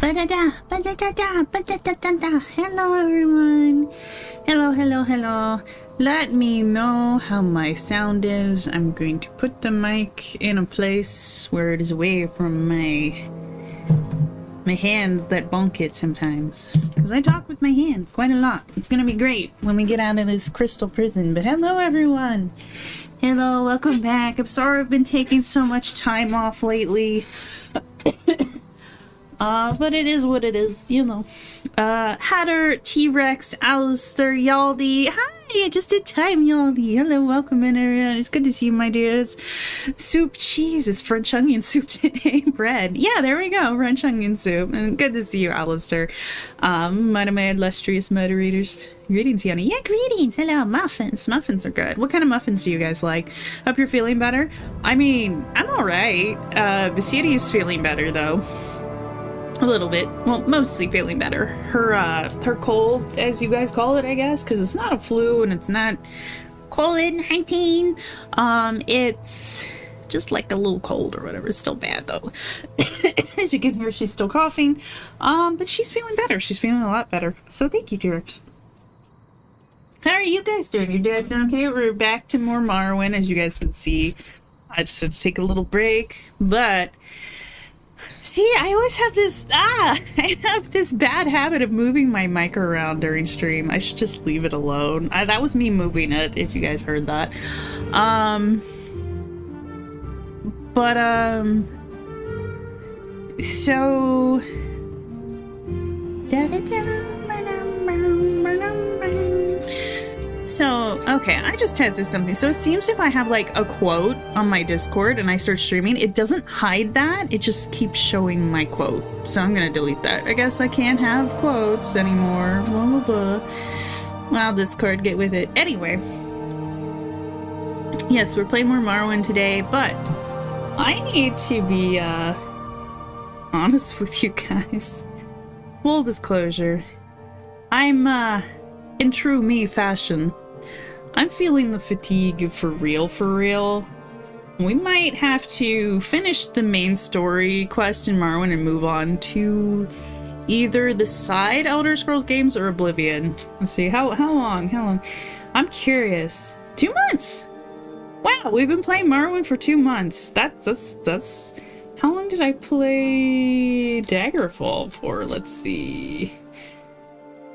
Ba-da-da, ba-da-da-da, ba-da-da-da-da. Hello, everyone. Hello. Let me know how my sound is. I'm going to put the mic in a place where it is away from my hands that bonk it sometimes. Because I talk with my hands quite a lot. It's gonna be great when we get out of this crystal prison. But hello, everyone. Hello, welcome back. I'm sorry I've been taking so much time off lately. But it is what it is, you know. Hatter, T-Rex, Alistair, Yaldi. Hi, I just did time, Yaldi. Hello, welcome in, everyone. It's good to see you, my dears. Soup, cheese. It's French onion soup today. Bread. Yeah, there we go. French onion soup. And good to see you, Alistair. One of my illustrious moderators. Greetings, Yoni. Yeah, greetings. Hello, muffins. Muffins are good. What kind of muffins do you guys like? Hope you're feeling better. I mean, I'm alright. Bethesda's feeling better, though. A little bit. Well, mostly feeling better. Her cold, as you guys call it, I guess, because it's not a flu and it's not COVID-19. It's just like a little cold or whatever. It's still bad, though. As you can hear, she's still coughing. But she's feeling better. She's feeling a lot better. So thank you, T-Rex. How are you guys doing? You guys doing okay? We're back to more Morrowind, as you guys can see. I just had to take a little break, but... See, I always have this, I have this bad habit of moving my mic around during stream. I should just leave it alone. That was me moving it, if you guys heard that. So... So, okay, I just tested something. So it seems if I have like a quote on my Discord and I start streaming, it doesn't hide that. It just keeps showing my quote. So I'm gonna delete that. I guess I can't have quotes anymore. Blah, blah, blah. Well, Discord, get with it. Anyway. Yes, we're playing more Morrowind today, but I need to be, honest with you guys. Full disclosure. I'm, in true me fashion, I'm feeling the fatigue for real. We might have to finish the main story quest in Morrowind and move on to either the side Elder Scrolls games or Oblivion. Let's see, how long? I'm curious. 2 months! Wow, we've been playing Morrowind for 2 months. That's... How long did I play Daggerfall for? Let's see...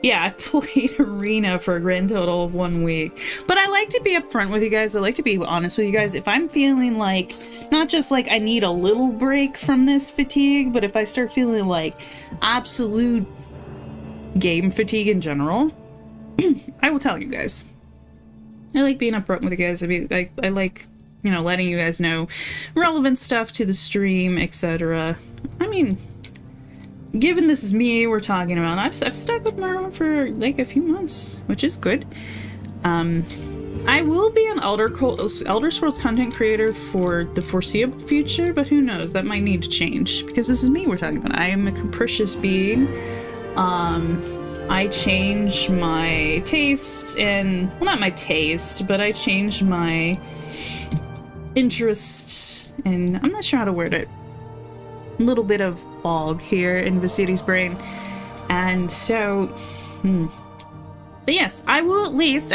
Yeah, I played Arena for a grand total of 1 week. But I like to be upfront with you guys. I like to be honest with you guys. If I'm feeling like, not just like I need a little break from this fatigue, but if I start feeling like absolute game fatigue in general, I will tell you guys. I like being upfront with you guys. I like, you know, letting you guys know relevant stuff to the stream, etc. I mean... Given this is me we're talking about, I've stuck with Morrowind for like a few months, which is good. I will be an Elder Scrolls content creator for the foreseeable future, but who knows, that might need to change, because this is me we're talking about. I am a capricious being. I change my taste and, well, not my taste, but I change my interests, and I'm not sure how to word it. A little bit of fog here in Vecteezy's brain, and so but yes, I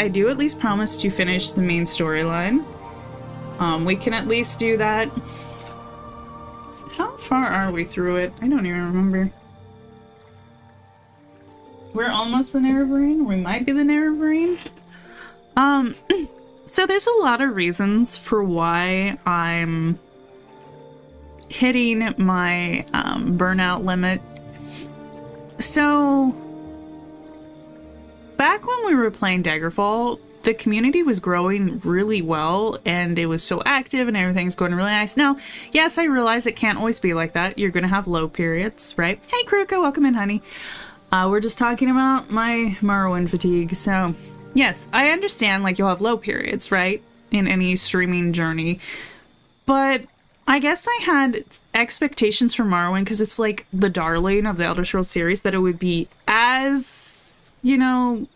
do at least promise to finish the main storyline. We can at least do that. How far are we through it? I don't even remember. We're almost the Nerevarine. We might be the Nerevarine. So there's a lot of reasons for why I'm hitting my burnout limit. So back when we were playing Daggerfall, the community was growing really well and it was so active and everything's going really nice. Now, yes, I realize it can't always be like that. You're gonna have low periods, right? Hey Kruka, welcome in, honey. We're just talking about my Morrowind fatigue. So yes, I understand like you'll have low periods, right? In any streaming journey. But I guess I had expectations for Morrowind because it's like the darling of the Elder Scrolls series, that it would be as, you know,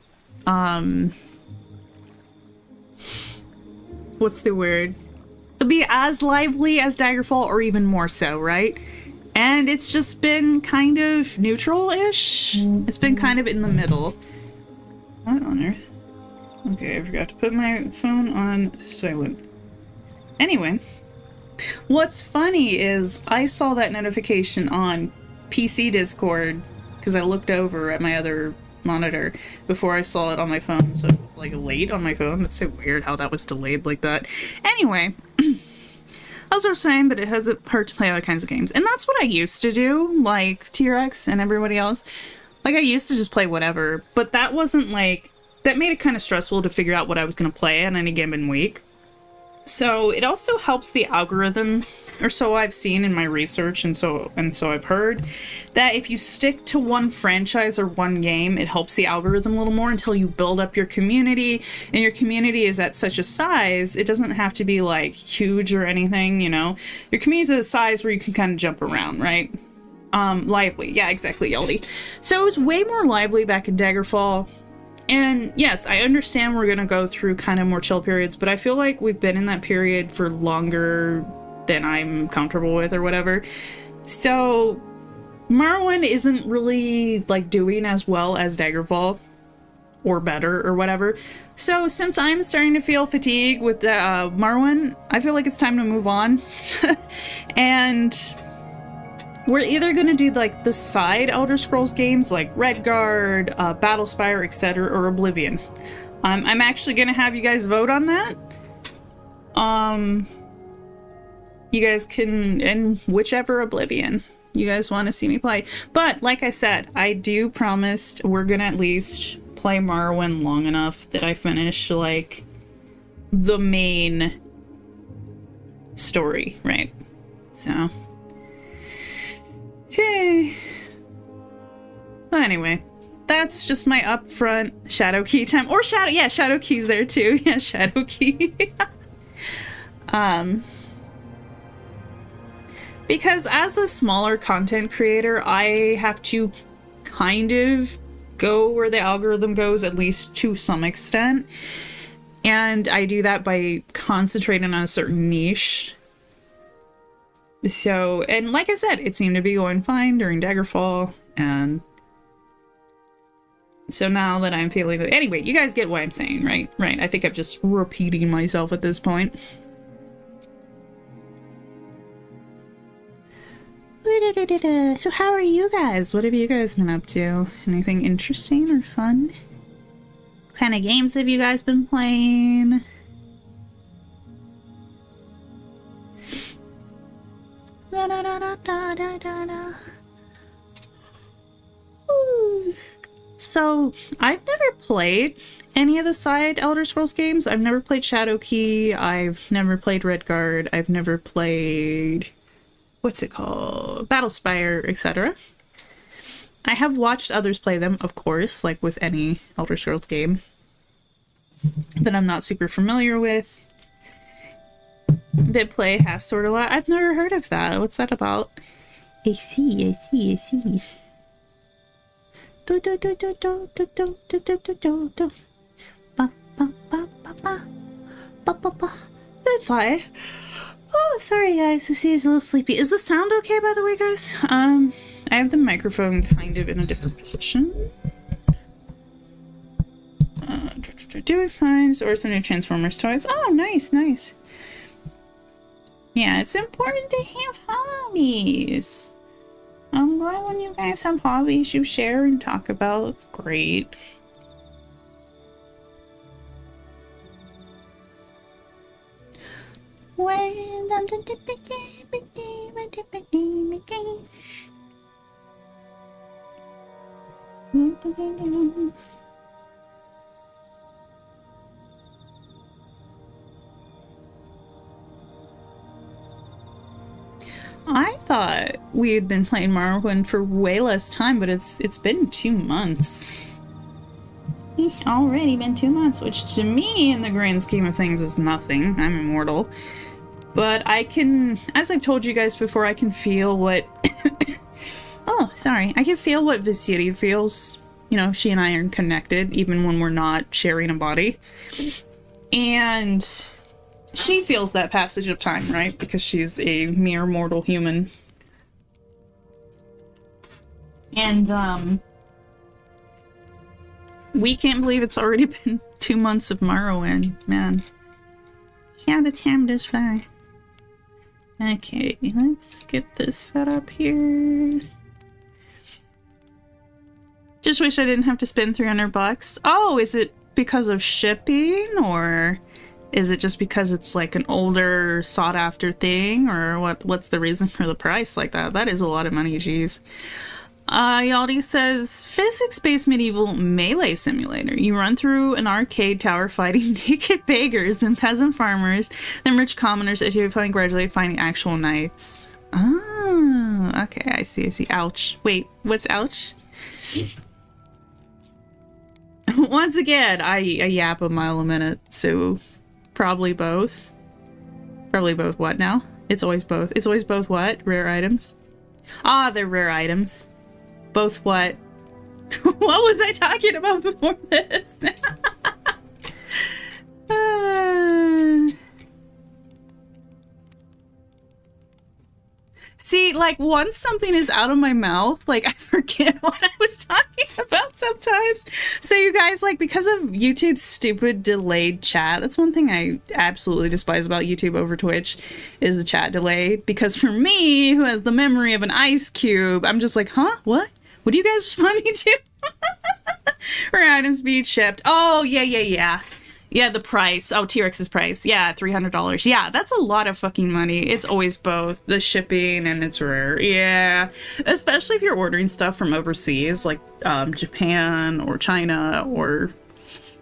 what's the word? It'd be as lively as Daggerfall or even more so, right? And it's just been kind of neutral-ish. It's been kind of in the middle. What on earth? Okay, I forgot to put my phone on silent. Anyway, what's funny is I saw that notification on PC Discord because I looked over at my other monitor before I saw it on my phone, so it was like late on my phone. That's so weird how that was delayed like that. Anyway, as I was saying, but it hasn't hurt to play other kinds of games. And that's what I used to do, like T-Rex and everybody else. Like, I used to just play whatever, but that wasn't like... That made it kind of stressful to figure out what I was going to play on any given week. So it also helps the algorithm, or so I've seen in my research, and so I've heard, that if you stick to one franchise or one game, it helps the algorithm a little more until you build up your community, and your community is at such a size, it doesn't have to be like huge or anything, you know? Your community is at a size where you can kind of jump around, right? Lively. Yeah, exactly, Yaldi. So it was way more lively back in Daggerfall. And yes, I understand we're gonna go through kind of more chill periods, but I feel like we've been in that period for longer than I'm comfortable with or whatever. So Morrowind isn't really like doing as well as Daggerfall or better or whatever. So since I'm starting to feel fatigue with Morrowind, I feel like it's time to move on. And we're either going to do like the side Elder Scrolls games like Redguard, Battlespire, etc., or Oblivion. I'm actually going to have you guys vote on that. You guys can, and whichever Oblivion you guys want to see me play. But like I said, I do promise we're going to at least play Morrowind long enough that I finish like the main story, right? So... Hey. Well, anyway, that's just my upfront Shadow Key time. Or Shadow Key's there too. Yeah, Shadow Key. Because as a smaller content creator, I have to kind of go where the algorithm goes, at least to some extent. And I do that by concentrating on a certain niche. So, and like I said, it seemed to be going fine during Daggerfall, and so now that I'm feeling... Anyway, you guys get what I'm saying, right? Right, I think I'm just repeating myself at this point. So how are you guys? What have you guys been up to? Anything interesting or fun? What kind of games have you guys been playing? So, I've never played any of the side Elder Scrolls games. I've never played Shadow Key, I've never played Redguard, I've never played... what's it called? Battlespire, etc. I have watched others play them, of course, like with any Elder Scrolls game that I'm not super familiar with. Bit play, half sort of lot. I've never heard of that. What's that about? I see. Do do do do do do do do do do do do. Ba ba ba ba ba ba ba ba. Bit play. Oh, sorry guys. This is a little sleepy. Is the sound okay, by the way, guys? I have the microphone kind of in a different position. Doing fine. Or some new Transformers toys. Oh, nice. Yeah, it's important to have hobbies. I'm glad when you guys have hobbies you share and talk about. It's great. I thought we had been playing Morrowind for way less time, but it's been 2 months. It's already been 2 months, which to me, in the grand scheme of things, is nothing. I'm immortal. But I can, as I've told you guys before, I can feel what... oh, sorry. I can feel what Vecteezy feels. You know, she and I are connected, even when we're not sharing a body. And... she feels that passage of time, right? Because she's a mere mortal human. And we can't believe it's already been 2 months of Morrowind, man. Yeah, the time does fly. Okay, let's get this set up here. Just wish I didn't have to spend 300 bucks. Oh, is it because of shipping, or is it just because it's like an older, sought-after thing, or what's the reason for the price like that? That is a lot of money, geez. Yaldi says, physics-based medieval melee simulator. You run through an arcade tower fighting naked beggars and peasant farmers, then rich commoners as you find gradually finding actual knights. Oh, okay, I see. Ouch. Wait, what's ouch? Once again, I yap a mile a minute, so probably both. Probably both what now? It's always both. It's always both what? Rare items? Ah, they're rare items. Both what? What was I talking about before this? See, like, once something is out of my mouth, like, I forget what I was talking about sometimes. So you guys, like, because of YouTube's stupid delayed chat, that's one thing I absolutely despise about YouTube over Twitch, is the chat delay. Because for me, who has the memory of an ice cube, I'm just like, huh? What? What do you guys respond me to? Rare items being shipped. Oh, yeah. Yeah, the price. Oh, T-Rex's price. Yeah, $300. Yeah, that's a lot of fucking money. It's always both the shipping and it's rare. Yeah, especially if you're ordering stuff from overseas, like Japan or China or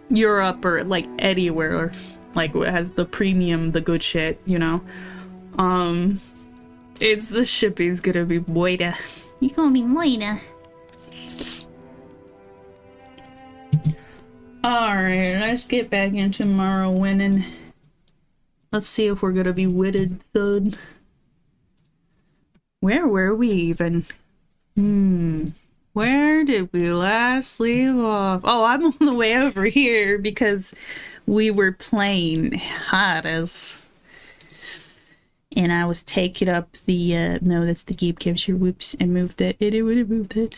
Europe or like anywhere, like it has the premium, the good shit, you know. It's the shipping's gonna be moida. You gonna be moida. Alright, let's get back into Morrowind and let's see if we're gonna be witted, thud. Where were we even? Where did we last leave off? Oh, I'm on the way over here because we were playing Hades. And I was taking up the, no, that's the game capture. Whoops, I moved it. It would have moved it.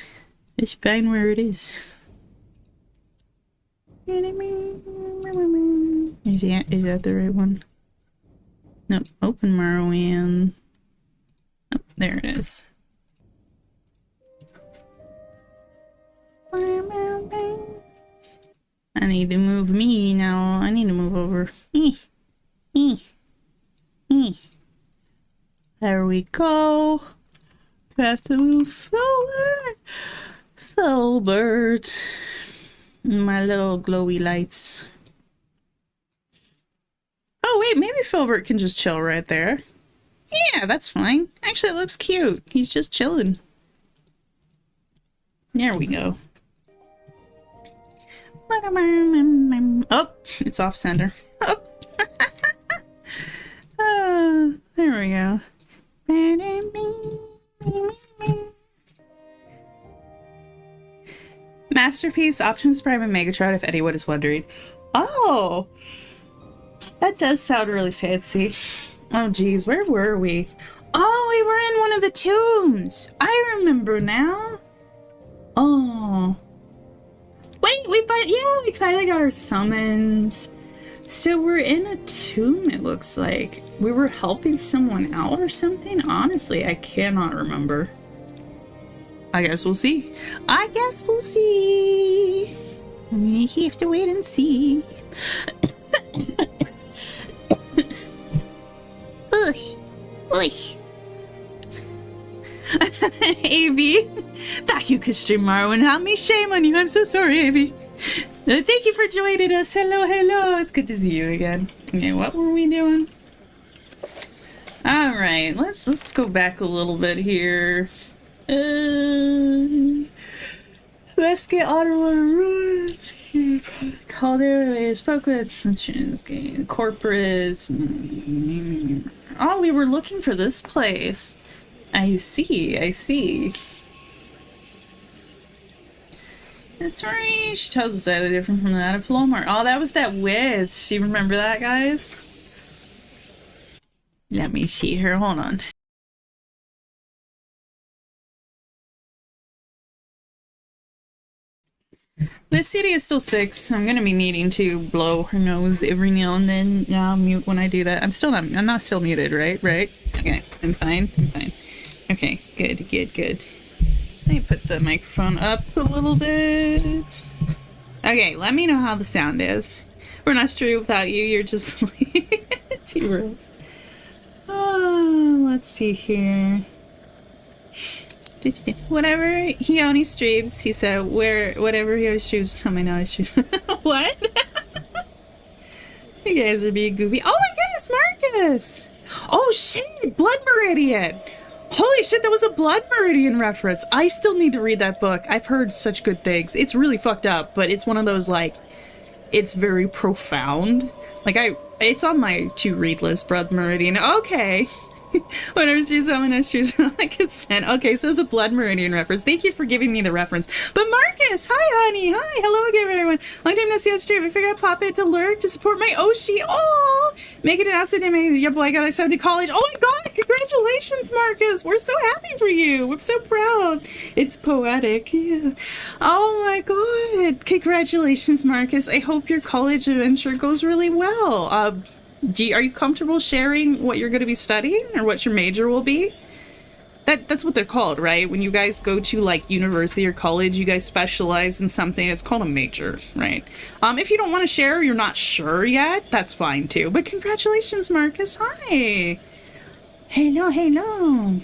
It's fine where it is. Is that the right one? No, open Morrowind. Oh, there it is. I need to move me now. I need to move over. There we go. Have to move forward. Filbert. My little glowy lights. Oh wait, maybe Filbert can just chill right there. Yeah, that's fine. Actually, it looks cute. He's just chilling. There we go. Oh, it's off center. Oh. There we go. Masterpiece, Optimus Prime, and Megatron, if anyone is wondering. Oh! That does sound really fancy. Oh geez, where were we? Oh, we were in one of the tombs! I remember now! Oh. Wait, we finally got our summons. So we're in a tomb, it looks like. We were helping someone out or something? Honestly, I cannot remember. I guess we'll see. I guess we'll see. We have to wait and see. Ugh. AV, thought you could stream Morrowind without me. Shame on you. I'm so sorry, AV. Thank you for joining us. Hello. It's good to see you again. Okay, what were we doing? All right, let's go back a little bit here. Let's get on a run. Called her, spoke with corporates. Oh, we were looking for this place. I see. That's right. She tells us slightly different from that of Flomar. Oh, that was that witch. You remember that, guys? Let me see here. Hold on. This CD is still 6, so I'm gonna be needing to blow her nose every now and then. Yeah, I'll mute when I do that. I'm not still muted, right? Right? Okay, I'm fine. Okay, good. Let me put the microphone up a little bit. Okay, let me know how the sound is. We're not straight without you, you're just like T-Rose. Oh, let's see here. Whatever Khione streams, he said, whatever Khione streams, tell me now he streams. What? You guys are being goofy. Oh my goodness, Marcus! Oh shit, Blood Meridian! Holy shit, that was a Blood Meridian reference. I still need to read that book. I've heard such good things. It's really fucked up, but it's one of those, like, it's very profound. Like, it's on my to-read list, Blood Meridian. Okay. Whenever she's on my shoes, like it's 10. Okay, so it's a Blood Meridian reference. Thank you for giving me the reference. But Marcus, hi honey, hi, hello again everyone. Long time no see on stream. I figured I'd pop in to lurk to support my Oshi. Oh, making an accident, your boy got accepted to college. Oh my god, congratulations, Marcus. We're so happy for you. We're so proud. It's poetic. Yeah. Oh my god, congratulations, Marcus. I hope your college adventure goes really well. Are you comfortable sharing what you're going to be studying or what your major will be? That's what they're called, right? When you guys go to like university or college, you guys specialize in something. It's called a major, right? If you don't want to share, or you're not sure yet, that's fine too. But congratulations, Marcus. Hi. Hello.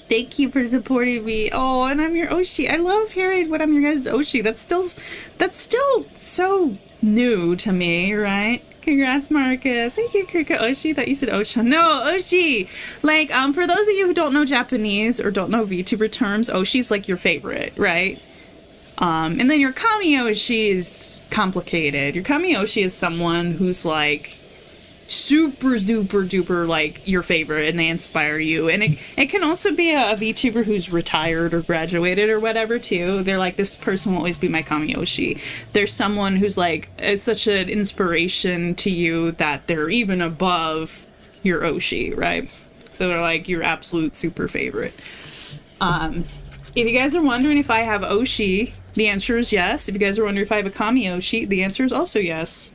Thank you for supporting me. Oh, and I'm your Oshi. I love hearing what I'm your guys' Oshi. That's still so new to me, right? Congrats, Marcus. Thank you, Krika Oshi. Thought you said Osha. No, Oshi. Like, for those of you who don't know Japanese or don't know VTuber terms, Oshi's like your favorite, right? And then your Kami Oshi is complicated. Your Kami Oshi is someone who's like super duper duper like your favorite and they inspire you, and it can also be a VTuber who's retired or graduated or whatever too. They're like, this person will always be my Kami Oshi. There's someone who's like, it's such an inspiration to you that they're even above your Oshi, right? So they're like your absolute super favorite. If you guys are wondering if I have Oshi, the answer is yes. If you guys are wondering if I have a Kami Oshi, the answer is also yes.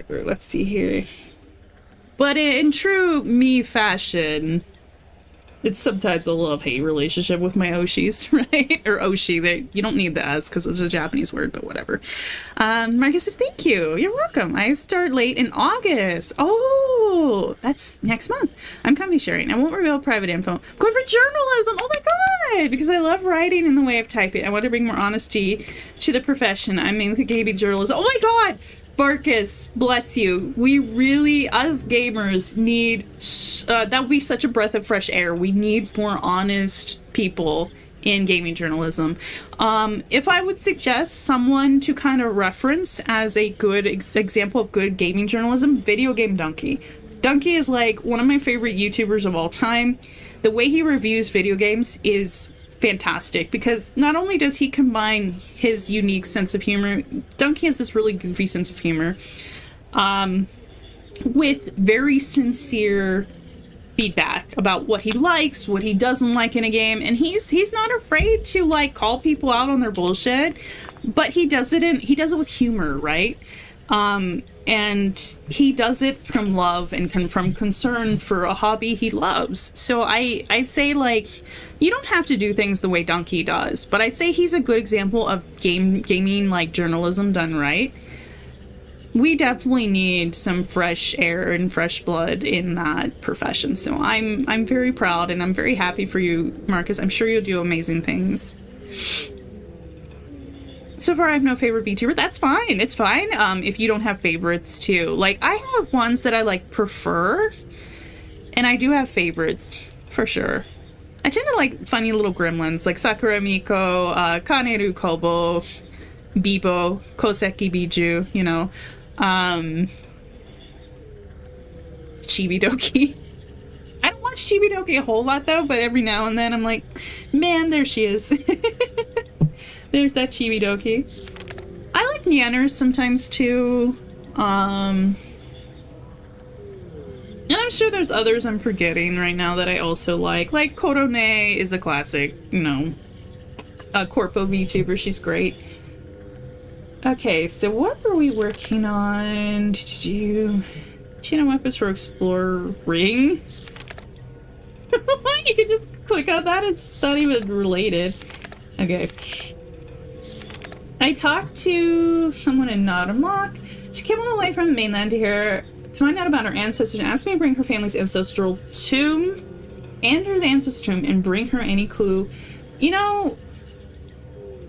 Let's see here. But in true me fashion, it's sometimes a love-hate relationship with my Oshis, right? Or Oshi. You don't need the S because it's a Japanese word, but whatever. Marcus says, thank you. You're welcome. I start late in August. Oh, that's next month. I'm comedy sharing. I won't reveal private info. I'm going for journalism. Oh my god! Because I love writing in the way of typing. I want to bring more honesty to the profession. I'm mainly gaming journalism. Oh my god! Marcus, bless you. We really, us gamers, need that would be such a breath of fresh air. We need more honest people in gaming journalism. If I would suggest someone to kind of reference as a good example of good gaming journalism, Video Game Donkey. Donkey is like one of my favorite YouTubers of all time. The way he reviews video games is fantastic because not only does he combine his unique sense of humor, Donkey has this really goofy sense of humor, with very sincere feedback about what he likes, what he doesn't like in a game, and he's not afraid to like call people out on their bullshit, but he does it with humor, right? And he does it from love and from concern for a hobby he loves. So I'd say, like, you don't have to do things the way Donkey does, but I'd say he's a good example of gaming, like, journalism done right. We definitely need some fresh air and fresh blood in that profession. So I'm very proud and I'm very happy for you, Marcus. I'm sure you'll do amazing things. So far, I have no favorite VTuber. That's fine. It's fine. If you don't have favorites too. Like, I have ones that I like prefer, and I do have favorites for sure. I tend to like funny little gremlins like Sakura Miko, Kaneru Kobo, Bibo, Koseki Biju, you know, Chibidoki. I don't watch Chibidoki a whole lot though, but every now and then I'm like, man, there she is. There's that Chibidoki. I like Nyanners sometimes too. And I'm sure there's others I'm forgetting right now that I also like. Like Korone is a classic, you know. Corpo VTuber, she's great. Okay, so what were we working on? Channel weapons for Explorer Ring? You can just click on that, it's not even related. Okay. I talked to someone in Nottingham. She came all the way from the mainland to find out about her ancestors and asked me to bring her family's ancestral tomb and her ancestral tomb and bring her any clue. You know,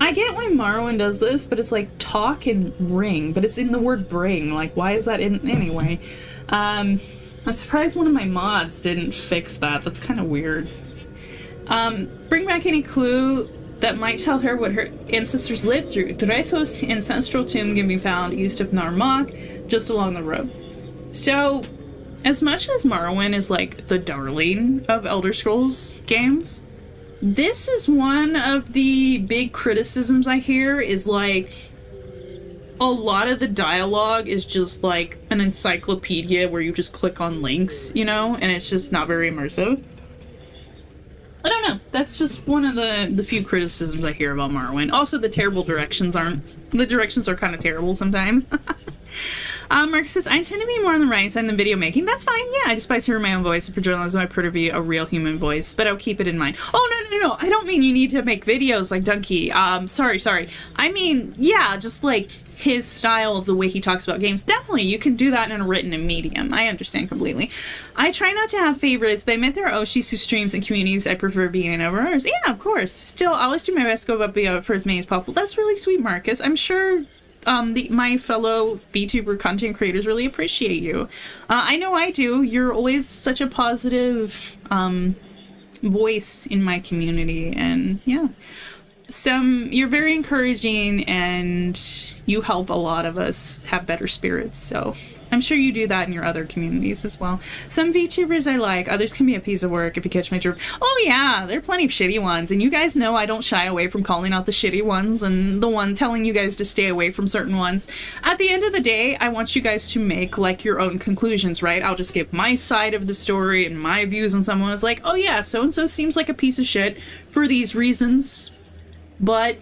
I get why Morrowind does this, but it's like talk and ring, but it's in the word bring. Like, why is that in anyway? I'm surprised one of my mods didn't fix that. That's kind of weird. Bring back any clue that might tell her what her ancestors lived through. Drethos ancestral tomb can be found east of Narmak, just along the road. So, as much as Morrowind is like the darling of Elder Scrolls games, this is one of the big criticisms I hear is like a lot of the dialogue is just like an encyclopedia where you just click on links, you know, and it's just not very immersive. I don't know. That's just one of the few criticisms I hear about Morrowind. Also, the directions are kind of terrible sometimes. Mark says, I tend to be more on the writing side than video making. That's fine. Yeah, I despise hearing my own voice. For journalism, I prefer to be a real human voice, but I'll keep it in mind. Oh, no. I don't mean you need to make videos like Donkey. Sorry. I mean, yeah, just like his style of the way he talks about games. Definitely, you can do that in a written medium. I understand completely. I try not to have favorites, but I admit there are Oshis who streams and communities I prefer being in over others. Yeah, of course. Still, I'll always do my best to go up for as many as possible. That's really sweet, Marcus. I'm sure my fellow VTuber content creators really appreciate you. I know I do. You're always such a positive voice in my community, and yeah. You're very encouraging, and you help a lot of us have better spirits, so I'm sure you do that in your other communities as well. Some VTubers I like, others can be a piece of work if you catch my drift. Oh yeah, there are plenty of shitty ones, and you guys know I don't shy away from calling out the shitty ones and the one telling you guys to stay away from certain ones. At the end of the day, I want you guys to make like your own conclusions, right? I'll just give my side of the story and my views on someone. It's like, oh yeah, so-and-so seems like a piece of shit for these reasons, but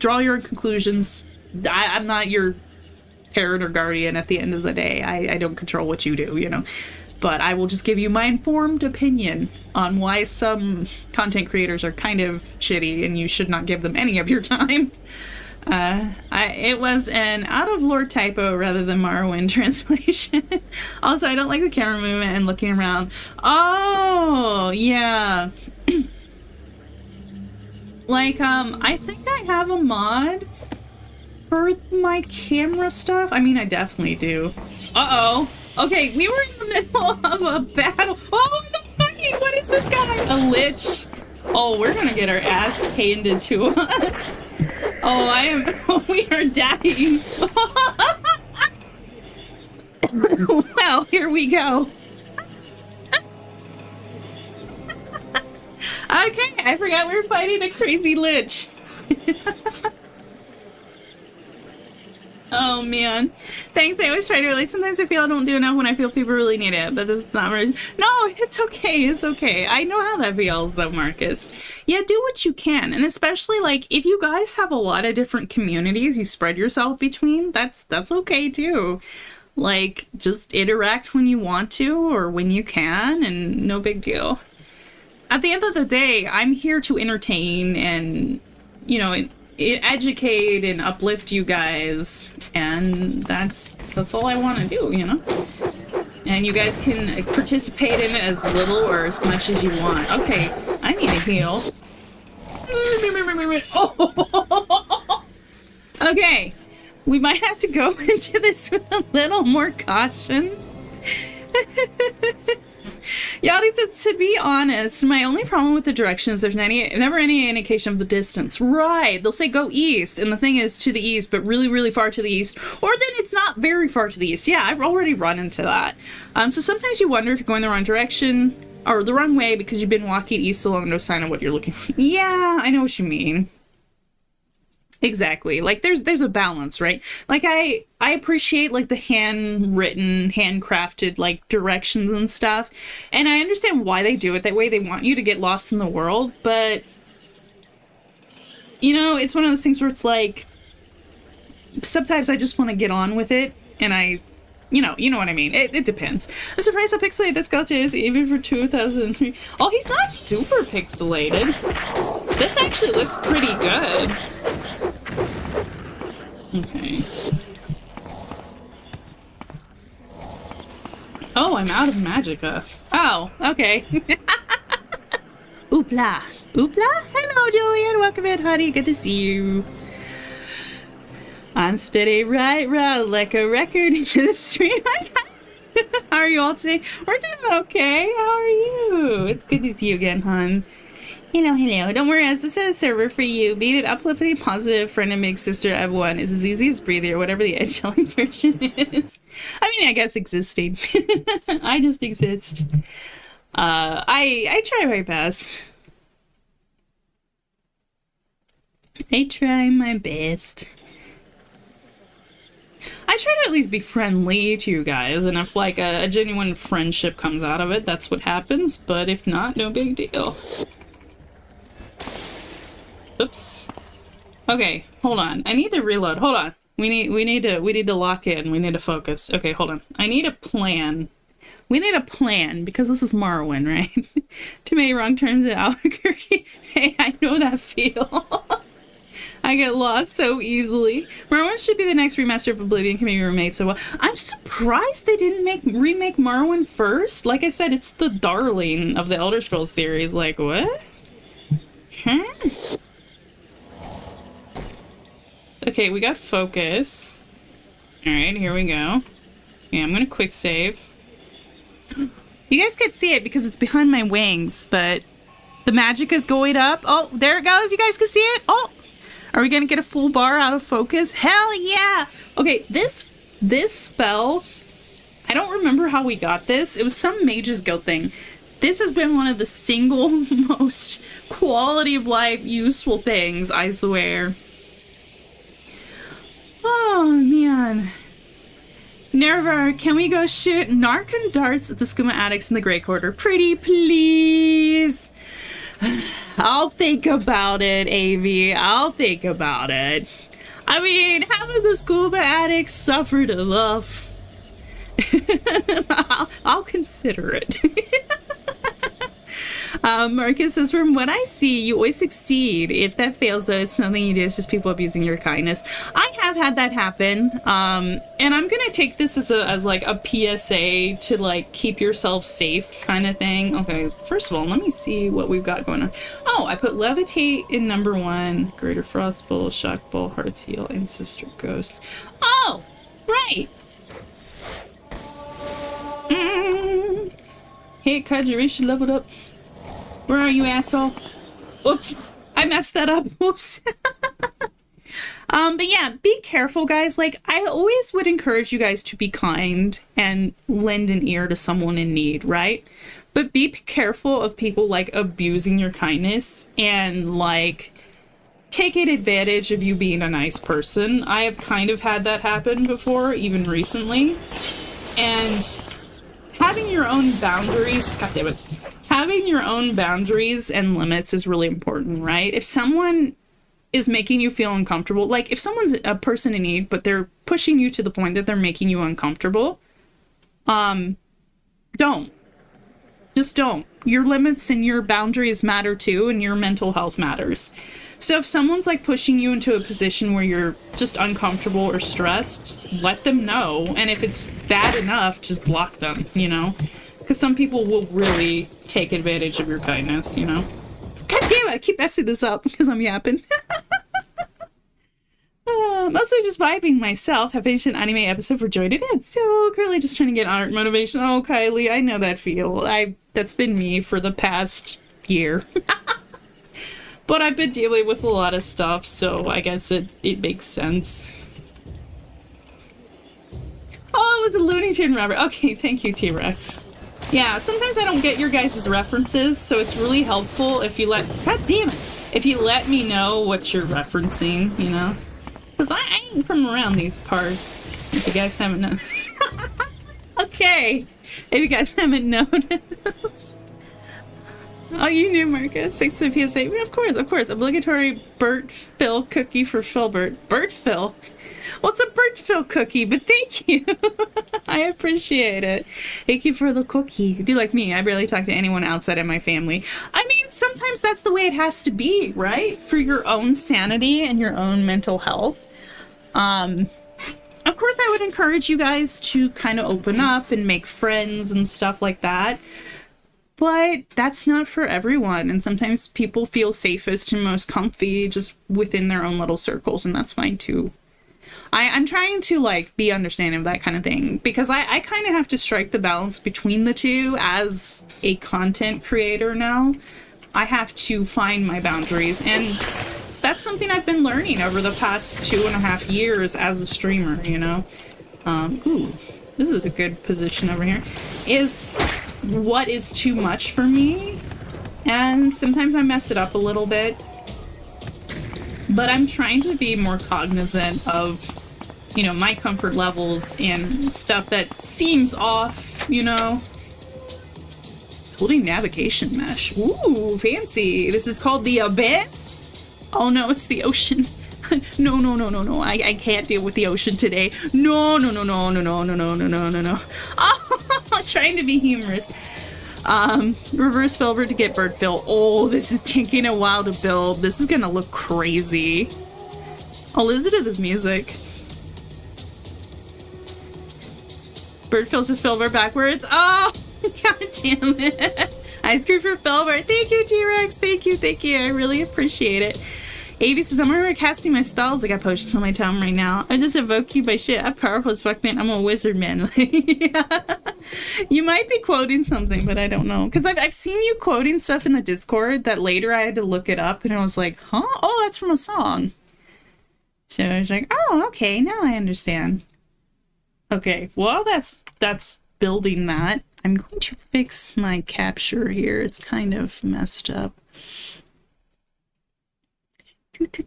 draw your own conclusions. I'm not your parent or guardian at the end of the day. I don't control what you do, you know. But I will just give you my informed opinion on why some content creators are kind of shitty and you should not give them any of your time. It was an out-of-lore typo rather than Morrowind translation. Also, I don't like the camera movement and looking around. Oh, yeah. Like, I think I have a mod for my camera stuff. I mean, I definitely do. Uh-oh. Okay, we were in the middle of a battle. Oh, what is this guy? A lich. Oh, we're gonna get our ass handed to us. Oh, we are dying. Well, here we go. Okay, I forgot we were fighting a crazy lich. Oh man. Thanks, I always try to. Like, sometimes I feel I don't do enough when I feel people really need it, but that's not really. No, it's okay. I know how that feels though, Marcus. Yeah, do what you can. And especially like if you guys have a lot of different communities you spread yourself between, that's okay too. Like, just interact when you want to or when you can, and no big deal. At the end of the day, I'm here to entertain and, you know, educate and uplift you guys, and that's all I want to do, you know? And you guys can participate in it as little or as much as you want. Okay, I need a heal. Oh. Okay, we might have to go into this with a little more caution. Yadi says, to be honest, my only problem with the direction is there's never any indication of the distance. Right, they'll say go east, and the thing is to the east, but really, really far to the east. Or then it's not very far to the east. Yeah, I've already run into that. So sometimes you wonder if you're going the wrong direction, or the wrong way, because you've been walking east so long, no sign of what you're looking for. Yeah, I know what you mean. Exactly. Like there's a balance, right? Like I appreciate like the handwritten, handcrafted like directions and stuff. And I understand why they do it that way. They want you to get lost in the world, but you know, it's one of those things where it's like sometimes I just want to get on with it, and you know what I mean. It depends. I'm surprised how pixelated that skeleton is, even for 2003. Oh, he's not super pixelated. This actually looks pretty good. Okay. Oh, I'm out of magicka. Oh, okay. Oopla. Oopla? Hello, Julian. Welcome in, honey. Good to see you. I'm spitting right round like a record into the stream. How are you all today? We're doing okay. How are you? It's good to see you again, hon. Hello, hello. Don't worry, as this is a server for you. Being an uplifting, positive friend and big sister of one is as easy as breathing or whatever the edge-selling version is. I mean, I guess existing. I just exist. I try my best. I try my best. I try to at least be friendly to you guys, and if like a genuine friendship comes out of it, that's what happens. But if not, no big deal. Oops. Okay, hold on. I need to reload. Hold on. We need to lock in. We need to focus. Okay, hold on. I need a plan. We need a plan because this is Morrowind, right? Too many wrong turns at Albuquerque. Hey, I know that feel. I get lost so easily. Morrowind should be the next remaster of Oblivion. Can be remade so well. I'm surprised they didn't remake Morrowind first. Like I said, it's the darling of the Elder Scrolls series. Like, what? Huh? Okay, we got focus. Alright, here we go. Yeah, I'm gonna quick save. You guys can't see it because it's behind my wings, but the magic is going up. Oh, there it goes. You guys can see it. Oh, are we gonna get a full bar out of focus? Hell yeah! Okay, this spell, I don't remember how we got this. It was some Mage's Guild thing. This has been one of the single most quality of life useful things, I swear. Oh, man. Never, can we go shoot Narcan darts at the Skooma addicts in the Grey Quarter? Pretty please. I'll think about it, AV. I'll think about it. I mean, haven't the Skooma addicts suffered enough? I'll consider it. Marcus says, from what I see, you always succeed. If that fails, though, it's nothing you do. It's just people abusing your kindness. I have had that happen. And I'm going to take this as like a PSA to like keep yourself safe kind of thing. Okay, first of all, let me see what we've got going on. Oh, I put Levitate in number 1, Greater Frostbolt, Shockbolt, Hearth Heal, and Sister Ghost. Oh, right. Hey, Kajirishi leveled up. Where are you, asshole? Oops, I messed that up. Whoops. But yeah, be careful, guys. Like, I always would encourage you guys to be kind and lend an ear to someone in need, right? But be careful of people, like, abusing your kindness and, like, taking advantage of you being a nice person. I have kind of had that happen before, even recently. And having your own boundaries, God damn it. Having your own boundaries and limits is really important, right? If someone is making you feel uncomfortable, like if someone's a person in need, but they're pushing you to the point that they're making you uncomfortable, don't. Just don't. Your limits and your boundaries matter too, and your mental health matters. So if someone's like pushing you into a position where you're just uncomfortable or stressed, let them know. And if it's bad enough, just block them, you know? Because some people will really take advantage of your kindness, you know? God damn it, I keep messing this up because I'm yapping. Mostly just vibing myself. Have finished an anime episode for Joy to Dance. So currently just trying to get art motivation. Oh, Kylie, I know that feel. That's been me for the past year. But I've been dealing with a lot of stuff, so I guess it makes sense. Oh, it was a Looney Tune rabbit. Okay, thank you, T-Rex. Yeah, sometimes I don't get your guys' references, so it's really helpful if you let... God damn it! If you let me know what you're referencing, you know? Because I ain't from around these parts, if you guys haven't known. Okay, if you guys haven't noticed. Oh, you knew, Marcus. Thanks to the PSA. Of course, of course. Obligatory Burt Phil cookie for Philbert. Burt Phil? What's a Burt Phil cookie? But thank you. I appreciate it. Thank you for the cookie. Do like me. I barely talk to anyone outside of my family. I mean, sometimes that's the way it has to be, right? For your own sanity and your own mental health. Of course, I would encourage you guys to kind of open up and make friends and stuff like that. But that's not for everyone, and sometimes people feel safest and most comfy just within their own little circles, and that's fine too. I'm trying to, like, be understanding of that kind of thing, because I kind of have to strike the balance between the two as a content creator now. I have to find my boundaries, and that's something I've been learning over the past 2.5 years as a streamer, you know? Ooh, this is a good position over here. Is what is too much for me, and sometimes I mess it up a little bit, but I'm trying to be more cognizant of, you know, my comfort levels and stuff that seems off, you know. Holding navigation mesh. Ooh, fancy. This is called the Abyss? Oh no, it's the ocean. No, no, no, no, no. I can't deal with the ocean today. No, no, no, no, no, no, no, no, no, no, no, no. Oh, trying to be humorous. Reverse Filbert to get Bird Fill. Oh, this is taking a while to build. This is gonna look crazy. Oh, listen to this music. Bird Fills his Filbert backwards. Oh, god damn it. Ice cream for Filbert. Thank you, T-Rex. Thank you, thank you. I really appreciate it. Avi says, I'm already casting my spells. I got potions on my tongue right now. I just evoke you by shit. I'm powerful as fuck, man. I'm a wizard, man. Yeah. You might be quoting something, but I don't know. Because I've seen you quoting stuff in the Discord that later I had to look it up, and I was like, huh? Oh, that's from a song. So I was like, oh, okay, now I understand. Okay, well, that's building that. I'm going to fix my capture here. It's kind of messed up. Okay,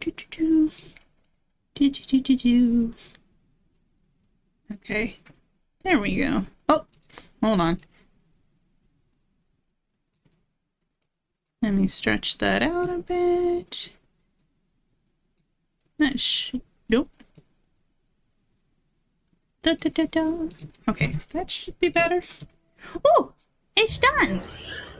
there we go. Oh, hold on. Let me stretch that out a bit. That should, nope. Okay, that should be better. Oh, it's done.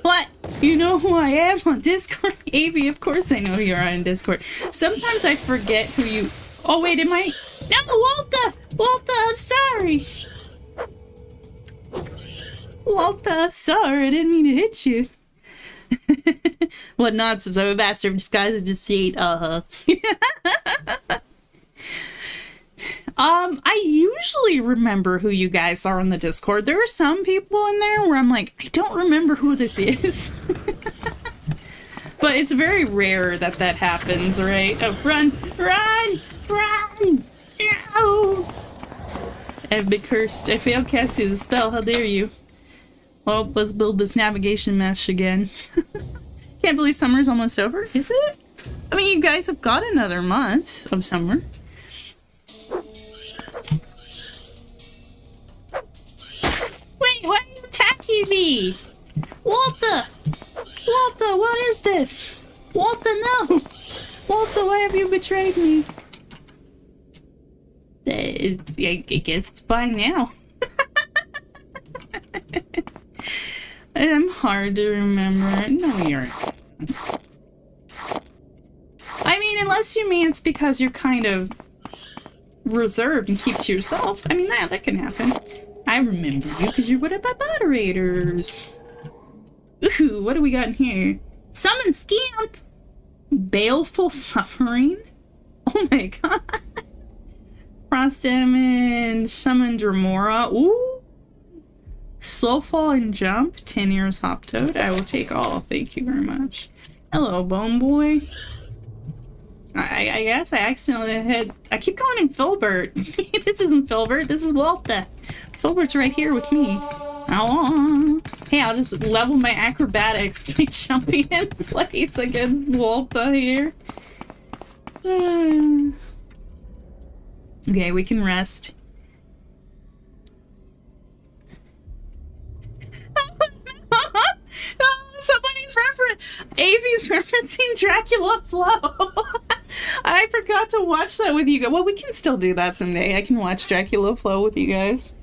What? You know who I am on Discord? Avi, of course I know who you are on Discord. Sometimes I forget who you... Oh, wait, am I... No, Walter! Walter, I'm sorry! Walter, I'm sorry. I didn't mean to hit you. What nonsense. I'm a master of disguise and deceit. I usually remember who you guys are on the Discord. There are some people in there where I'm like, I don't remember who this is. But it's very rare that that happens, right? Oh, run! Run! Run! No! I've been cursed. I failed casting the spell. How dare you? Well, let's build this navigation mesh again. Can't believe summer's almost over. Is it? I mean, you guys have got another month of summer. Wait, why are you attacking me? Walter! Walter, what is this? Walter, no! Walter, why have you betrayed me? I guess it's by now. I'm hard to remember. No, you're not. I mean, unless you mean it's because you're kind of reserved and keep to yourself. I mean, that can happen. I remember you because you're one of my moderators. Ooh, what do we got in here? Summon Scamp! Baleful Suffering? Oh my god. Frost damage. Summon Dramora. Ooh. Slow fall and jump. 10 years Hop Toad. I will take all. Thank you very much. Hello, Bone Boy. I guess I accidentally had... I keep calling him Filbert. This isn't Filbert. This is Walter. Filbert's right here with me. Oh, hey, I'll just level my acrobatics by jumping in place against Walta here. Okay, we can rest. Somebody's Avi's referencing Dracula Flow. I forgot to watch that with you guys. Well, we can still do that someday. I can watch Dracula Flow with you guys.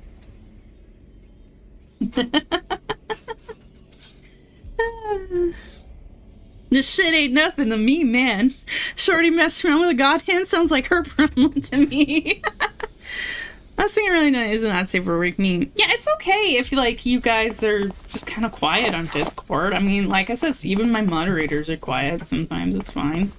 This shit ain't nothing to me, man. Shorty messing around with a god hand sounds like her problem to me. That's thing really isn't that safe for work. Me, yeah, it's okay if like you guys are just kind of quiet on Discord. I mean, like I said, even my moderators are quiet sometimes. It's fine.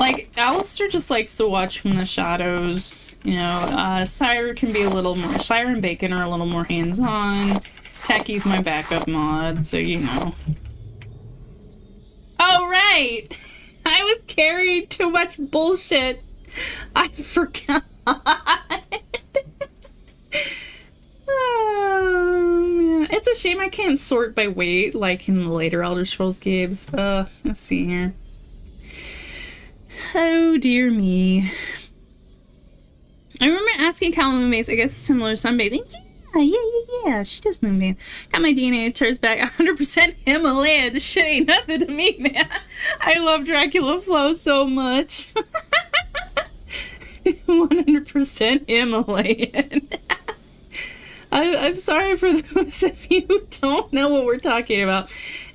Like Alistair just likes to watch from the shadows. You know, Sire can be a little more. Sire and Bacon are a little more hands-on. Techie's my backup mod, so you know. Oh right, I was carrying too much bullshit. I forgot. Oh, man. It's a shame I can't sort by weight like in the later Elder Scrolls games. Let's see here. Oh dear me. I remember asking Cal Moonbase, I guess similar sunbathing. Yeah, she does moonbathe. Got my DNA turns back 100% Himalaya. This shit ain't nothing to me, man. I love Dracula Flow so much. 100% Himalayan. I'm sorry for those of you who don't know what we're talking about.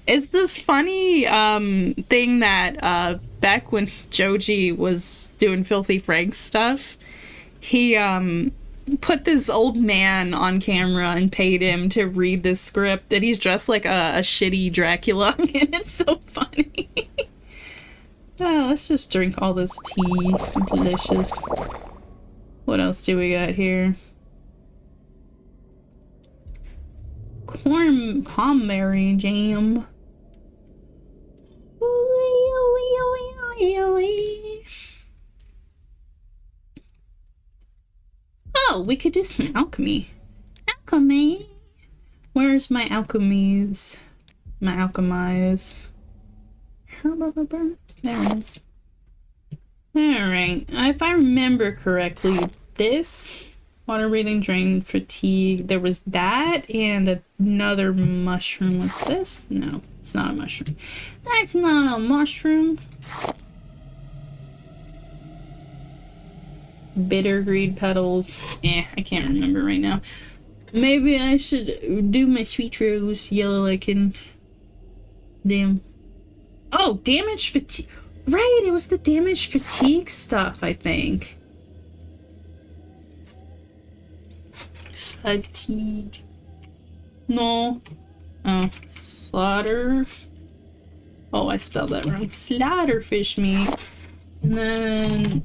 It's this funny thing that back when Joji was doing Filthy Frank stuff, he put this old man on camera and paid him to read this script that he's dressed like a shitty Dracula, and it's so funny. Oh, let's just drink all this tea. Delicious. What else do we got here? Cranberry jam. Oh, we could do some alchemy. Alchemy. Where's my alchemies? My alchemize. There it is. Alright, if I remember correctly, this water breathing, drain, fatigue, there was that and another mushroom. Was this? No, it's not a mushroom. That's not a mushroom. Bitter greed petals. I can't remember right now. Maybe I should do my sweet rose yellow lichen. Damn. Oh, damage fatigue. Right, it was the damage fatigue stuff, I think. Fatigue. No. Oh, slaughter. Oh, I spelled that wrong. Slaughterfish meat. And then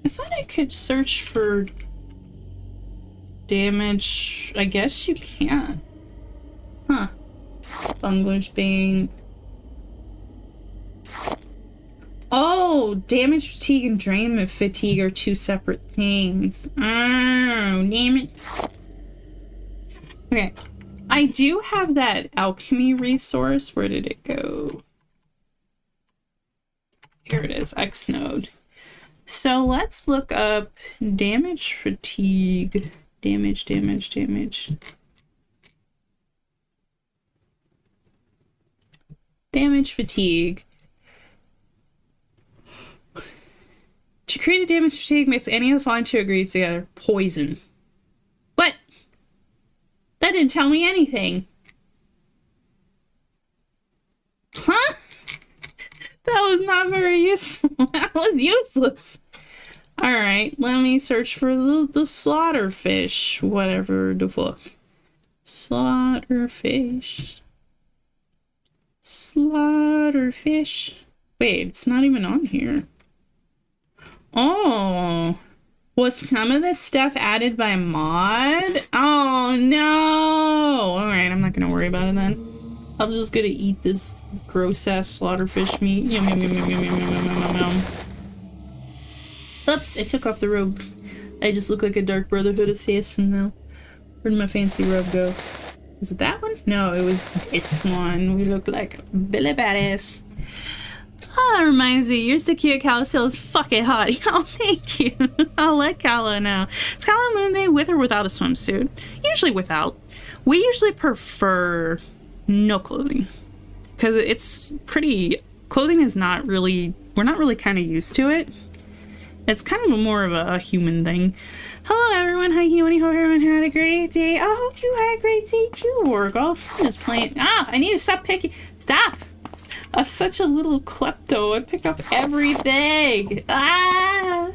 I thought I could search for damage. I guess you can't. Huh. Bungler's Bane. Oh, damage fatigue and drain fatigue are two separate things. Oh, damn it. Okay. I do have that alchemy resource. Where did it go? Here it is, X node. So let's look up damage fatigue. Damage. Damage fatigue. To create a damage fatigue, mix any of the following two ingredients together. Poison. What? That didn't tell me anything. Huh? That was not very useful. That was useless. Alright, let me search for the slaughterfish. Whatever the fuck. Slaughterfish. Slaughterfish. Wait, it's not even on here. Oh. Was some of this stuff added by mod? Oh no! Alright, I'm not gonna worry about it then. I'm just gonna eat this gross ass slaughterfish meat. Yum yum yum yum yum yum yum yum yum. Oops, I took off the robe. I just look like a Dark Brotherhood assassin now. Where'd my fancy robe go? Was it that one? No, it was this one. We look like Billy Badass. Oh, that reminds me, you're so cute. Calla still is fucking hot. Oh, thank you. I'll let Calla know. Is Calla Moonbay with or without a swimsuit? Usually without. We usually prefer no clothing. Because it's pretty... Clothing is not really... We're not really kind of used to it. It's kind of more of a human thing. Hello everyone, hi Khione, hope everyone had a great day. I hope you had a great day too, Wargolf. I'm just playing... Ah, I need to stop picking... Stop! I'm such a little klepto. I pick up everything. Ah!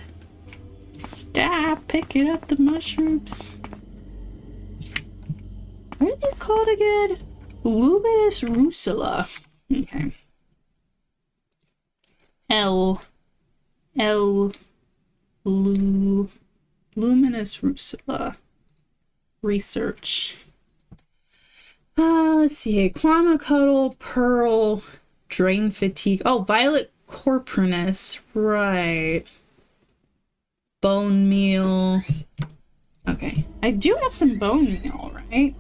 Stop picking up the mushrooms. What are these called again? Luminous Rusula. Okay. Luminous Rusula. Research. Let's see. Quama Cuddle, Pearl, Drain Fatigue. Oh, Violet Corperness. Right. Bone Meal. Okay. I do have some bone meal, right?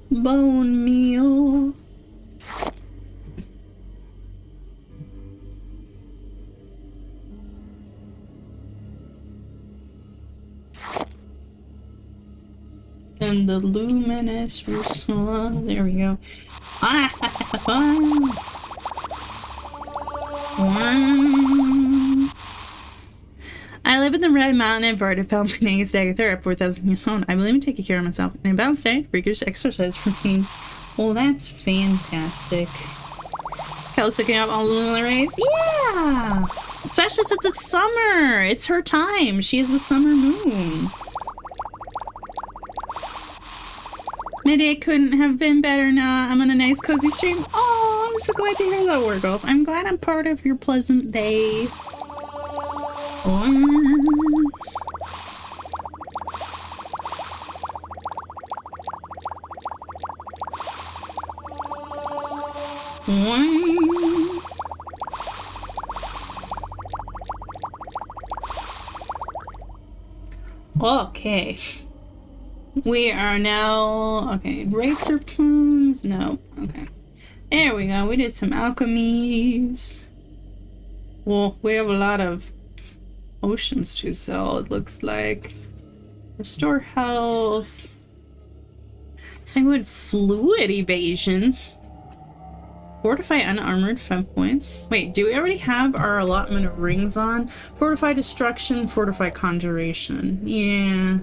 Bone meal. And the Luminous Rusula. There we go. I live in the Red Mountain in Varda, found Penang's Dagothwave, 4,000 years old. I believe in taking care of myself. And a balanced diet, rigorous exercise routine. Well, that's fantastic. Calla's looking up all the lunar rays. Yeah! Especially since it's summer. It's her time. She is the summer moon. My day couldn't have been better now. I'm on a nice cozy stream. Oh, I'm so glad to hear that, Wargolf. I'm glad I'm part of your pleasant day. Okay. We are now... Okay, racer plumes? No. Okay. There we go. We did some alchemies. Well, we have a lot of potions to sell, it looks like. Restore health. Sanguine fluid evasion. Fortify unarmored 5 points. Wait, do we already have our allotment of rings on? Fortify destruction, fortify conjuration. Yeah.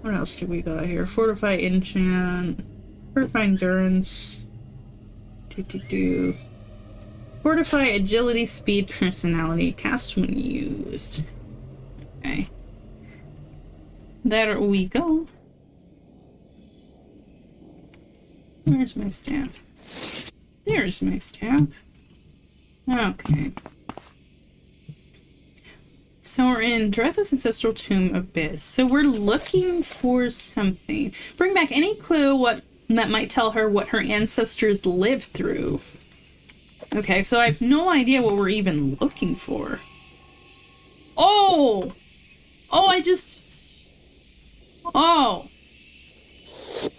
What else do we got here? Fortify enchant. Fortify endurance. Fortify agility, speed, personality. Cast when used. Okay. There we go. Where's my staff? There's my staff. Okay. So we're in Drethos Ancestral Tomb Abyss. So we're looking for something. Bring back any clue that might tell her what her ancestors lived through. Okay, so I have no idea what we're even looking for. Oh! Oh!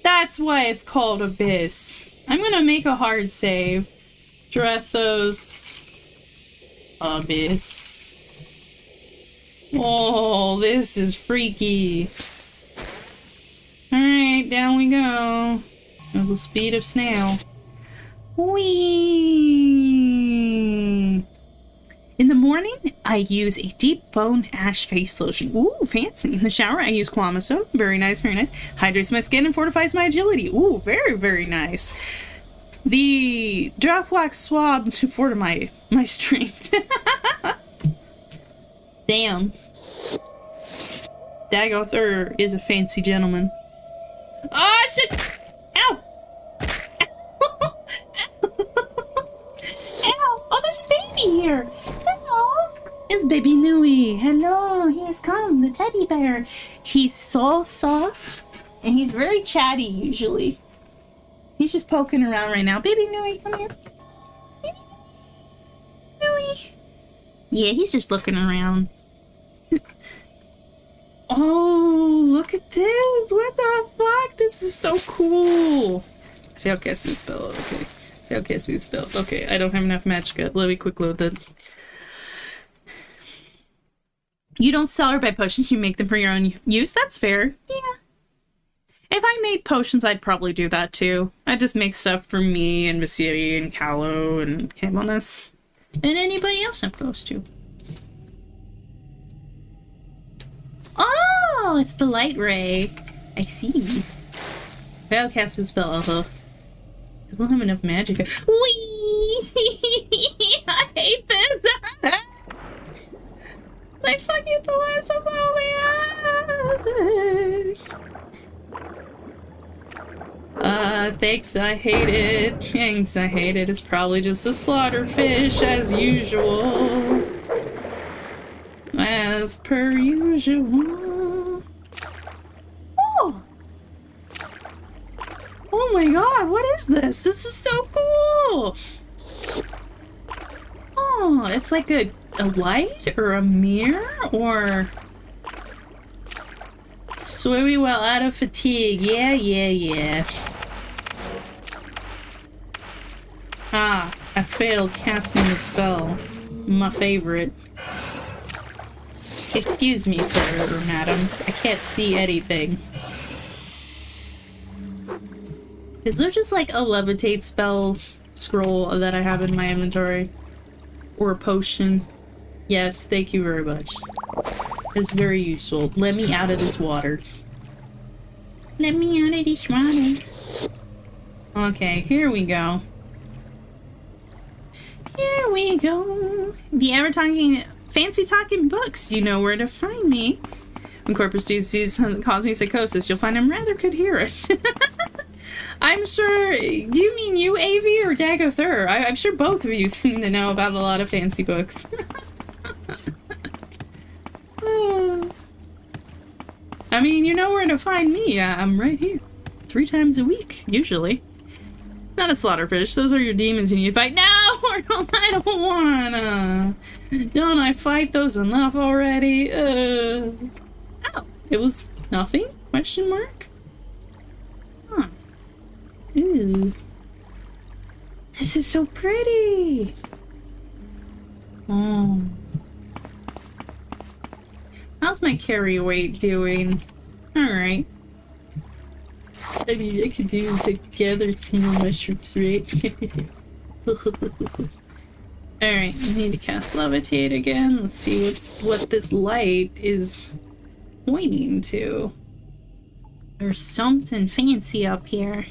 That's why it's called Abyss. I'm gonna make a hard save. Drethos Abyss. Oh, this is freaky. Alright, down we go. At the speed of snail. Whee! In the morning, I use a deep bone ash face lotion. Ooh, fancy. In the shower, I use Kwama soap. Very nice, very nice. Hydrates my skin and fortifies my agility. Ooh, very, very nice. The drop wax swab to fortify my strength. Damn. Dagothwave is a fancy gentleman. Oh, shit! Ow! Ow! Oh, there's a baby here! Hello! It's baby Nui. Hello, he has come, the teddy bear. He's so soft, and he's very chatty, usually. He's just poking around right now. Baby Nui, come here. Baby Nui. Yeah, he's just looking around. Oh, look at this! What the fuck? This is so cool! Fail casting spell, okay. Fail casting spell. Okay, I don't have enough magicka. Let me quick load that. You don't sell or buy potions, you make them for your own use? That's fair. Yeah. If I made potions, I'd probably do that too. I'd just make stuff for me and Visiri and Callow and Camelness. And anybody else I'm close to. Oh, it's the light ray. I see. Fail casting spell, I don't have enough magic. Whee! I hate this! I fucking thalassophobia! Thanks, I hate it. Thanks, I hate it. It's probably just a slaughterfish as usual. As per usual. Oh! Oh my god, what is this? This is so cool! Oh, it's like a light or a mirror or swimming well out of fatigue. Yeah. Ah, I failed casting the spell. My favorite. Excuse me, sir or madam. I can't see anything. Is there just like a levitate spell scroll that I have in my inventory? Or a potion? Yes, thank you very much. It's very useful. Let me out of this water. Let me out of this water. Okay, here we go. Here we go. If you ever fancy talking books, you know where to find me. When corpus disease cause me psychosis, you'll find I'm rather coherent. I'm sure. Do you mean you, Avi, or Dagothwave? I'm sure both of you seem to know about a lot of fancy books. I mean, you know where to find me. I'm right here. 3 times a week, usually. It's not a slaughterfish. Those are your demons you need to fight. No! I don't wanna. Don't I fight those enough already? Oh, it was nothing? Question mark? Huh. Ooh. This is so pretty! Oh. How's my carry weight doing? Alright. I mean, I could do like, gather some more mushrooms, right? Alright, I need to cast Levitate again. Let's see what this light is pointing to. There's something fancy up here.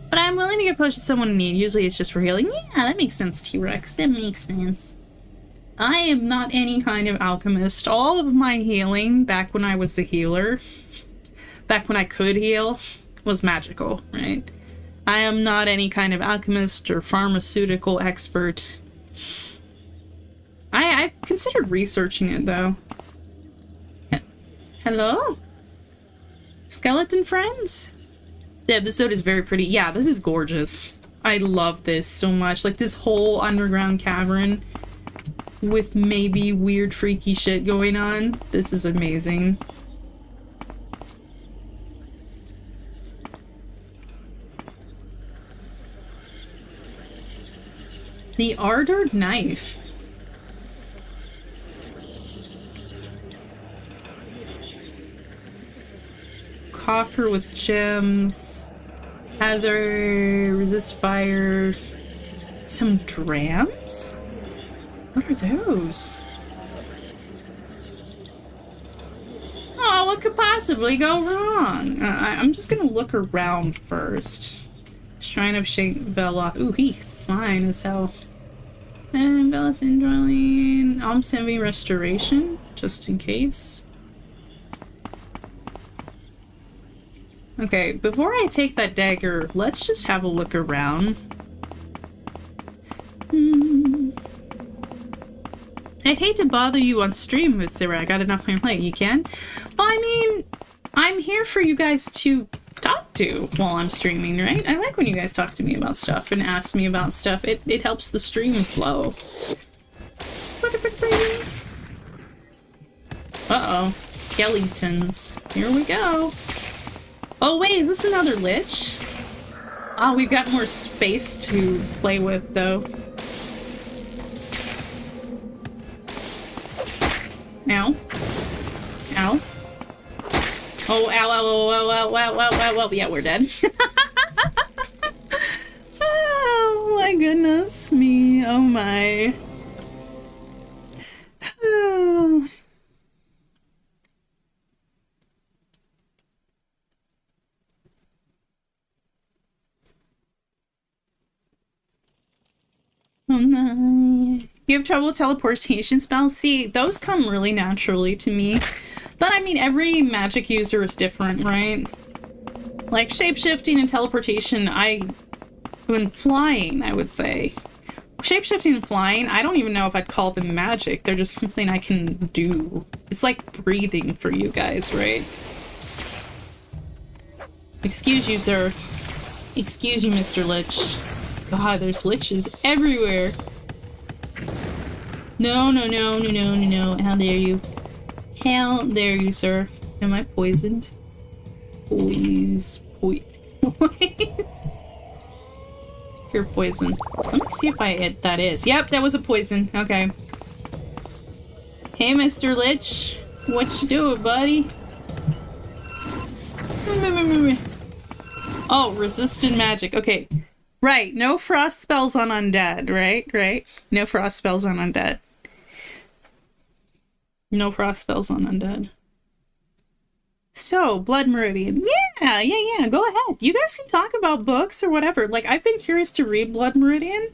But I'm willing to get potions someone in need. Usually it's just for healing. Yeah, that makes sense, T-Rex. That makes sense. I am not any kind of alchemist. All of my healing, back when I was a healer, back when I could heal, was magical, right? I am not any kind of alchemist or pharmaceutical expert. I've considered researching it, though. Hello? Skeleton friends? The episode is very pretty. Yeah, this is gorgeous. I love this so much. Like, this whole underground cavern with maybe weird, freaky shit going on. This is amazing. The Ardor Knife. Coffer with gems. Heather, resist fire. Some drams? What are those? Oh, what could possibly go wrong? I'm just gonna look around first. Shrine of Shank Bella. Ooh, he fine as hell. And Bella's indwelling. Alms Envy Restoration, just in case. Okay, before I take that dagger, let's just have a look around. I'd hate to bother you on stream with Zira. I got enough on my plate. You can? Well, I mean, I'm here for you guys to talk to while I'm streaming, right? I like when you guys talk to me about stuff and ask me about stuff. It helps the stream flow. Uh-oh. Skeletons. Here we go. Oh wait, is this another lich? Oh, we've got more space to play with, though. Ow. Ow. Oh, ow, ow, ow, ow, ow, ow, ow, ow, ow. Yeah, we're dead. Oh my goodness me. Oh my. Oh. Oh no. You have trouble with teleportation spells? See, those come really naturally to me. But I mean, every magic user is different, right? Like shapeshifting and teleportation, when flying, I would say. Shapeshifting and flying, I don't even know if I'd call them magic. They're just something I can do. It's like breathing for you guys, right? Excuse you, sir. Excuse you, Mr. Lich. God, there's liches everywhere. No, no, no, no, no, no, no. How dare you? How dare you, sir? Am I poisoned? Please. Please. Pure poison. Let me see if that is. Yep, that was a poison. Okay. Hey, Mr. Lich. What you doing, buddy? Oh, resistant magic. Okay. Right, no frost spells on undead, right? Right? No frost spells on undead. No frost spells on undead. So, Blood Meridian. Yeah, go ahead. You guys can talk about books or whatever. Like, I've been curious to read Blood Meridian.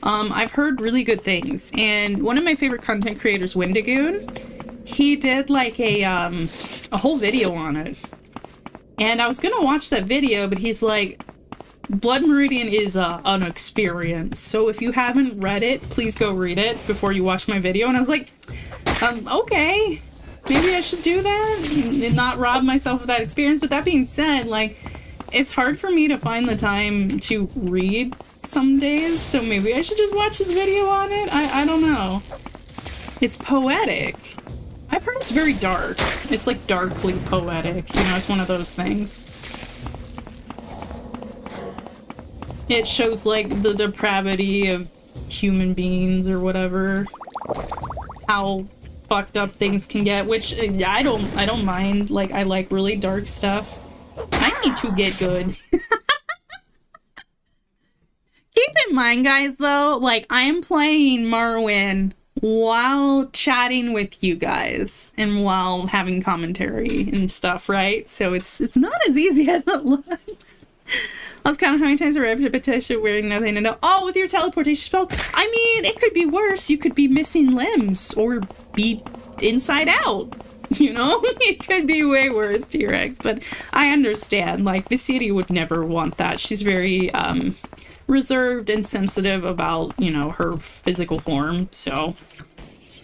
I've heard really good things. And one of my favorite content creators, Wendigoon, he did like a whole video on it. And I was gonna watch that video, but he's like, Blood Meridian is an experience. So if you haven't read it, please go read it before you watch my video. And I was like, okay. Maybe I should do that and not rob myself of that experience. But that being said, like, it's hard for me to find the time to read some days. So maybe I should just watch this video on it. I don't know. It's poetic. I've heard it's very dark. It's like darkly poetic. You know, it's one of those things. It shows like the depravity of human beings or whatever. How fucked up things can get, which I don't mind. Like, I like really dark stuff. I need to get good. Keep in mind, guys, though, like, I'm playing Morrowind while chatting with you guys and while having commentary and stuff, right? So it's not as easy as it looks. I was counting how many times I read repetition wearing nothing to know. Oh, with your teleportation spell? I mean, it could be worse. You could be missing limbs or be inside out. You know? It could be way worse, T-Rex. But I understand. Like, Vecteezy would never want that. She's very reserved and sensitive about, you know, her physical form. So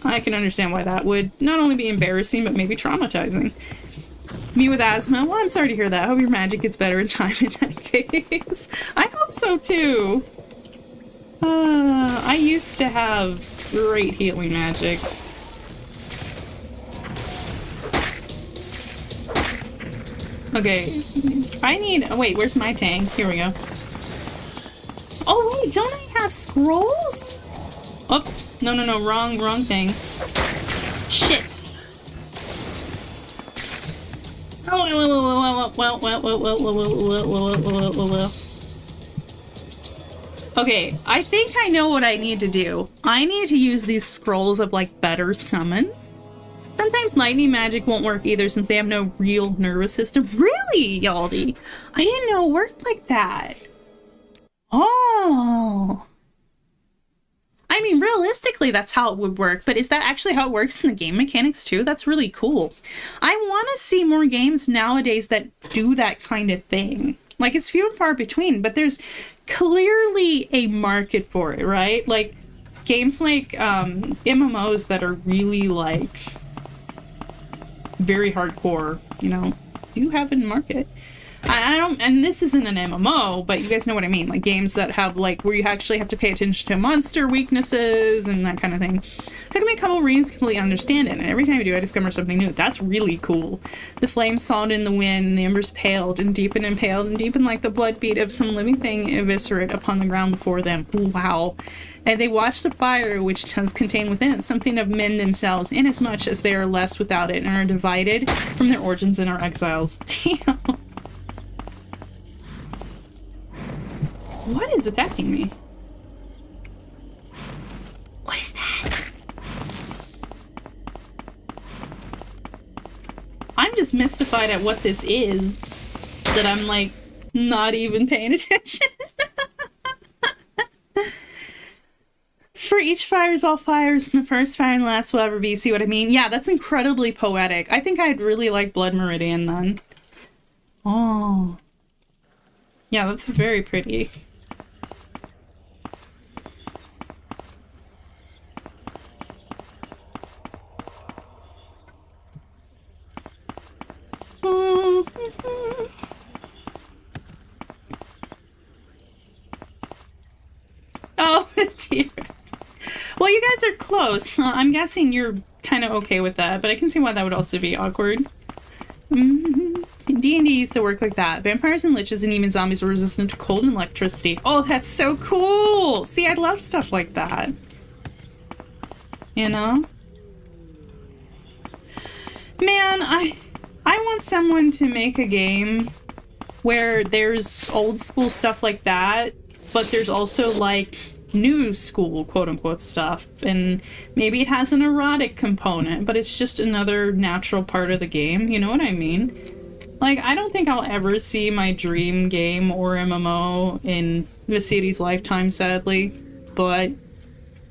I can understand why that would not only be embarrassing, but maybe traumatizing. Me with asthma? Well, I'm sorry to hear that. I hope your magic gets better in time in that case. I hope so, too. I used to have great healing magic. Okay. I need... Oh, wait, where's my tank? Here we go. Oh, wait, don't I have scrolls? Oops. No, wrong thing. Shit. Okay, I think I know what I need to do. I need to use these scrolls of, like, better summons. Sometimes lightning magic won't work either since they have no real nervous system. Really, Yaldi? I didn't know it worked like that. Oh. I mean, realistically, that's how it would work, but is that actually how it works in the game mechanics, too? That's really cool. I want to see more games nowadays that do that kind of thing. Like, it's few and far between, but there's clearly a market for it, right? Like, games like MMOs that are really, like, very hardcore, you know, do have a market. I don't, and this isn't an MMO, but you guys know what I mean, like games that have like where you actually have to pay attention to monster weaknesses and that kind of thing. Took me a couple readings to completely understand it, and every time I do, I discover something new. That's really cool. The flames sawed in the wind, and the embers paled and paled and deepened like the blood beat of some living thing eviscerate upon the ground before them. Wow. And they watch the fire which does contain within it something of men themselves, inasmuch as they are less without it and are divided from their origins and are exiles. Damn. What is attacking me? What is that? I'm just mystified at what this is, that I'm like not even paying attention. For each fire is all fires, and the first fire and the last will ever be. See what I mean? Yeah, that's incredibly poetic. I think I'd really like Blood Meridian then. Oh. Yeah, that's very pretty. Oh, it's here. Well, you guys are close. I'm guessing you're kind of okay with that, but I can see why that would also be awkward. D&D used to work like that. Vampires and liches and even zombies were resistant to cold and electricity. Oh, that's so cool! See, I love stuff like that. You know? Man, I want someone to make a game where there's old school stuff like that, but there's also like new school quote-unquote stuff, and maybe it has an erotic component, but it's just another natural part of the game. You know what I mean? Like, I don't think I'll ever see my dream game or MMO in Vecteezy's lifetime, sadly, but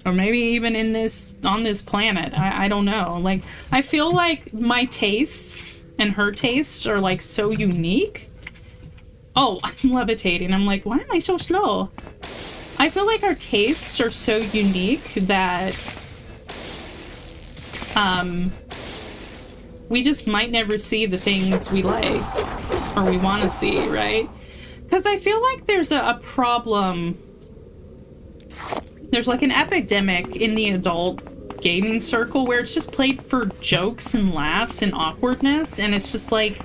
or maybe even in this on this planet. I don't know. Like, I feel like my tastes and her tastes are like so unique. Oh, I'm levitating. I'm like, why am I so slow? I feel like our tastes are so unique that we just might never see the things we like or we want to see, right? Because I feel like there's a problem. There's like an epidemic in the adult gaming circle where it's just played for jokes and laughs and awkwardness, and it's just like,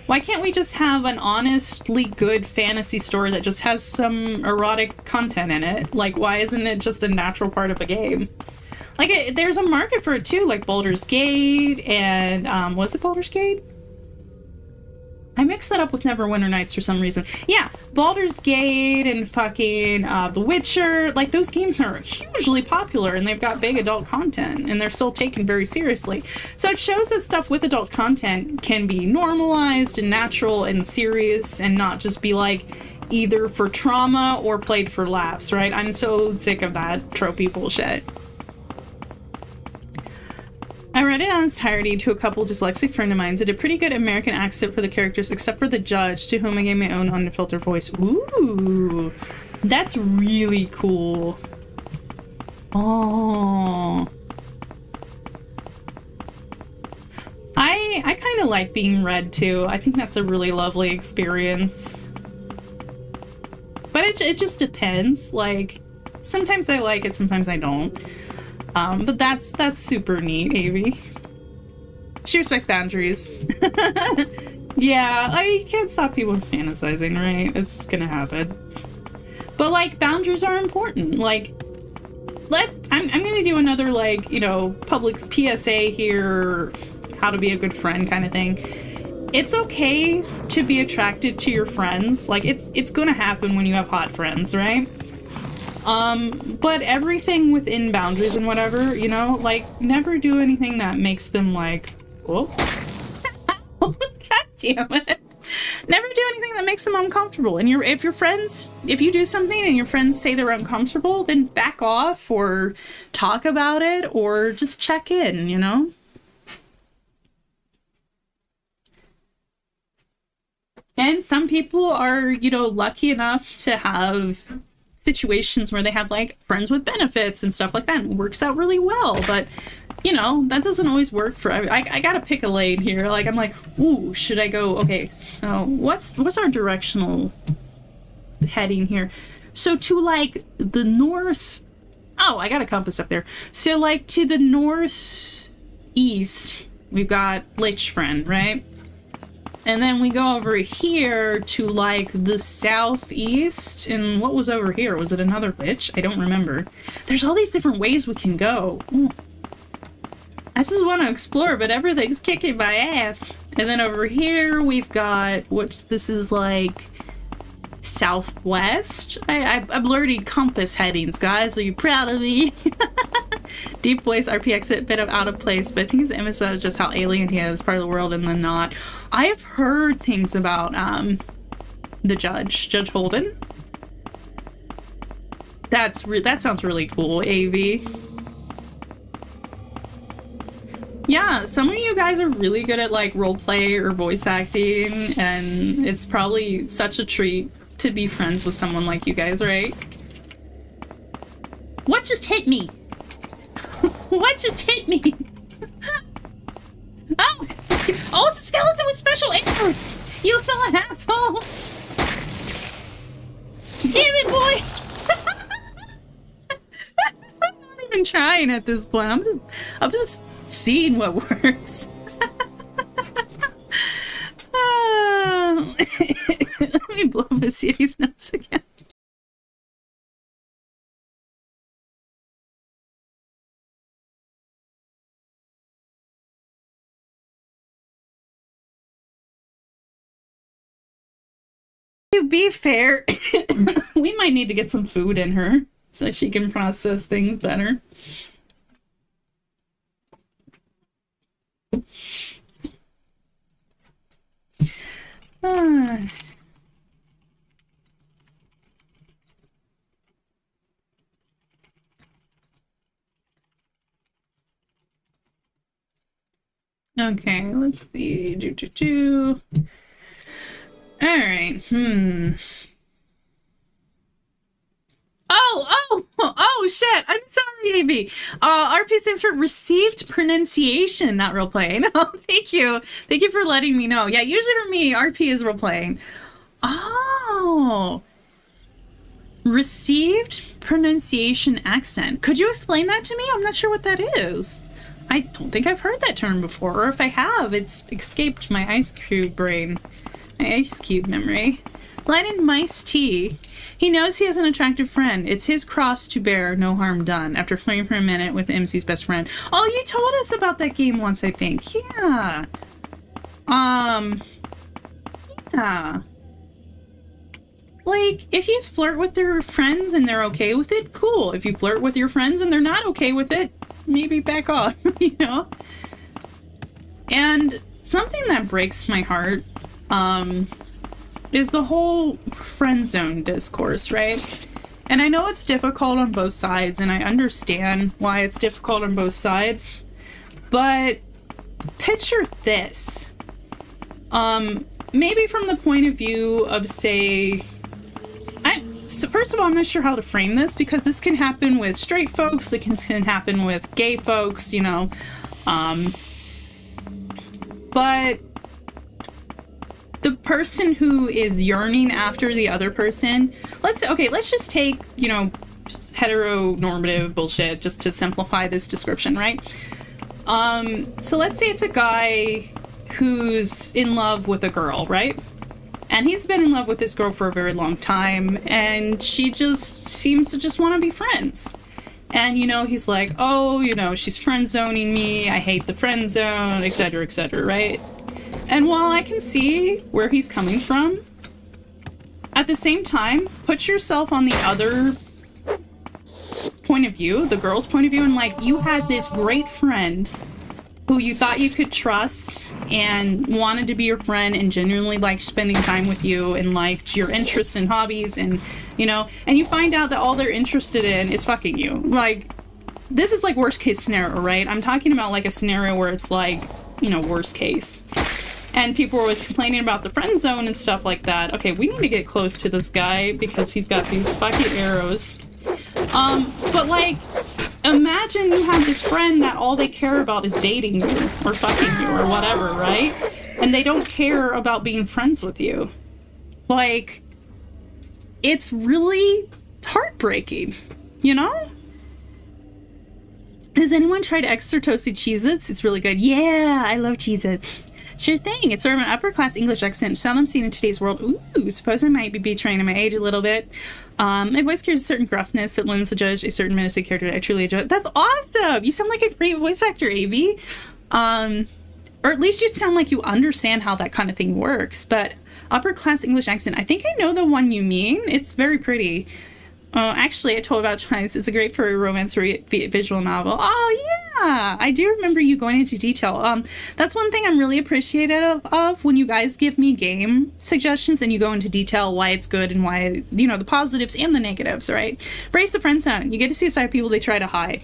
why can't we just have an honestly good fantasy story that just has some erotic content in it? Like, why isn't it just a natural part of a game? Like, there's a market for it too, like Baldur's Gate and, was it Baldur's Gate? I mixed that up with Neverwinter Nights for some reason. Yeah, Baldur's Gate and fucking The Witcher. Like, those games are hugely popular and they've got big adult content and they're still taken very seriously. So it shows that stuff with adult content can be normalized and natural and serious and not just be like either for trauma or played for laughs, right? I'm so sick of that tropey bullshit. I read it in its entirety to a couple dyslexic friend of mine. It did a pretty good American accent for the characters, except for the judge, to whom I gave my own unfiltered voice. Ooh, that's really cool. Oh, I kind of like being read too. I think that's a really lovely experience. But it just depends. Like, sometimes I like it, sometimes I don't. But that's super neat, Avi. She respects boundaries. Yeah, you can't stop people from fantasizing, right? It's gonna happen. But, like, boundaries are important. Like, I'm gonna do another, like, you know, public PSA here, how to be a good friend kind of thing. It's okay to be attracted to your friends. Like, it's gonna happen when you have hot friends, right? But everything within boundaries and whatever, you know, like, never do anything that makes them like, oh, God damn it. Never do anything that makes them uncomfortable. And if you do something and your friends say they're uncomfortable, then back off or talk about it or just check in, you know? And some people are, you know, lucky enough to have situations where they have like friends with benefits and stuff like that, and it works out really well. But you know, that doesn't always work for... I gotta pick a lane here. Like, I'm like, ooh, should I go... Okay, so what's our directional heading here? So to, like, the north... Oh, I got a compass up there. So, like, to the northeast, we've got Lich Friend, right? And then we go over here to, like, the southeast. And what was over here? Was it another Lich? I don't remember. There's all these different ways we can go. Ooh. I just want to explore, but everything's kicking my ass. And then over here, we've got, what this is like, southwest? I blurred compass headings, guys. Are you proud of me? Deep voice, RP exit, bit of out of place, but I think it's emphasized just how alien he is, part of the world and then not. I have heard things about the Judge Holden. That sounds really cool, AV. Yeah, some of you guys are really good at like roleplay or voice acting, and it's probably such a treat to be friends with someone like you guys, right? What just hit me? What just hit me? Oh, it's a skeleton with special arrows! You little asshole! Damn it, boy! I'm not even trying at this point. I'm just seeing what works. Let me blow up Mercedes' nose again. To be fair, we might need to get some food in her so she can process things better. Okay, let's see. Alright, Oh, shit! I'm sorry, AB. RP stands for Received Pronunciation, not role-playing. Oh, thank you. Thank you for letting me know. Yeah, usually for me, RP is role-playing. Oh. Received Pronunciation Accent. Could you explain that to me? I'm not sure what that is. I don't think I've heard that term before, or if I have, it's escaped my Ice Cube brain. My Ice Cube memory. Line in Mice T. He knows he has an attractive friend. It's his cross to bear, no harm done. After playing for a minute with MC's best friend. Oh, you told us about that game once, I think. Yeah. Yeah. Like, if you flirt with your friends and they're okay with it, cool. If you flirt with your friends and they're not okay with it, maybe back off, you know? And something that breaks my heart, is the whole friend zone discourse, right? And I know it's difficult on both sides, and I understand why it's difficult on both sides, but picture this. Maybe from the point of view of, say, so first of all, I'm not sure how to frame this, because this can happen with straight folks, it can happen with gay folks, you know, but the person who is yearning after the other person, let's just take, you know, heteronormative bullshit just to simplify this description, right? So let's say it's a guy who's in love with a girl, right? And he's been in love with this girl for a very long time, and she just seems to just want to be friends. And, you know, he's like, oh, you know, she's friend zoning me, I hate the friend zone, etc., right? And while I can see where he's coming from, at the same time, put yourself on the other point of view, the girl's point of view, and like, you had this great friend who you thought you could trust and wanted to be your friend and genuinely liked spending time with you and liked your interests and hobbies and, you know, and you find out that all they're interested in is fucking you. Like, this is like worst case scenario, right? I'm talking about like a scenario where it's like, you know, worst case. And people are always complaining about the friend zone and stuff like that. Okay, we need to get close to this guy because he's got these fucking arrows. But like, imagine you have this friend that all they care about is dating you or fucking you or whatever, right? And they don't care about being friends with you. Like, it's really heartbreaking, you know? Has anyone tried extra toasted Cheez-Its? It's really good. Yeah, I love Cheez-Its. Sure thing. It's sort of an upper-class English accent, seldom seen in today's world. Ooh, suppose I might be betraying my age a little bit. My voice carries a certain gruffness that lends the judge a certain menacing character I truly enjoy. That's awesome! You sound like a great voice actor, Avi. Or at least you sound like you understand how that kind of thing works. But upper-class English accent, I think I know the one you mean. It's very pretty. Actually, I told about twice. It's a great for a romance visual novel. Oh, yeah! I do remember you going into detail. That's one thing I'm really appreciative of when you guys give me game suggestions and you go into detail why it's good and why, you know, the positives and the negatives, right? Brace the friend zone. You get to see a side of people they try to hide.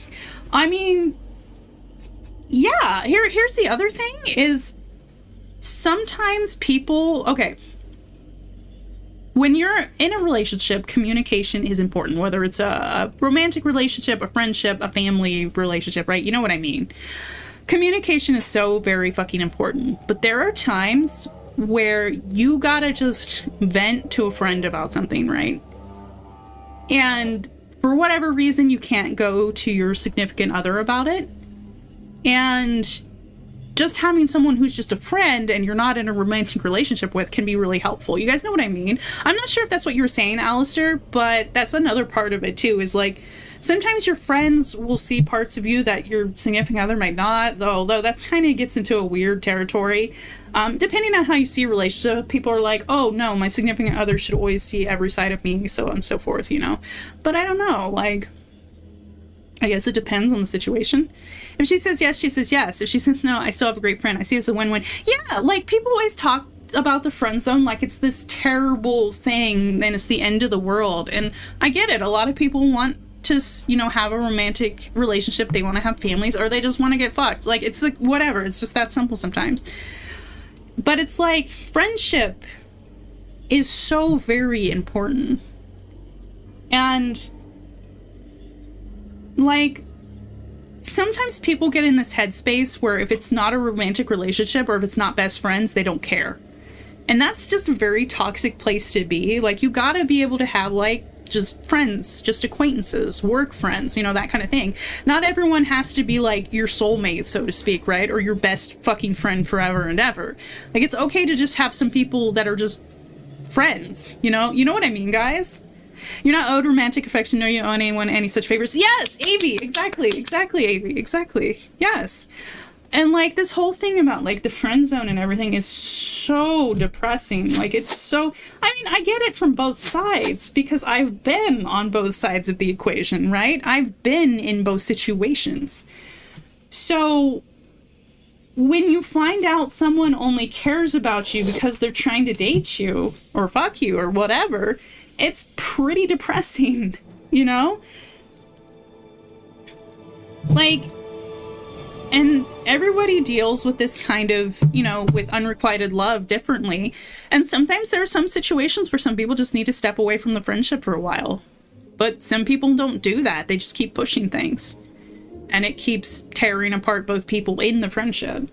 I mean, yeah, here's the other thing is sometimes people... Okay. When you're in a relationship, communication is important, whether it's a romantic relationship, a friendship, a family relationship, right? You know what I mean? Communication is so very fucking important. But there are times where you gotta just vent to a friend about something, right? And for whatever reason, you can't go to your significant other about it. And just having someone who's just a friend and you're not in a romantic relationship with can be really helpful. You guys know what I mean? I'm not sure if that's what you were saying, Alistair, but that's another part of it too, is like, sometimes your friends will see parts of you that your significant other might not, although that kind of gets into a weird territory. Depending on how you see a relationship, people are like, oh no, my significant other should always see every side of me, so on and so forth, you know? But I don't know, like... I guess it depends on the situation. If she says yes, she says yes. If she says no, I still have a great friend. I see it as a win-win. Yeah, like, people always talk about the friend zone like it's this terrible thing and it's the end of the world. And I get it. A lot of people want to, you know, have a romantic relationship. They want to have families, or they just want to get fucked. Like, it's like, whatever. It's just that simple sometimes. But it's like, friendship is so very important. And... like, sometimes people get in this headspace where if it's not a romantic relationship or if it's not best friends, they don't care. And that's just a very toxic place to be. Like, you gotta be able to have, like, just friends, just acquaintances, work friends, you know, that kind of thing. Not everyone has to be, like, your soulmate, so to speak, right? Or your best fucking friend forever and ever. Like, it's okay to just have some people that are just friends, you know? You know what I mean, guys? You're not owed romantic affection, nor you owe anyone any such favors. Yes, Avi, exactly, Avi, exactly, yes. And, like, this whole thing about, like, the friend zone and everything is so depressing. Like, it's so... I mean, I get it from both sides, because I've been on both sides of the equation, right? I've been in both situations. So, when you find out someone only cares about you because they're trying to date you, or fuck you, or whatever... it's pretty depressing, you know? Like, and everybody deals with this kind of, you know, with unrequited love differently. And sometimes there are some situations where some people just need to step away from the friendship for a while. But some people don't do that. They just keep pushing things. And it keeps tearing apart both people in the friendship.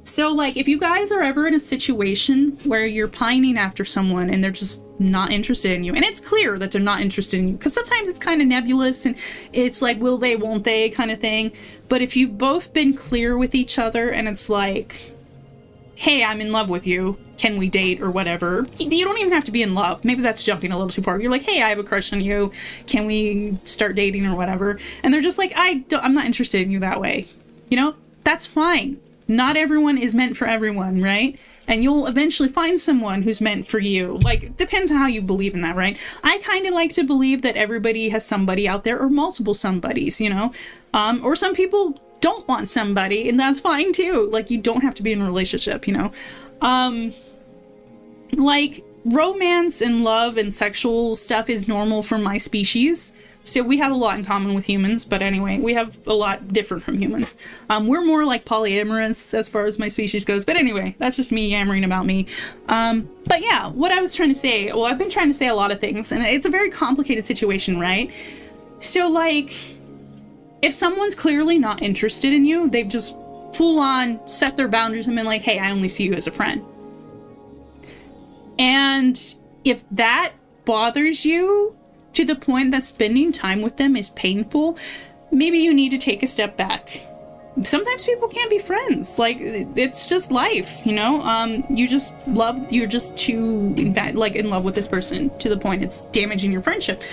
So, like, if you guys are ever in a situation where you're pining after someone and they're just not interested in you, and it's clear that they're not interested in you, because sometimes it's kind of nebulous and it's like, will they, won't they kind of thing. But if you've both been clear with each other and it's like, hey, I'm in love with you, can we date or whatever, you don't even have to be in love. Maybe that's jumping a little too far. You're like, hey, I have a crush on you, can we start dating or whatever? And they're just like, I'm not interested in you that way. You know, that's fine. Not everyone is meant for everyone, right? And you'll eventually find someone who's meant for you. Like, depends on how you believe in that, right? I kind of like to believe that everybody has somebody out there, or multiple somebodies, you know? Or some people don't want somebody, and that's fine too. Like, you don't have to be in a relationship, you know? Like, romance and love and sexual stuff is normal for my species. So we have a lot in common with humans, but anyway, we have a lot different from humans. We're more like polyamorous as far as my species goes, but anyway, that's just me yammering about me. But yeah, what I was trying to say, well, I've been trying to say a lot of things, and it's a very complicated situation, right? So, like, if someone's clearly not interested in you, they've just full on set their boundaries and been like, hey, I only see you as a friend. And if that bothers you to the point that spending time with them is painful, maybe you need to take a step back. Sometimes people can't be friends. Like, it's just life, you know? You're just too in love with this person to the point it's damaging your friendship.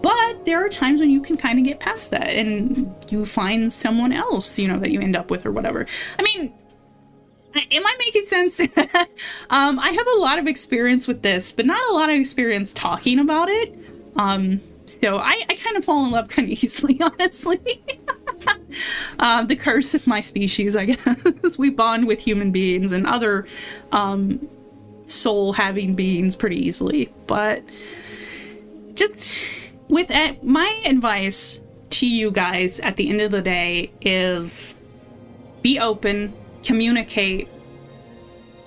But there are times when you can kind of get past that and you find someone else, you know, that you end up with or whatever. I mean, am I making sense? I have a lot of experience with this, but not a lot of experience talking about it. So I kind of fall in love kind of easily, honestly. The curse of my species, I guess. We bond with human beings and other soul-having beings pretty easily. But just with my advice to you guys at the end of the day is be open, communicate.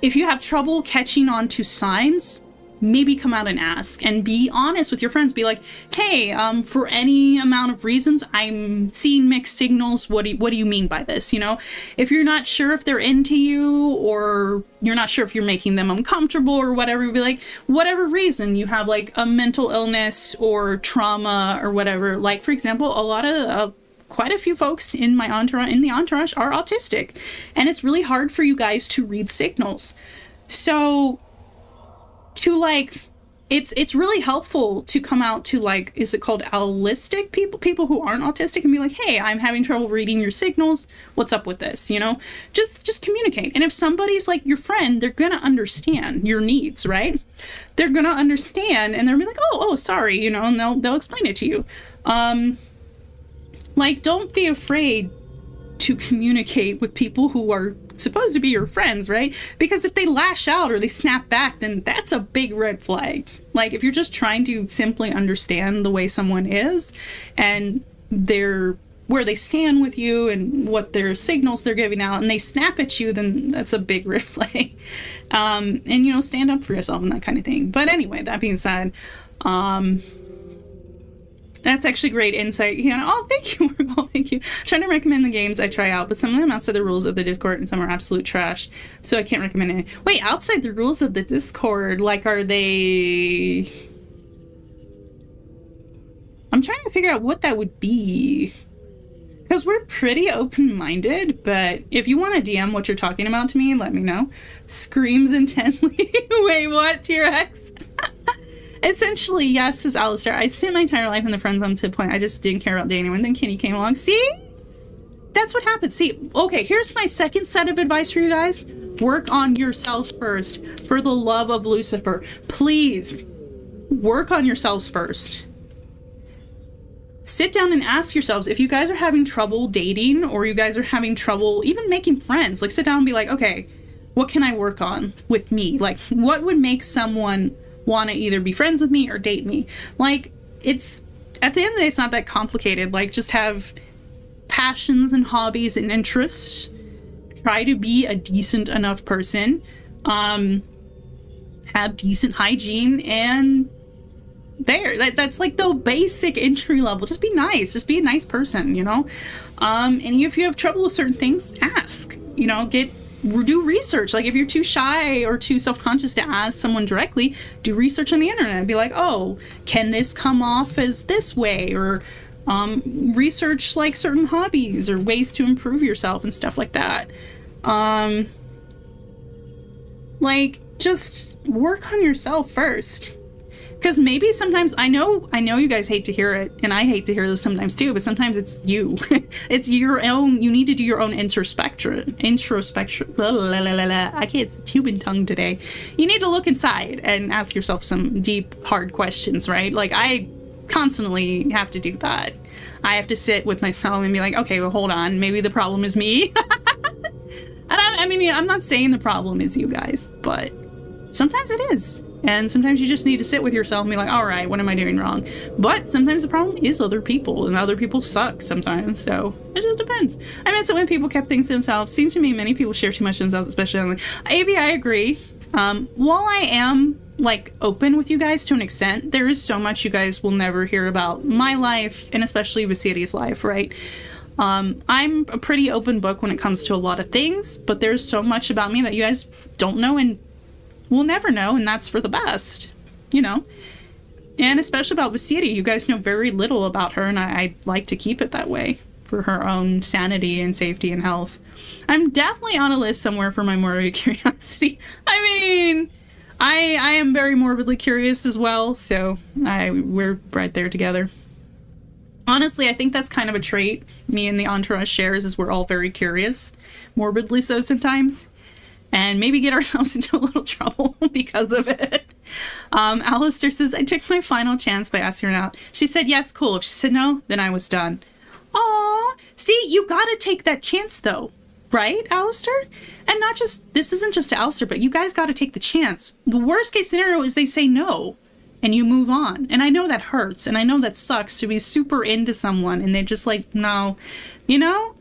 If you have trouble catching on to signs, maybe come out and ask and be honest with your friends. Be like, hey, for any amount of reasons, I'm seeing mixed signals. What do you mean by this? You know, if you're not sure if they're into you or you're not sure if you're making them uncomfortable or whatever, be like, whatever reason you have like a mental illness or trauma or whatever. Like, for example, a lot of quite a few folks in my entourage are autistic, and it's really hard for you guys to read signals. So to like, it's really helpful to come out to like, is it called allistic people who aren't autistic, and be like, hey, I'm having trouble reading your signals. What's up with this? You know, just communicate. And if somebody's like your friend, they're gonna understand your needs, right? They're gonna understand, and they'll be like, oh, sorry, you know, and they'll explain it to you. Like, don't be afraid to communicate with people who are supposed to be your friends, right? Because if they lash out or they snap back, then that's a big red flag. Like, if you're just trying to simply understand the way someone is and where they stand with you and what their signals they're giving out, and they snap at you, then that's a big red flag. And, you know, stand up for yourself and that kind of thing. But anyway, that being said, that's actually great insight. Oh, thank you. Oh, thank you. I'm trying to recommend the games I try out, but some of them outside the rules of the Discord and some are absolute trash. So I can't recommend any. Wait, outside the rules of the Discord, like, are they... I'm trying to figure out what that would be. Because we're pretty open-minded, but if you want to DM what you're talking about to me, let me know. Screams intently. Wait, what? T-Rex? Essentially, yes, says Alistair. I spent my entire life in the friend zone to the point I just didn't care about dating anyone. Then Kenny came along. See? That's what happens. See, okay, here's my second set of advice for you guys. Work on yourselves first. For the love of Lucifer. Please, work on yourselves first. Sit down and ask yourselves, if you guys are having trouble dating, or you guys are having trouble even making friends, like, sit down and be like, okay, what can I work on with me? Like, what would make someone want to either be friends with me or date me? Like, it's, at the end of the day, it's not that complicated. Like, just have passions and hobbies and interests. Try to be a decent enough person. Have decent hygiene, and that's like the basic entry level. Just be nice. Just be a nice person, you know? And if you have trouble with certain things, ask. You know, do research. Like, if you're too shy or too self-conscious to ask someone directly, do research on the internet. Be like, oh, can this come off as this way? Or research like certain hobbies or ways to improve yourself and stuff like that. Like, just work on yourself first. Because maybe sometimes, I know you guys hate to hear it, and I hate to hear this sometimes too, but sometimes it's you. It's your own, you need to do your own introspection. Blah, blah, blah, blah. I can't human tongue today. You need to look inside and ask yourself some deep, hard questions, right? Like, I constantly have to do that. I have to sit with myself and be like, okay, well, hold on, maybe the problem is me. And I'm not saying the problem is you guys, but sometimes it is. And sometimes you just need to sit with yourself and be like, all right, what am I doing wrong? But sometimes the problem is other people, and other people suck sometimes. So it just depends. I miss it when people kept things to themselves. Seems to me many people share too much to themselves, especially on AV. I agree. While I am like open with you guys to an extent, there is so much you guys will never hear about my life, and especially Vecteezy's life, right? I'm a pretty open book when it comes to a lot of things, but there's so much about me that you guys don't know and will never know, and that's for the best, you know? And especially about Vecteezy, you guys know very little about her, and I like to keep it that way for her own sanity and safety and health. I'm definitely on a list somewhere for my morbid curiosity. I mean, I am very morbidly curious as well, so we're right there together. Honestly, I think that's kind of a trait me and the Entourage shares, is we're all very curious, morbidly so sometimes, and maybe get ourselves into a little trouble because of it. Alistair says, I took my final chance by asking her out. She said yes, cool. If she said no, then I was done. Aw, see, you gotta take that chance though, right, Alistair? And not just, this isn't just to Alistair, but you guys gotta take the chance. The worst case scenario is they say no, and you move on. And I know that hurts, and I know that sucks to be super into someone and they're just like, no, you know?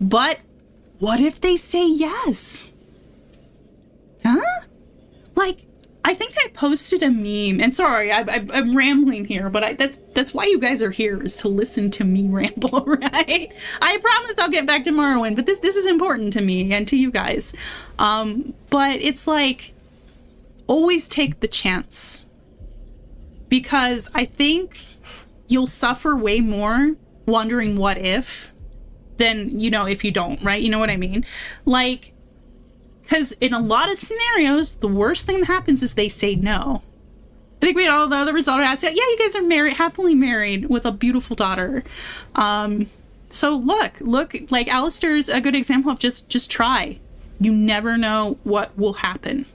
But what if they say yes? Huh? Like, I think I posted a meme, and sorry, I'm rambling here, but that's why you guys are here, is to listen to me ramble, right? I promise I'll get back to Morrowind, but this is important to me and to you guys. But it's like, always take the chance. Because I think you'll suffer way more wondering what if than, you know, if you don't, right? You know what I mean? Like, because in a lot of scenarios, the worst thing that happens is they say no. I think we all know the result of that. Yeah, you guys are married, happily married with a beautiful daughter. So look, like Alistair's a good example of just try. You never know what will happen.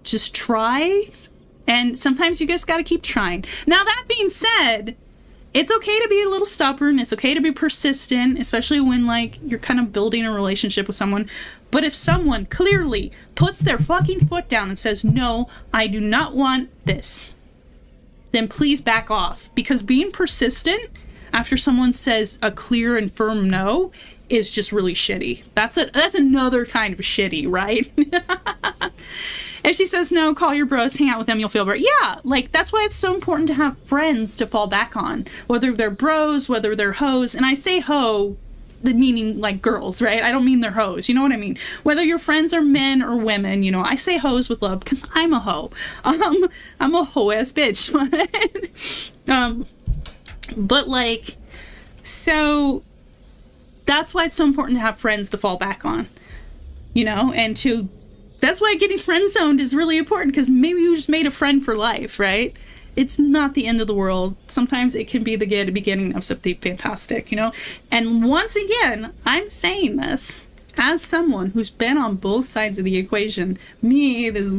Just try. And sometimes you just got to keep trying. Now, that being said, it's okay to be a little stubborn. It's okay to be persistent, especially when, like, you're kind of building a relationship with someone. But if someone clearly puts their fucking foot down and says, no, I do not want this, then please back off. Because being persistent after someone says a clear and firm no is just really shitty. That's another kind of shitty, right? If she says no, call your bros, hang out with them, you'll feel better. Yeah, like, that's why it's so important to have friends to fall back on. Whether they're bros, whether they're hoes. And I say hoe, meaning, like, girls, right? I don't mean they're hoes, you know what I mean? Whether your friends are men or women, you know, I say hoes with love because I'm a hoe. I'm a hoe-ass bitch. But, like, so that's why it's so important to have friends to fall back on, you know, and to... That's why getting friend zoned is really important, because maybe you just made a friend for life, right? It's not the end of the world. Sometimes it can be the beginning of something fantastic, you know? And once again, I'm saying this as someone who's been on both sides of the equation. Me, this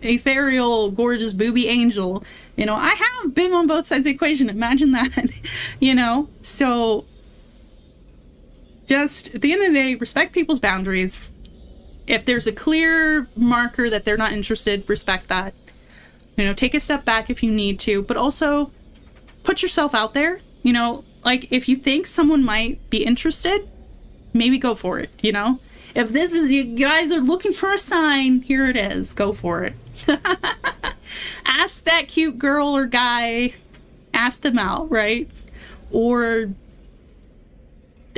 ethereal, gorgeous, booby angel, you know, I have been on both sides of the equation. Imagine that, you know? So, just, at the end of the day, respect people's boundaries. If there's a clear marker that they're not interested, respect that. You know, take a step back if you need to, but also put yourself out there. You know, like, if you think someone might be interested, maybe go for it, you know? If this is, you guys are looking for a sign, here it is. Go for it. Ask that cute girl or guy, ask them out, right? Or...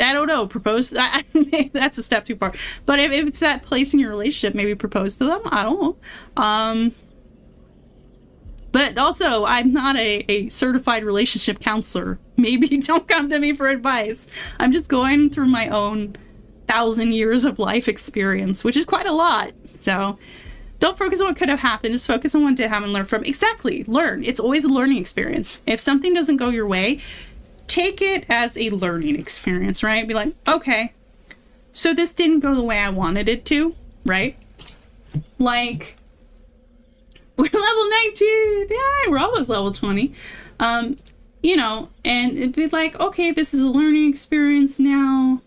I don't know, propose. That's a step too far. But if it's that place in your relationship, maybe propose to them. I don't know. But also, I'm not a certified relationship counselor. Maybe don't come to me for advice. I'm just going through my own 1,000 years of life experience, which is quite a lot. So don't focus on what could have happened. Just focus on what did happen and learn from. Exactly. Learn. It's always a learning experience. If something doesn't go your way, take it as a learning experience, right? Be like, okay, so this didn't go the way I wanted it to, right? Like, we're level 19. Yeah, we're almost level 20. You know, and it'd be like, okay, this is a learning experience now.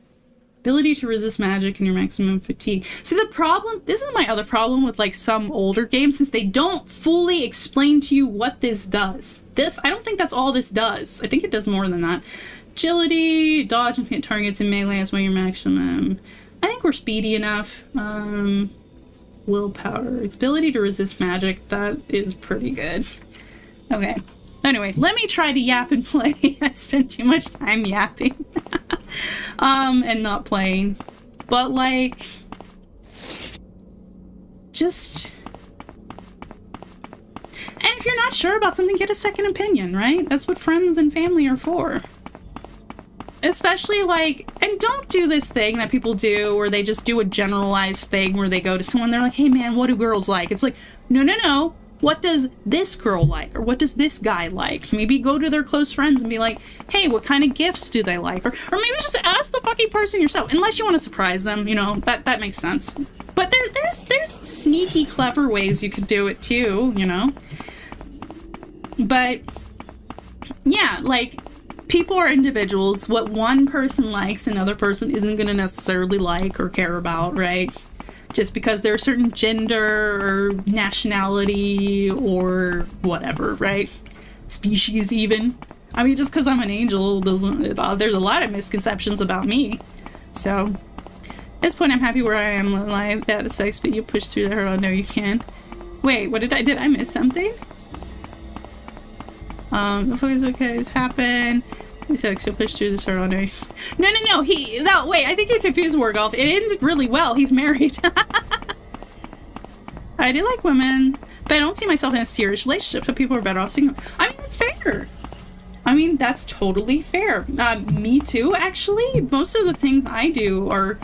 Ability to resist magic and your maximum fatigue. See, the problem, this is my other problem with, like, some older games, since they don't fully explain to you what this does. I don't think that's all this does. I think it does more than that. Agility, dodge and hit targets in melee as well your maximum. I think we're speedy enough. Willpower. Ability to resist magic, that is pretty good. Okay. Anyway, let me try to yap and play. I spent too much time yapping. and not playing. But like, just... And if you're not sure about something, get a second opinion, right? That's what friends and family are for. Especially like, and don't do this thing that people do where they just do a generalized thing where they go to someone, they're like, hey man, what do girls like? It's like, no. What does this girl like? Or what does this guy like? Maybe go to their close friends and be like, hey, what kind of gifts do they like? Or maybe just ask the fucking person yourself, unless you want to surprise them, you know, that makes sense. But there's sneaky, clever ways you could do it too, you know? But yeah, like, people are individuals. What one person likes, another person isn't going to necessarily like or care about, right? Just because they're a certain gender or nationality or whatever, right? Species even. I mean, just because I'm an angel doesn't... there's a lot of misconceptions about me. So, at this point, I'm happy where I am in life. That sucks, but you push through the hurdle. No, you can. Wait, what did I miss something? The focus okay, it's happened. He said, so push through this hurdle. No, wait, I think you're confused, Wargolf. It ended really well. He's married. I do like women, but I don't see myself in a serious relationship, so people are better off single. I mean, that's fair. I mean, that's totally fair. Me too, actually. Most of the things I do are,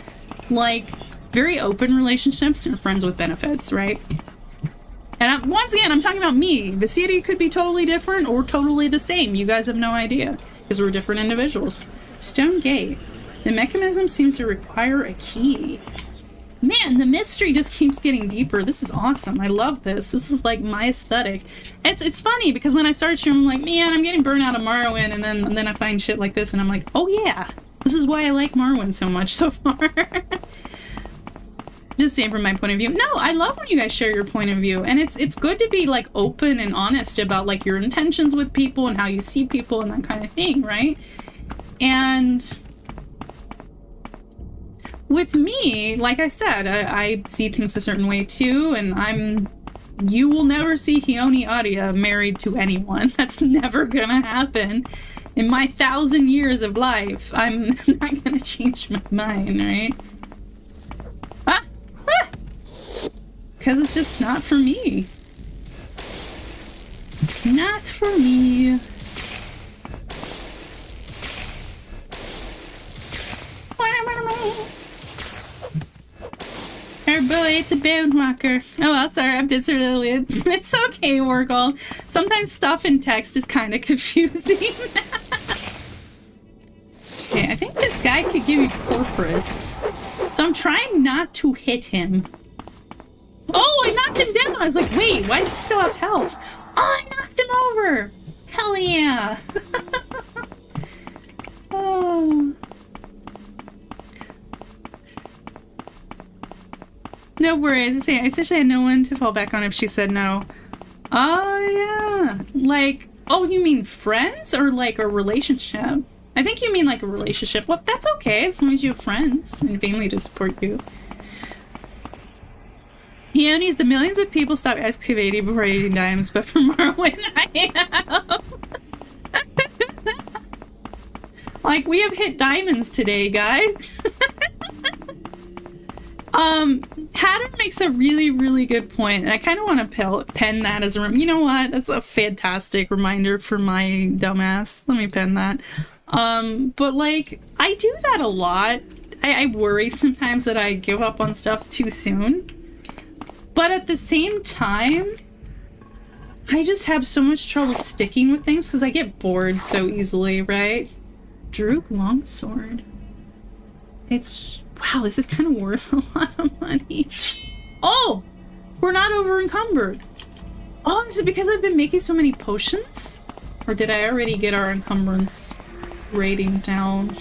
like, very open relationships and friends with benefits, right? And once again, I'm talking about me. The city could be totally different or totally the same. You guys have no idea. Because we're different individuals. Stone Gate. The mechanism seems to require a key. Man, the mystery just keeps getting deeper. This is awesome. I love this. This is like my aesthetic. It's funny because when I started streaming, I'm like, man, I'm getting burned out of Morrowind, and then I find shit like this and I'm like, oh yeah, this is why I like Morrowind so much so far. Just saying from my point of view. No, I love when you guys share your point of view, and it's good to be like open and honest about like your intentions with people and how you see people and that kind of thing, right? And with me, like I said, I see things a certain way too, and you will never see Khione Aria married to anyone. That's never gonna happen. In my 1,000 years of life, I'm not gonna change my mind, right? Because it's just not for me. Not for me. Our boy, it's a bone walker. Oh well, sorry, I'm disorderly. It's okay, Wargle. Sometimes stuff in text is kind of confusing. Okay, I think this guy could give you Corpus. So I'm trying not to hit him. Oh, I knocked him down! I was like, wait, why does he still have health? Oh, I knocked him over! Hell yeah! Oh. No worries. I said she had no one to fall back on if she said no. Oh, yeah. Like, oh, you mean friends or like a relationship? I think you mean like a relationship. Well, that's okay as long as you have friends and family to support you. Peonies, the millions of people stop excavating before eating diamonds, but for Morrowind, I have. Like, we have hit diamonds today, guys. Hatter makes a really, really good point, and I kind of want to pen that as a... You know what? That's a fantastic reminder for my dumbass. Let me pen that. But, like, I do that a lot. I worry sometimes that I give up on stuff too soon. But at the same time, I just have so much trouble sticking with things because I get bored so easily, right? Droog Longsword. It's... Wow, this is kind of worth a lot of money. Oh! We're not over encumbered. Oh, is it because I've been making so many potions? Or did I already get our encumbrance rating down?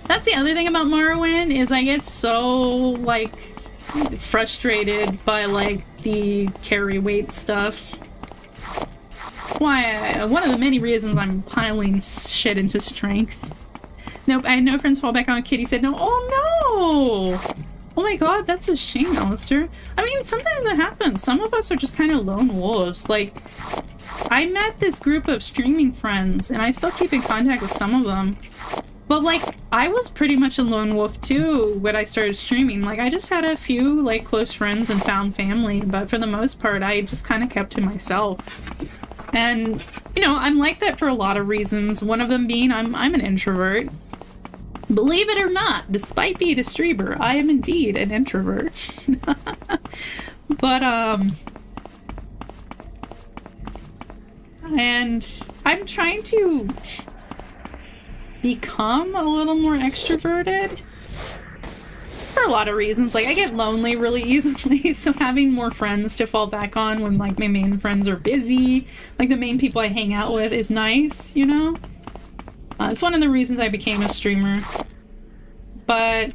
That's the other thing about Morrowind, is I get so, like... frustrated by like the carry weight stuff. Why, one of the many reasons I'm piling shit into strength. Nope, I had no friends fall back on. Kitty said no. Oh no! Oh my god, that's a shame, Alistair. I mean, sometimes that happens. Some of us are just kind of lone wolves. Like, I met this group of streaming friends, and I still keep in contact with some of them. But like, I was pretty much a lone wolf too when I started streaming. Like, I just had a few like close friends and found family, but for the most part, I just kind of kept to myself. And you know, I'm like that for a lot of reasons. One of them being I'm an introvert. Believe it or not, despite being a streamer, I am indeed an introvert. But and I'm trying to become a little more extroverted for a lot of reasons. Like, I get lonely really easily, so having more friends to fall back on when like my main friends are busy, like the main people I hang out with, is nice, you know? It's one of the reasons I became a streamer. But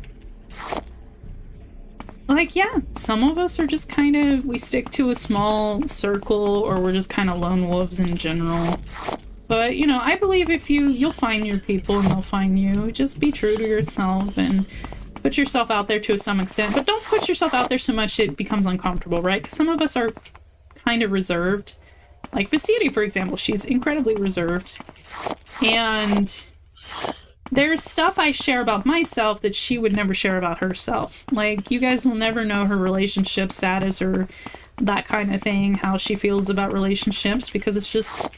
like, yeah, some of us are just kind of, we stick to a small circle, or we're just kind of lone wolves in general. But, you know, I believe if you'll find your people and they'll find you. Just be true to yourself and put yourself out there to some extent. But don't put yourself out there so much it becomes uncomfortable, right? Because some of us are kind of reserved. Like Vecteezy, for example, she's incredibly reserved. And there's stuff I share about myself that she would never share about herself. Like, you guys will never know her relationship status or that kind of thing, how she feels about relationships, because it's just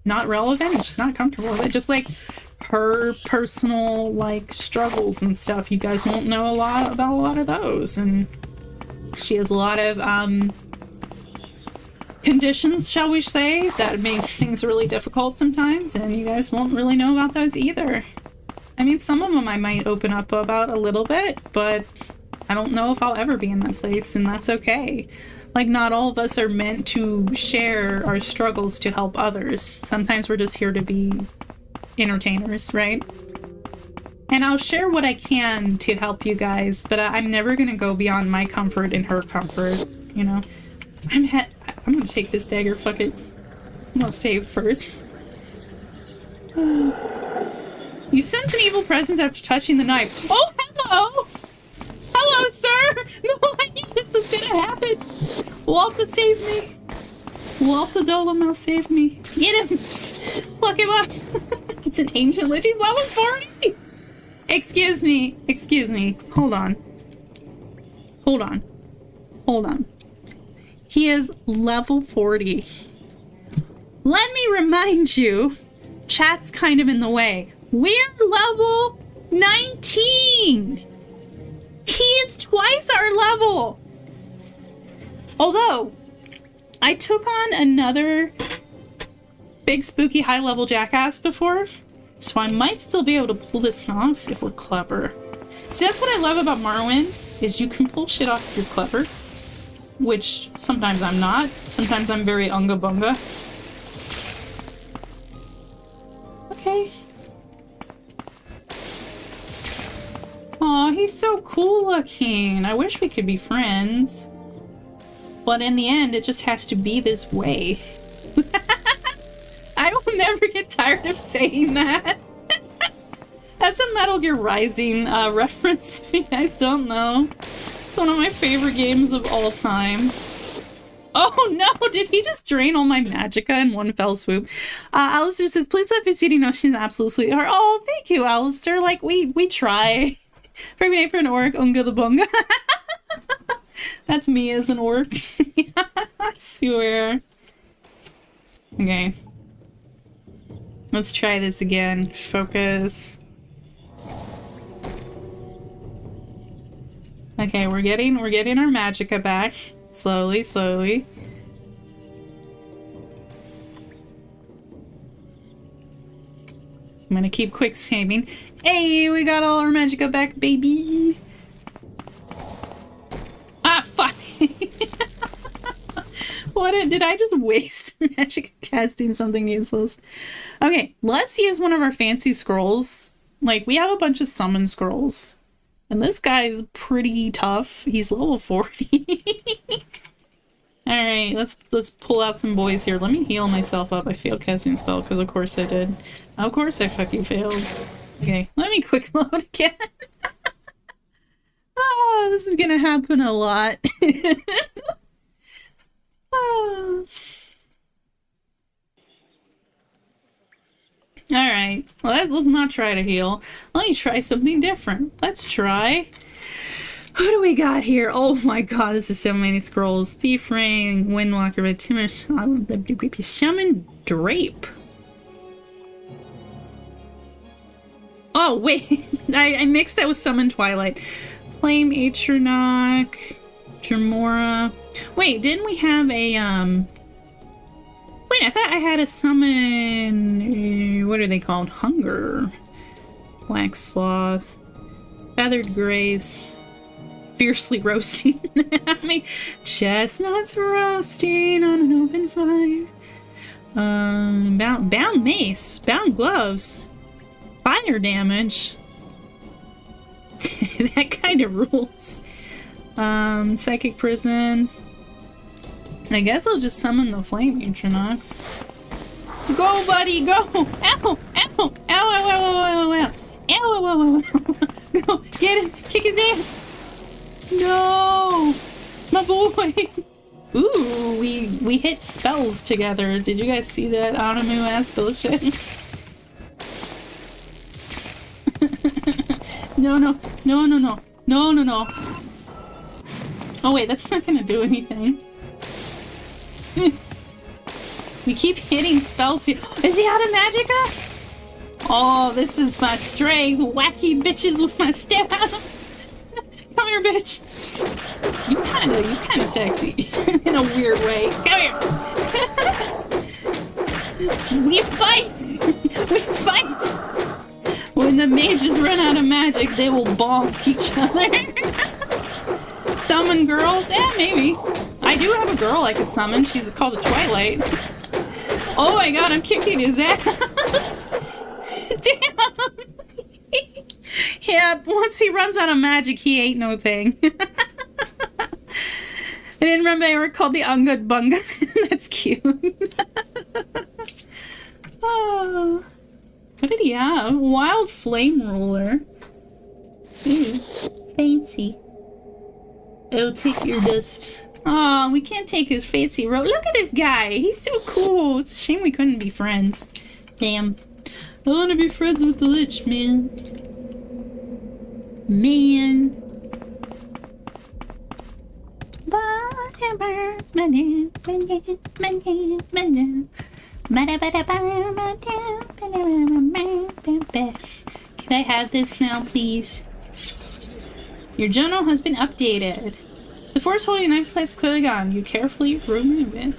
not relevant. She's not comfortable with it. Just like her personal like struggles and stuff, you guys won't know a lot about a lot of those. And she has a lot of conditions, shall we say, that make things really difficult sometimes, and you guys won't really know about those either. I mean, some of them I might open up about a little bit, but I don't know if I'll ever be in that place, and that's okay. Like, not all of us are meant to share our struggles to help others. Sometimes we're just here to be entertainers, right? And I'll share what I can to help you guys, but I'm never gonna go beyond my comfort and her comfort, you know? I'm gonna take this dagger, fuck it. I'm gonna save first. You sense an evil presence after touching the knife. Oh, hello! Hello, sir! No, I knew this was gonna happen! Walter, save me! Walter Dolomel, save me! Get him! Look him up! It's an ancient lich. He's level 40! Excuse me. Excuse me. Hold on. Hold on. Hold on. He is level 40. Let me remind you, chat's kind of in the way. We're level 19! He is twice our level! Although, I took on another big spooky high level jackass before, so I might still be able to pull this off if we're clever. See, that's what I love about Morrowind, is you can pull shit off if you're clever. Which sometimes I'm not. Sometimes I'm very unga bunga. Okay. Aw, he's so cool looking. I wish we could be friends. But in the end, it just has to be this way. I will never get tired of saying that. That's a Metal Gear Rising reference, if you guys don't know. It's one of my favorite games of all time. Oh no, did he just drain all my magicka in one fell swoop? Alistair says, please let Vecteezy know she's an absolute sweetheart. Oh, thank you, Alistair. Like, we try. Forgive for an orc, unga the bunga. That's me as an orc. I swear. Okay. Let's try this again. Focus. Okay, we're getting our magicka back. Slowly, slowly. I'm gonna keep quick saving. Hey, we got all our magicka back, baby! Ah, fuck! Did I just waste magic casting something useless? Okay, let's use one of our fancy scrolls. Like, we have a bunch of summon scrolls. And this guy is pretty tough. He's level 40. Alright, let's pull out some boys here. Let me heal myself up. I failed casting spell, because of course I did. Of course I fucking failed. Okay, let me quick load again. Oh, this is gonna happen a lot. Oh. Alright, let's not try to heal. Let me try something different. Let's try... Who do we got here? Oh my god, this is so many scrolls. Thief Ring, Windwalker, Red Timber, Shaman Drape. Oh, wait. I mixed that with Summon Twilight. Flame Atronach, Tremora. Wait, didn't we have a, Wait, I thought I had a summon... what are they called? Hunger. Black Sloth. Feathered Grace. Fiercely Roasting. I mean, chestnuts roasting on an open fire. Bound Mace. Bound Gloves. Fire damage. That kind of rules. Psychic Prison. I guess I'll just summon the Flame Atronach. Go, buddy, go! Ow! Ow! Ow! Ow! Ow! Ow! Ow! Ow! Ow! Ow! Go! Get him! Kick his ass! No! My boy! Ooh, we hit spells together. Did you guys see that Anamu ass bullshit? No, no, no, no, no, no, no, no. Oh wait, that's not gonna do anything. We keep hitting spells here. Is he out of magicka? Oh, this is my strength. Wacky bitches with my staff. Come here, bitch. You kinda sexy. In a weird way. Come here. We fight! We fight! When the mages run out of magic, they will bonk each other. Summon girls? Yeah, maybe. I do have a girl I could summon. She's called a Twilight. Oh my god, I'm kicking his ass. Damn! Yeah, once he runs out of magic, he ain't no thing. I didn't remember they were called the Ungud Bunga. That's cute. Oh. What did he have? Wild Flame Ruler. Ooh, fancy. I'll take your dust. Aw, we can't take his fancy robe. Look at this guy. He's so cool. It's a shame we couldn't be friends. Damn. I want to be friends with the Lich, man. Man. Can I have this now, please? Your journal has been updated. The force holding knife plate is clearly gone. You carefully remove it.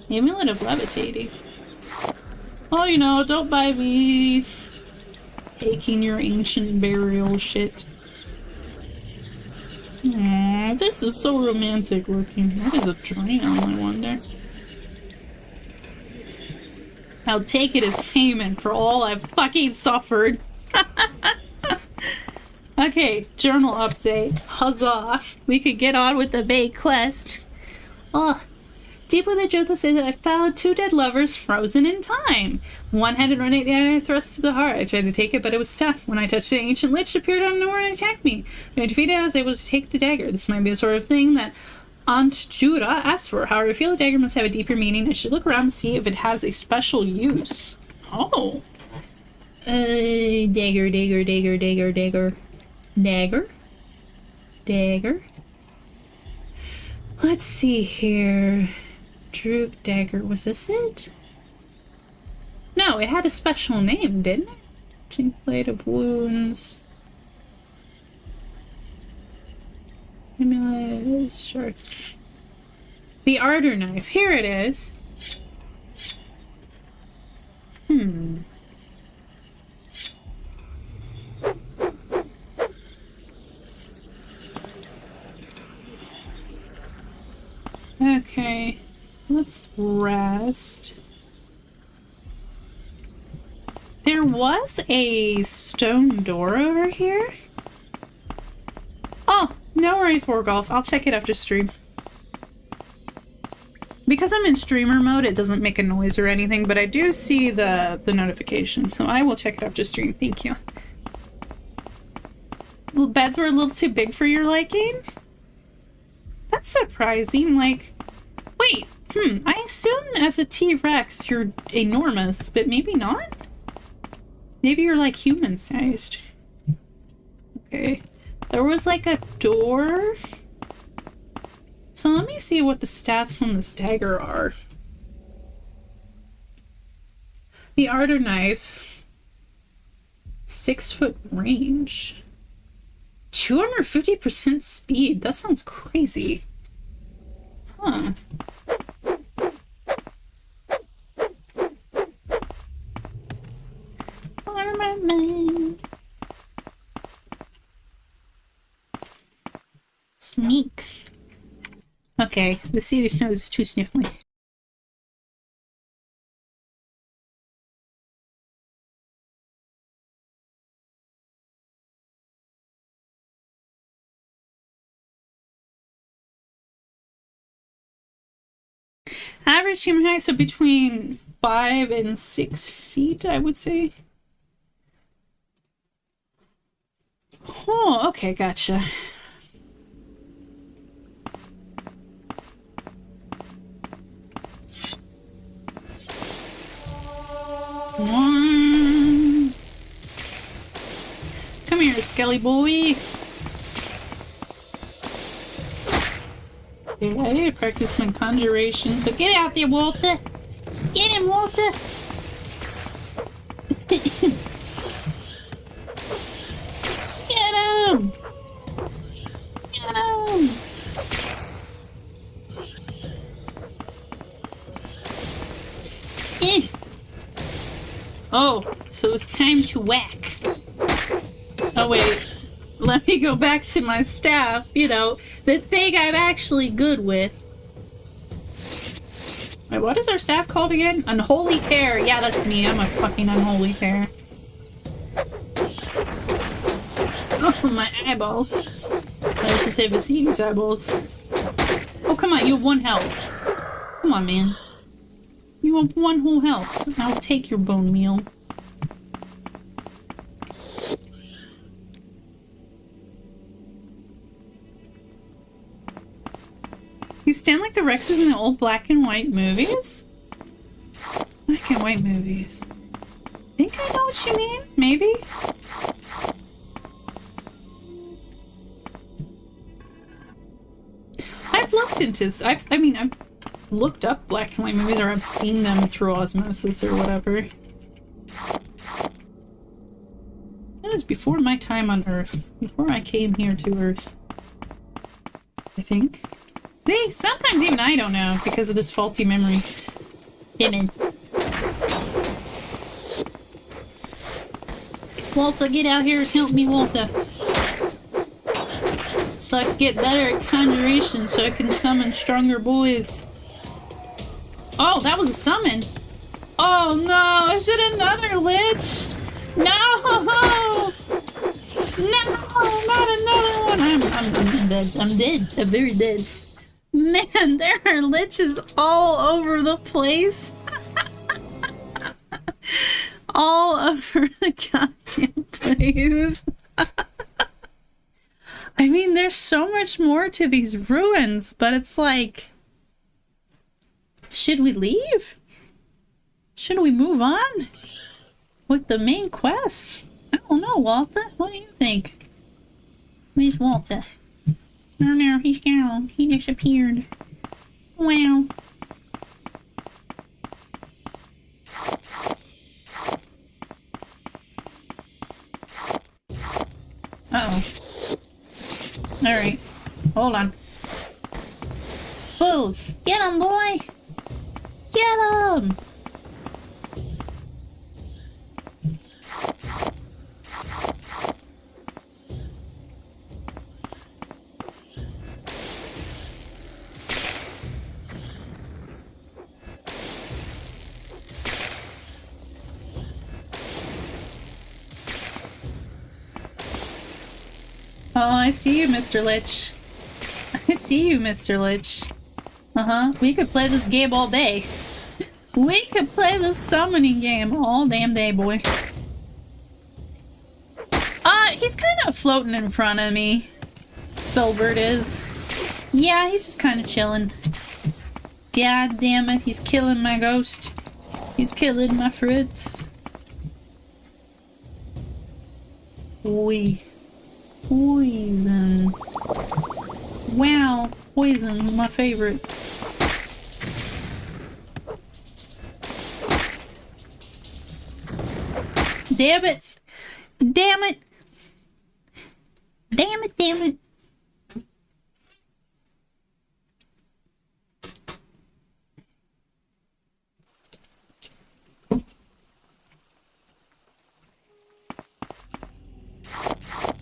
Amulet of levitating. Oh, you know, don't mind me taking your ancient burial shit. Aww, this is so romantic looking. What is a drown, I wonder? I'll take it as payment for all I've fucking suffered. Okay, journal update. Huzzah! We could get on with the main quest. Oh, deep within the journal says I found 2 dead lovers frozen in time. One had an ornate dagger thrust to the heart. I tried to take it, but it was tough. When I touched it, an ancient lich appeared out of nowhere and attacked me. When I defeated it, I was able to take the dagger. This might be the sort of thing that Aunt Jura asked for. However, I feel the dagger must have a deeper meaning. I should look around and see if it has a special use. Oh. Dagger, dagger, dagger, dagger, dagger. Dagger? Dagger? Let's see here. Droop dagger. Was this it? No, it had a special name, didn't it? Chin plate of wounds. Amulet. Sure. The Ardor knife. Here it is. Okay, let's rest. There was a stone door over here. Oh, no worries, Wargolf. I'll check it after stream. Because I'm in streamer mode, it doesn't make a noise or anything, but I do see the notification, so I will check it after stream. Thank you. The beds were a little too big for your liking? That's surprising. Like, wait, I assume as a T-Rex you're enormous, but maybe not? Maybe you're like human-sized. Okay. There was like a door. So let me see what the stats on this dagger are. The Ardor Knife. 6-foot range. 250% speed. That sounds crazy. Huh. Sneak. Okay, the serious nose is too sniffly. Average human height, so between 5 and 6 feet, I would say. Oh, okay, gotcha. Come here, Skelly boy. Okay, I need to practice my conjuration, so get out there, Walter. Get him, Walter. Get him! Get him! Eh. Oh, so it's time to whack. Oh wait, let me go back to my staff, you know, the thing I'm actually good with. Wait, what is our staff called again? Unholy Tear. Yeah, that's me. I'm a fucking Unholy Tear. Oh, my eyeballs. I used to say Vecteezy's eyeballs. Oh, come on, you have 1 health. Come on, man. You have 1 whole health. I'll take your bone meal. You stand like the Rexes in the old black and white movies? Black and white movies. I think I know what you mean. Maybe? I've looked into... I've looked up black and white movies, or I've seen them through osmosis or whatever. That was before my time on Earth. Before I came here to Earth. I think. Sometimes even I don't know because of this faulty memory. Get in. Walter, get out here and help me, Walter. So I can get better at conjuration so I can summon stronger boys. Oh, that was a summon. Oh no, is it another lich? No! No, not another one. I'm dead. I'm dead. I'm very dead. Man, there are liches all over the place. All over the goddamn place. I mean, there's so much more to these ruins, but it's like... Should we leave? Should we move on with the main quest? I don't know, Walter. What do you think? Where's Walter? Oh no, he's gone. He disappeared. Wow. Uh-oh. Alright. Hold on. Booth! Get him, boy! Get him! Oh, I see you, Mr. Lich. I see you, Mr. Lich. Uh-huh. We could play this game all day. We could play this summoning game all damn day, boy. He's kind of floating in front of me. Filbert is. Yeah, he's just kind of chilling. God damn it, he's killing my ghost. He's killing my fruits. Poison. Wow, poison, my favorite. Damn it! Damn it! Damn it, damn it!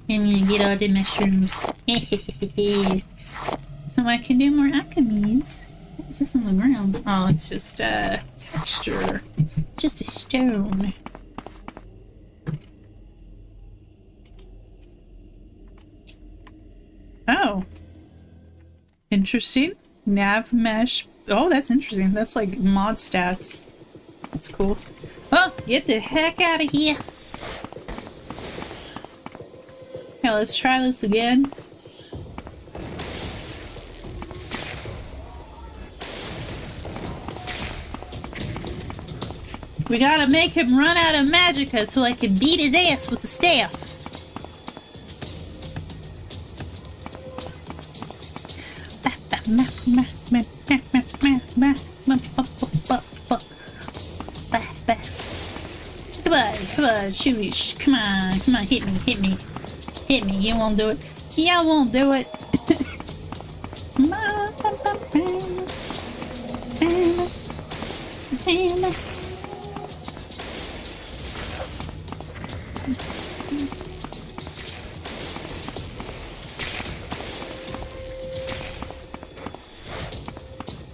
I'm gonna get all the mushrooms. So I can do more alchemies. What is this on the ground? Oh, it's just texture. Just a stone. Oh. Interesting. Nav mesh. Oh, that's interesting. That's like mod stats. That's cool. Oh, get the heck out of here. Okay, let's try this again. We gotta make him run out of magicka so I can beat his ass with the staff. Come on, shoot, come on, hit me. Hit me, you won't do it. You won't do it.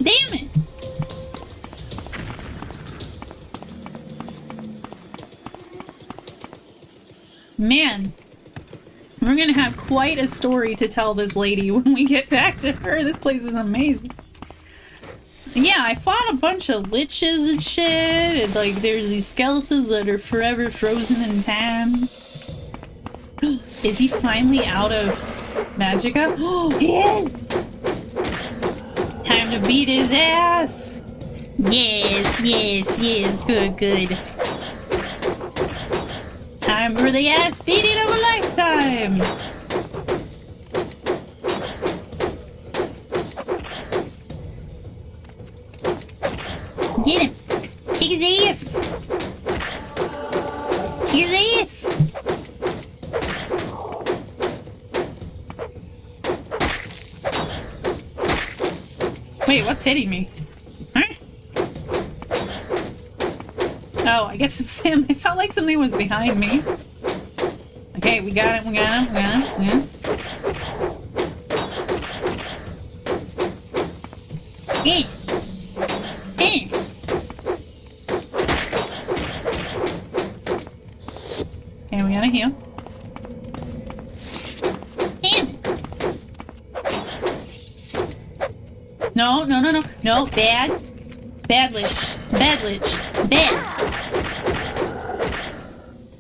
Damn it! Man, we're gonna have quite a story to tell this lady when we get back to her. This place is amazing. Yeah, I fought a bunch of liches and shit, and like there's these skeletons that are forever frozen in time. Is he finally out of magicka? Oh, yeah! Time to beat his ass! Yes, good. Time for the ass beating of a lifetime! Get him! Kick his ass! Kick his ass! Wait, what's hitting me? Huh? Oh, I guess Sam. I felt like something was behind me. Okay, we got him. Yeah. Okay, we gotta heal. No, bad lich.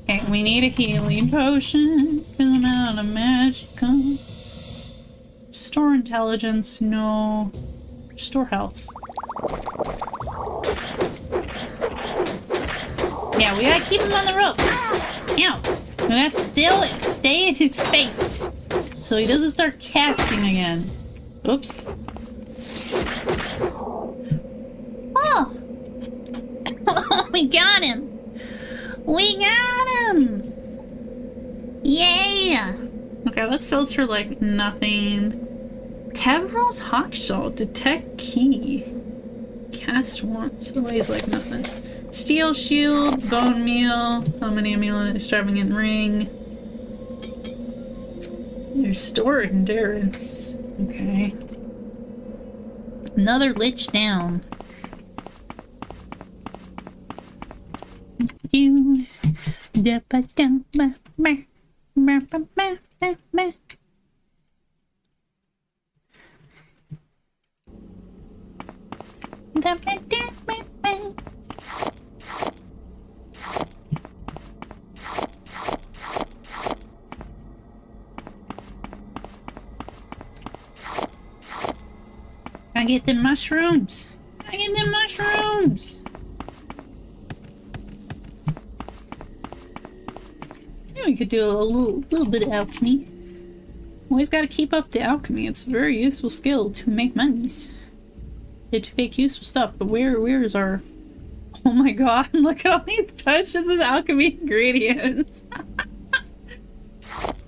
Okay, we need a healing potion. Fill him out of magicka. Restore intelligence, no. Restore health. Yeah, we gotta keep him on the ropes. Ow. We gotta still stay in his face so he doesn't start casting again. Oops. Oh! We got him! Yeah! Okay, that sells for like nothing. Cavral's Hawkshaw, detect key. Cast once, weighs like nothing. Steel shield, bone meal, aluminium amulet, extravagant ring. Restore endurance. Okay. Another lich down. I get the mushrooms. I get them mushrooms! Yeah, we could do a little bit of alchemy. Always gotta keep up the alchemy. It's a very useful skill to make monies. To make useful stuff, but where is our... Oh my god, look at all these potions of alchemy ingredients!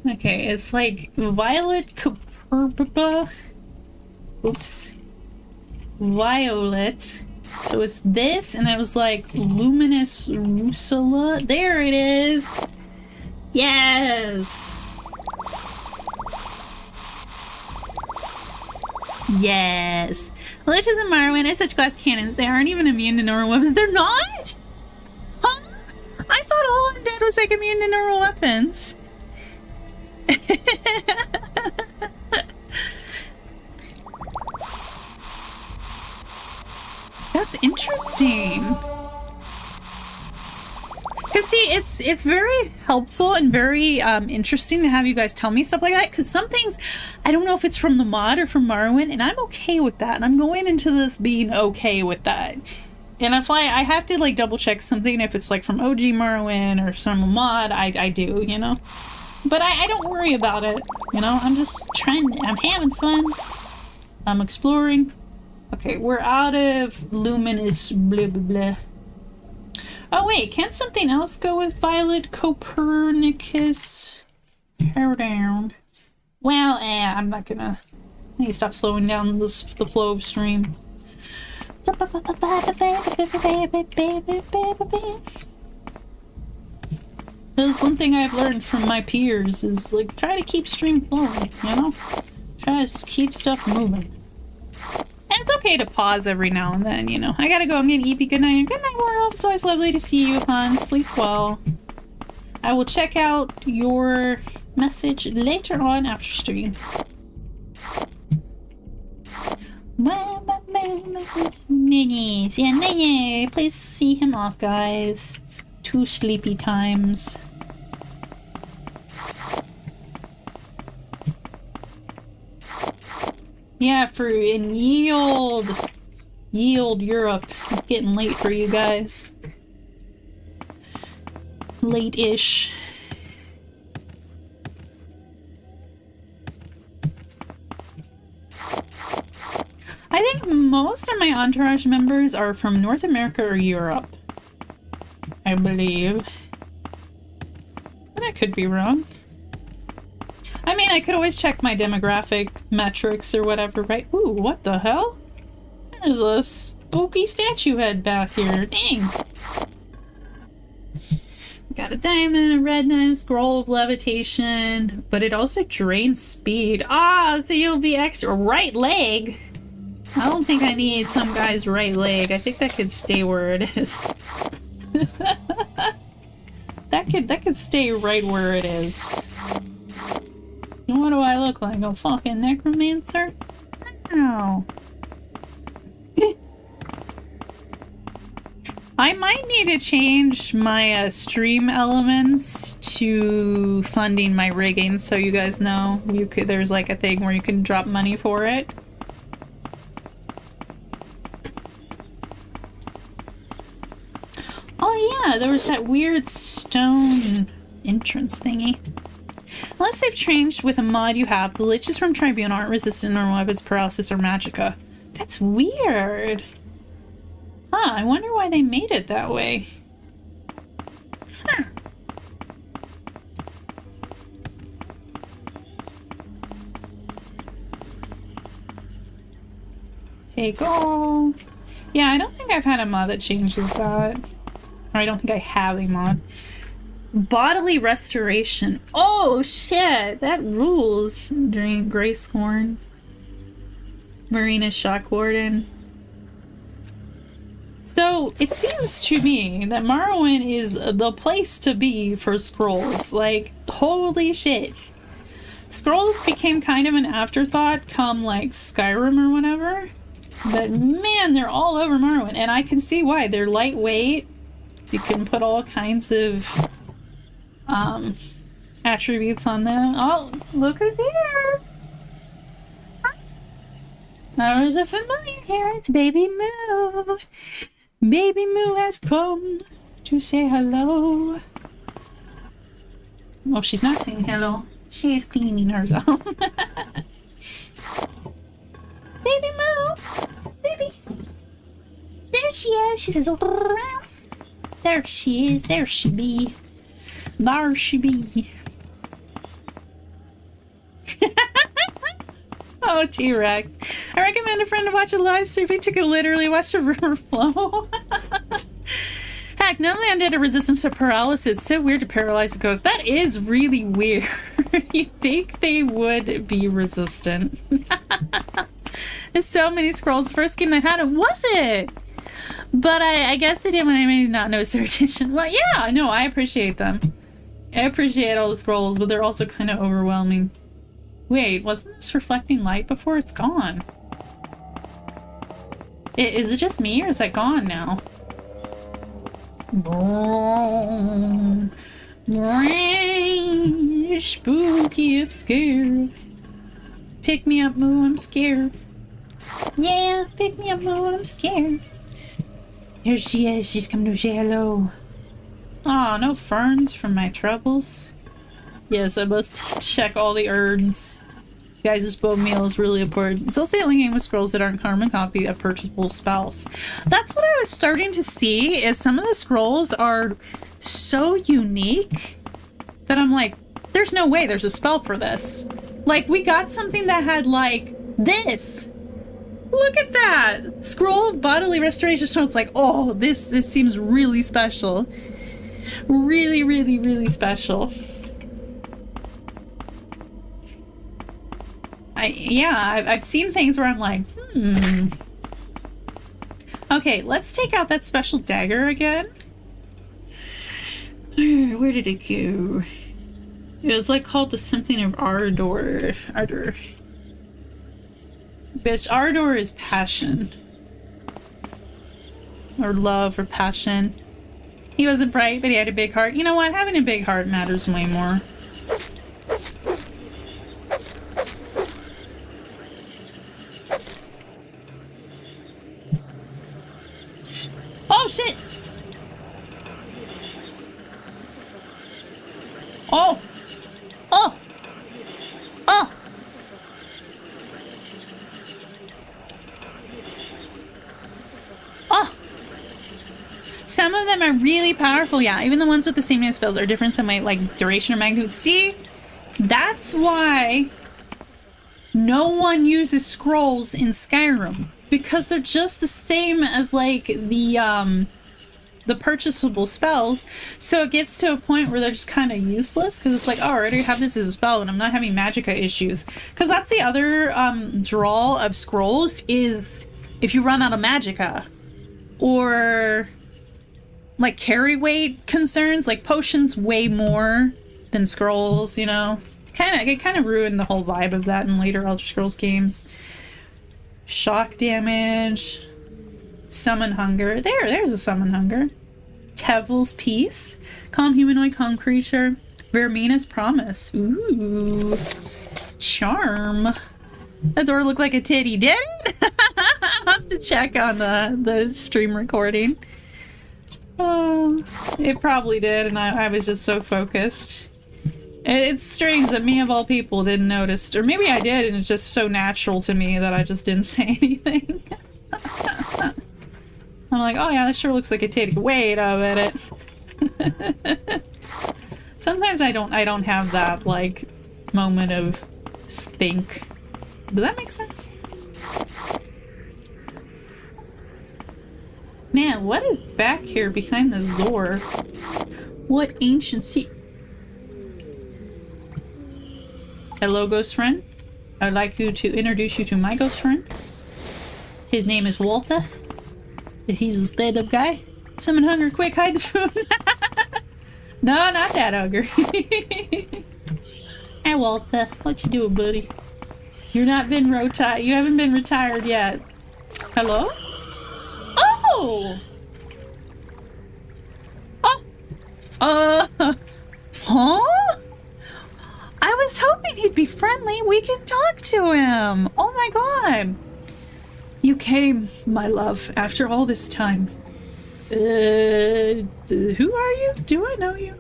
Okay, it's like violet cuperba. Oops. Violet. So it's this, and I was like luminous rusula. There it is! Yes! Yes! Liches and Morrowind are such glass cannons, they aren't even immune to normal weapons. They're not?! Huh? I thought all undead was like immune to normal weapons. That's interesting. Because see, it's very helpful and very interesting to have you guys tell me stuff like that, because some things, I don't know if it's from the mod or from Morrowind, and I'm okay with that, and I'm going into this being okay with that. And if I have to like double check something, if it's like from OG Morrowind or some mod, I do, you know? But I don't worry about it, you know? I'm just trying, I'm having fun. I'm exploring. Okay, we're out of luminous blah blah blah. Oh wait, can't something else go with Violet Copernicus? Tear down. Well, I'm not gonna... I need to stop slowing down the flow of stream. That's one thing I've learned from my peers is like, try to keep stream flowing, you know? Try to keep stuff moving. And it's okay to pause every now and then, you know. I gotta go. I'm gonna eat. Good night. Good night, world. It's always lovely to see you, hon. Sleep well. I will check out your message later on after stream. Ninnies. Yeah, Ninny. Please see him off, guys. 2 sleepy times. Yeah, for in Yield Europe. It's getting late for you guys. Late-ish. I think most of my Entourage members are from North America or Europe. I believe. But I could be wrong. I mean, I could always check my demographic metrics or whatever, right? Ooh, what the hell? There's a spooky statue head back here. Dang. Got a diamond, a red knife, scroll of levitation, but it also drains speed. Ah, so you'll be extra. Right leg? I don't think I need some guy's right leg. I think that could stay where it is. That could stay right where it is. What do I look like? A fucking necromancer? No. I might need to change my stream elements to funding my rigging, so you guys know. There's like a thing where you can drop money for it. Oh yeah, there was that weird stone entrance thingy. Unless they've changed with a mod you have, the liches from Tribune aren't resistant to normal weapons, paralysis, or magicka. That's weird. Huh, I wonder why they made it that way. Huh. Take all. Yeah, I don't think I've had a mod that changes that. Or I don't think I have a mod. Bodily restoration. Oh shit, that rules. During Grayscorn. Marina Shock Warden. So it seems to me that Morrowind is the place to be for scrolls. Like, holy shit. Scrolls became kind of an afterthought come like Skyrim or whatever. But man, they're all over Morrowind. And I can see why. They're lightweight. You can put all kinds of attributes on them. Oh, look at here! There's a familiar here. It's Baby Moo. Baby Moo has come to say hello. Well, she's not saying hello. She is cleaning herself. Baby Moo! Baby! There she is! She says, there she is. There she be. There she be. Oh, T-Rex. I recommend a friend to watch a live stream. He took it literally, watched the river flow. Heck, none of the undead are resistant to paralysis. It's so weird to paralyze a ghost. That is really weird. You think they would be resistant. There's so many scrolls. The first game that had it, was it? But I guess they did when I may not know Search Engine. Well, yeah, no, I appreciate them. I appreciate all the scrolls, but they're also kind of overwhelming. Wait, wasn't this reflecting light before? It's gone. Is it just me, or is that gone now? Spooky, I'm scared. Pick me up, Moo, I'm scared. Yeah, pick me up, Moo, I'm scared. Here she is, she's come to say hello. Aw, no ferns from my troubles. Yes, I must check all the urns. Guys, this bow meal is really important. It's also the only game with scrolls that aren't carbon copy of purchasable spells. That's what I was starting to see, is some of the scrolls are so unique that I'm like, there's no way there's a spell for this. Like, we got something that had, like, this. Look at that! Scroll of Bodily Restoration. So it's like, oh, this seems really special. Really, really, really special. I've seen things where I'm like, Okay, let's take out that special dagger again. Where did it go? It was like called the something of Ardor. Bitch, Ardor is passion. Or love or passion. He wasn't bright, but he had a big heart. You know what? Having a big heart matters way more. Oh, shit! Oh! Oh! Oh! Oh! Some of them are really powerful, yeah. Even the ones with the same name spells are different in my, like, duration or magnitude. See? That's why no one uses scrolls in Skyrim. Because they're just the same as, like, the purchasable spells. So it gets to a point where they're just kind of useless. Because it's like, oh, I already have this as a spell and I'm not having magicka issues. Because that's the other draw of scrolls, is if you run out of magicka. Or, like, carry weight concerns. Like, potions way more than scrolls, you know? It kind of ruined the whole vibe of that in later Elder Scrolls games. Shock damage. Summon hunger. There's a summon hunger. Tevil's Peace. Calm humanoid, calm creature. Vermina's Promise. Ooh. Charm. That door looked like a titty, didn't it? I'll have to check on the stream recording. Oh, it probably did, and I was just so focused. It's strange that me of all people didn't notice, or maybe I did and it's just so natural to me that I just didn't say anything. I'm like, oh yeah, that sure looks like a titty. Wait a minute. Sometimes I don't have that, like, moment of think. Does that make sense? Man, what is back here behind this door? What ancient Hello, ghost friend. I would like to introduce you to my ghost friend. His name is Walter. He's a stand-up guy. Summon hunger, quick, hide the food. No, not that hunger. Hey, Walter. What you doing, buddy? You haven't been retired yet. Hello? Oh! Oh! Huh? I was hoping he'd be friendly. We can talk to him. Oh my god. You came, my love, after all this time. Who are you? Do I know you?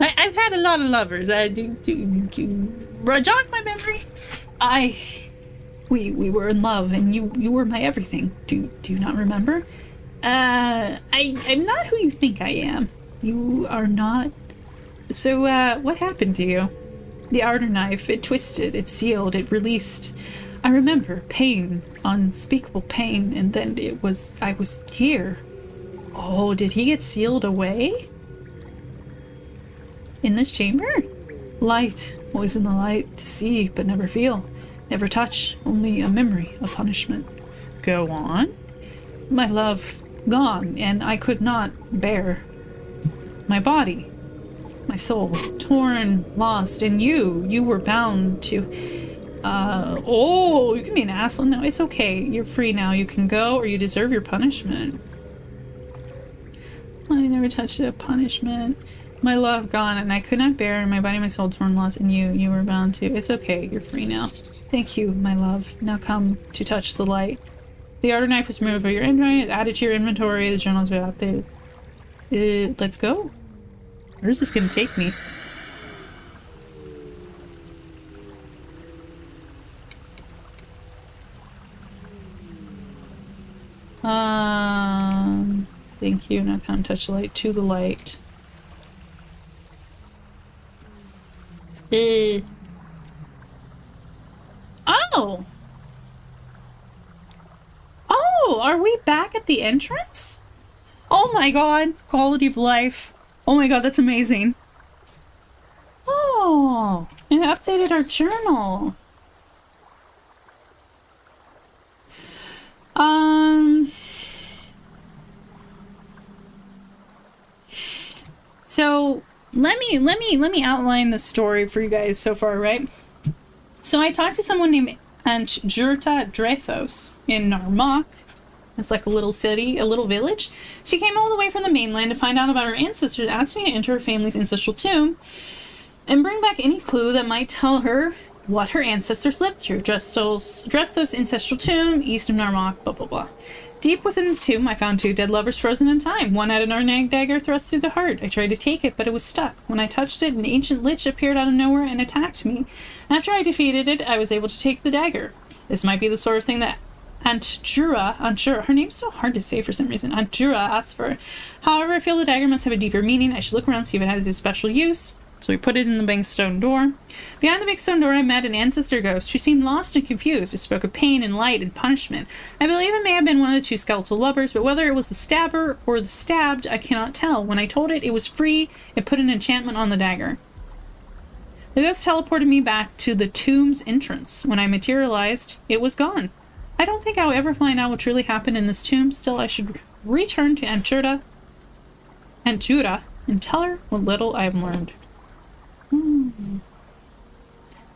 I've had a lot of lovers. Jog my memory. We were in love, and you were my everything. Do you not remember? I'm not who you think I am. You are not. So, what happened to you? The outer knife, it twisted, it sealed, it released. I remember pain, unspeakable pain, and then I was here. Oh, did he get sealed away? In this chamber? Light, always in the light, to see but never feel. Never touch, only a memory, a punishment. Go on. My love, gone, and I could not bear. My body, my soul, torn, lost, and you were bound to... oh, you can be an asshole. No, it's okay. You're free now. You can go, or you deserve your punishment. I never touched a punishment. My love gone, and I could not bear, my body, my soul, torn, lost, and you were bound to... It's okay. You're free now. Thank you, my love. Now come to touch the light. The outer knife was removed by your inventory, added to your inventory, the journals were updated. Let's go. Where's this gonna take me? Thank you. Now come touch the light. To the light. Oh! Oh, are we back at the entrance? Oh my god, quality of life. Oh my god, that's amazing. Oh, it updated our journal. So let me outline the story for you guys so far, right? So I talked to someone named Antjurta Drethos in Narmak. It's like a little city, a little village. She came all the way from the mainland to find out about her ancestors, asked me to enter her family's ancestral tomb and bring back any clue that might tell her what her ancestors lived through. Drethos ancestral tomb, east of Narmak, blah blah blah. Deep within the tomb, I found two dead lovers frozen in time. One had an Arnag dagger thrust through the heart. I tried to take it, but it was stuck. When I touched it, an ancient lich appeared out of nowhere and attacked me. After I defeated it, I was able to take the dagger. This might be the sort of thing that Antjura, her name's so hard to say for some reason, Antjura asked for. However, I feel the dagger must have a deeper meaning. I should look around, see if it has a special use. So we put it in the big stone door. Behind the big stone door, I met an ancestor ghost who seemed lost and confused. It spoke of pain and light and punishment. I believe it may have been one of the two skeletal lovers, but whether it was the stabber or the stabbed, I cannot tell. When I told it it was free, it put an enchantment on the dagger. The ghost teleported me back to the tomb's entrance. When I materialized, it was gone. I don't think I'll ever find out what truly happened in this tomb. Still, I should return to Antjura and tell her what little I've learned.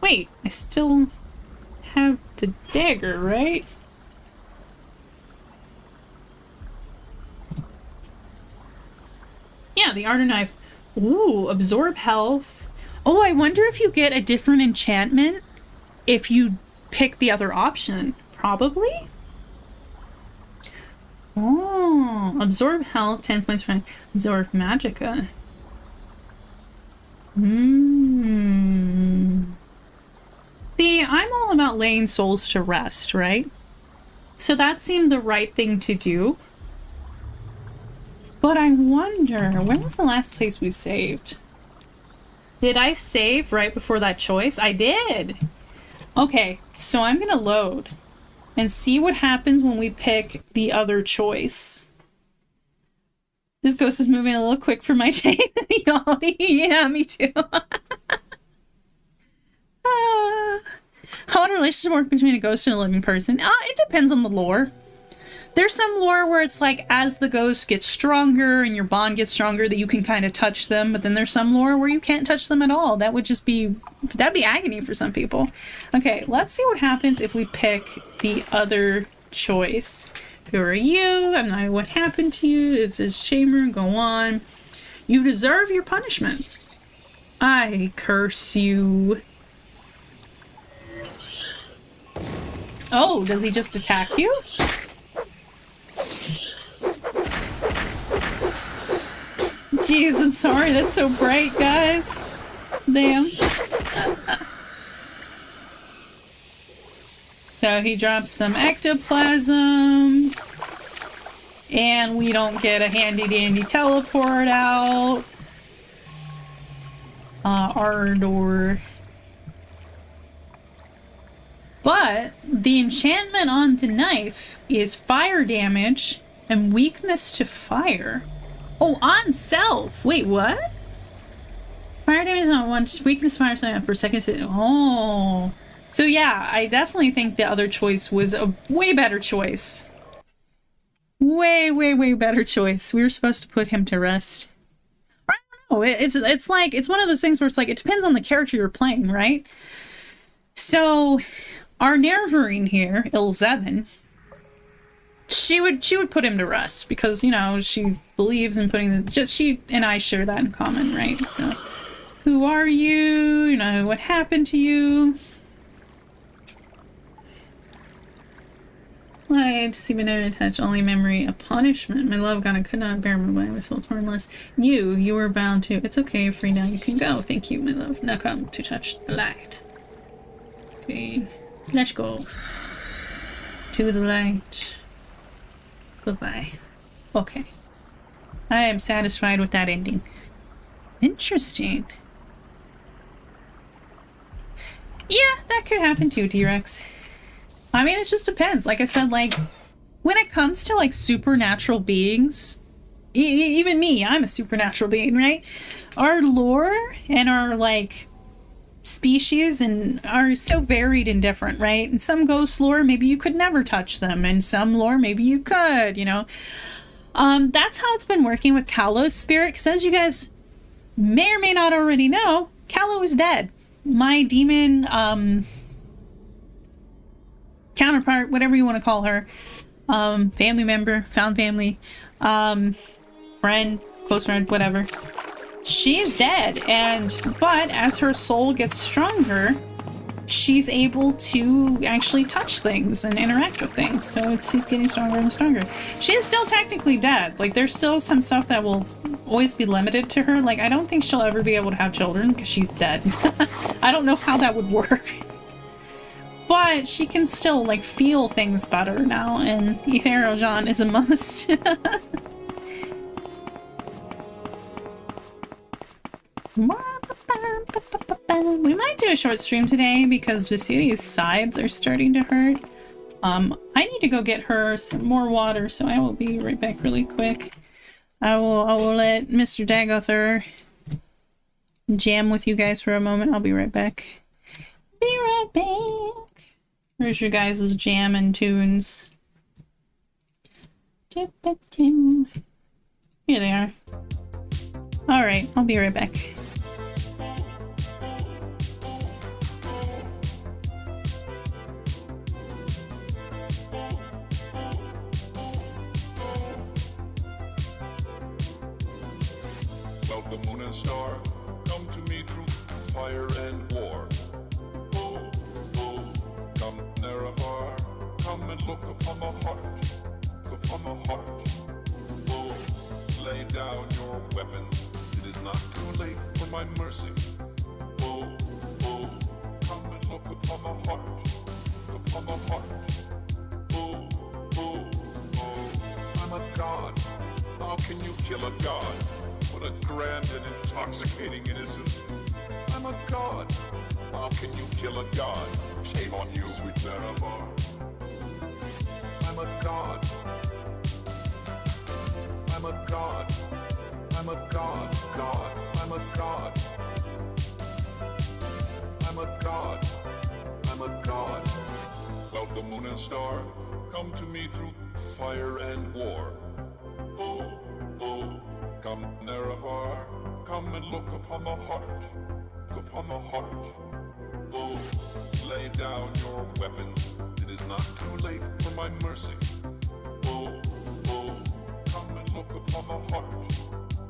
Wait, I still have the dagger, right? Yeah, the Ardor Knife. Ooh, absorb health. Oh, I wonder if you get a different enchantment if you pick the other option. Probably? Oh, absorb health, 10 points for absorb magicka. See, I'm all about laying souls to rest, right? So that seemed the right thing to do. But I wonder, when was the last place we saved? Did I save right before that choice? I did! Okay, so I'm gonna load and see what happens when we pick the other choice. This ghost is moving a little quick for my taste. Yeah, me too. How would a relationship work between a ghost and a living person? It depends on the lore. There's some lore where it's like as the ghost gets stronger and your bond gets stronger that you can kind of touch them, but then there's some lore where you can't touch them at all. That'd be agony for some people. Okay, let's see what happens if we pick the other choice. Who are you? I'm not what happened to you. Is this shamer? Go on. You deserve your punishment. I curse you. Oh, does he just attack you? Jeez, I'm sorry, that's so bright, guys. Damn. So he drops some ectoplasm. And we don't get a handy-dandy teleport out. Ardor. But the enchantment on the knife is fire damage and weakness to fire. Oh, on self! Wait, what? Fire damage is not one, weakness to fire something per second. Oh. So yeah, I definitely think the other choice was a way better choice. Way, way, way better choice. We were supposed to put him to rest. I don't know. It's like, it's one of those things where it's like, it depends on the character you're playing, right? So, our Nervarine here, Ilzeven, she would put him to rest because, you know, she believes in putting the, she and I share that in common, right? So, who are you? You know, what happened to you? Lied, see but never touch, only memory, a punishment. My love God, I could not bear my body, my soul torn less. You were bound to. It's okay, free now, you can go. Thank you, my love. Now come to touch the light. Okay, let's go. To the light. Goodbye. Okay. I am satisfied with that ending. Interesting. Yeah, that could happen too, T-Rex. I mean, it just depends. Like I said, like, when it comes to, like, supernatural beings, even me, I'm a supernatural being, right? Our lore and our, like, species and are so varied and different, right? And some ghost lore, maybe you could never touch them, and some lore, maybe you could, you know? That's how it's been working with Callow's spirit, because as you guys may or may not already know, Callow is dead. My demon, counterpart, whatever you want to call her, family member, found family, friend, close friend, whatever. She is dead, but as her soul gets stronger, she's able to actually touch things and interact with things. So she's getting stronger and stronger. She is still technically dead. Like, there's still some stuff that will always be limited to her. Like, I don't think she'll ever be able to have children because she's dead. I don't know how that would work. But she can still, like, feel things better now, and Etherogen is a must. We might do a short stream today because Vecteezy's sides are starting to hurt. I need to go get her some more water, so I will be right back really quick. I will let Mr. Dagothwave jam with you guys for a moment. I'll be right back. Be right back. Where's your guys' jam and tunes? Here they are. Alright, I'll be right back. Well, the moon and star come to me through fire and war. Come near afar, come and look upon my heart, upon my heart. Oh, lay down your weapons, it is not too late for my mercy. Oh, come and look upon my heart, upon my heart. Oh, I'm a god, how can you kill a god? What a grand and intoxicating innocence. I'm a god, how can you kill a god? Shame on you, sweet Nerevar. I'm a god. I'm a god. I'm a god. I'm a god. I'm a god. I'm a god. Well, the moon and star come to me through fire and war. Oh, come Nerevar, come and look upon my heart, upon my heart. Oh, lay down your weapons, it is not too late for my mercy. Oh, come and look upon my heart,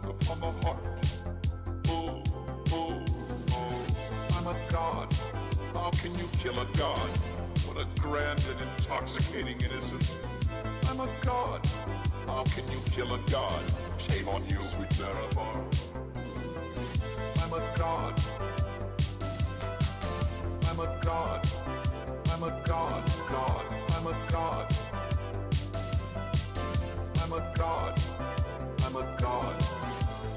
upon my heart. Oh, I'm a god, how can you kill a god? What What a grand and intoxicating innocence. I'm a god. How can you kill a god? Shame on you, sweet Nerevar. I'm a god. I'm a god. I'm a god. God. I'm a god. I'm a god. I'm a god.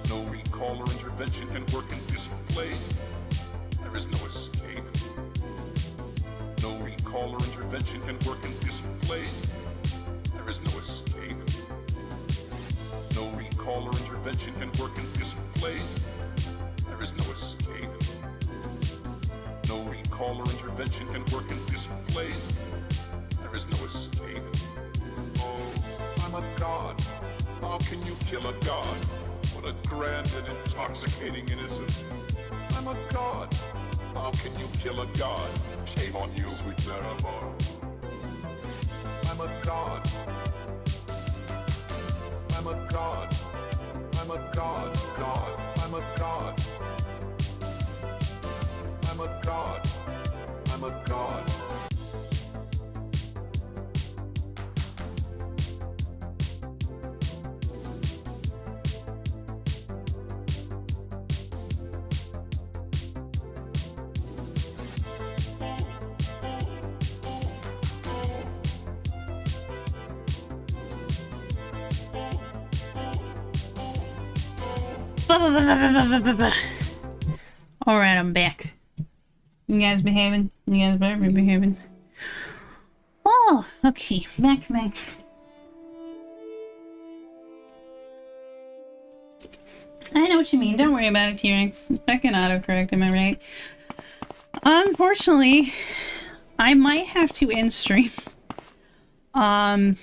No recall or intervention can work in this place. There is no escape. No recall or intervention can work in this place. There is no escape. No recall or intervention can work in this place. There is no escape. No recall or intervention can work in this place. There is no escape. Oh, I'm a god. How can you kill a god? What a grand and intoxicating innocence. I'm a god. How can you kill a god? Shame on you, sweet Nerevar. I'm a god. I'm a god. I'm a god. God. I'm a god. I'm a god. I'm a god. Alright, I'm back. You guys behaving? You guys better be behaving. Oh, okay. Back. I know what you mean. Don't worry about it, T-Rex. Back in autocorrect, am I right? Unfortunately, I might have to end stream. As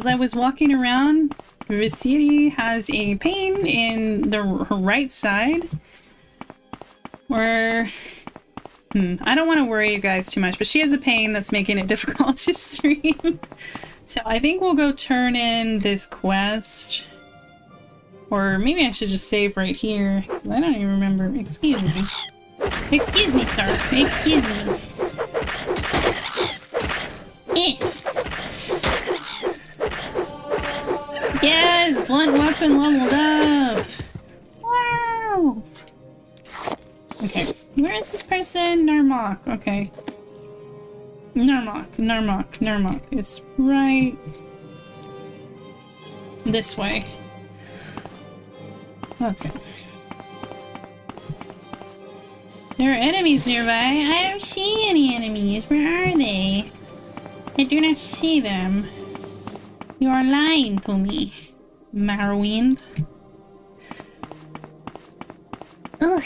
I was walking around, Vecteezy has a pain in her right side. Where... I don't want to worry you guys too much, but she has a pain that's making it difficult to stream. So I think we'll go turn in this quest. Or maybe I should just save right here. I don't even remember. Excuse me. Excuse me, sir. Excuse me. Yes! Blunt weapon leveled up! Wow! Okay. Where is this person? Narmok. Okay. Narmok. It's right... this way. Okay. There are enemies nearby. I don't see any enemies. Where are they? I do not see them. You are lying to me, Morrowind. Ugh.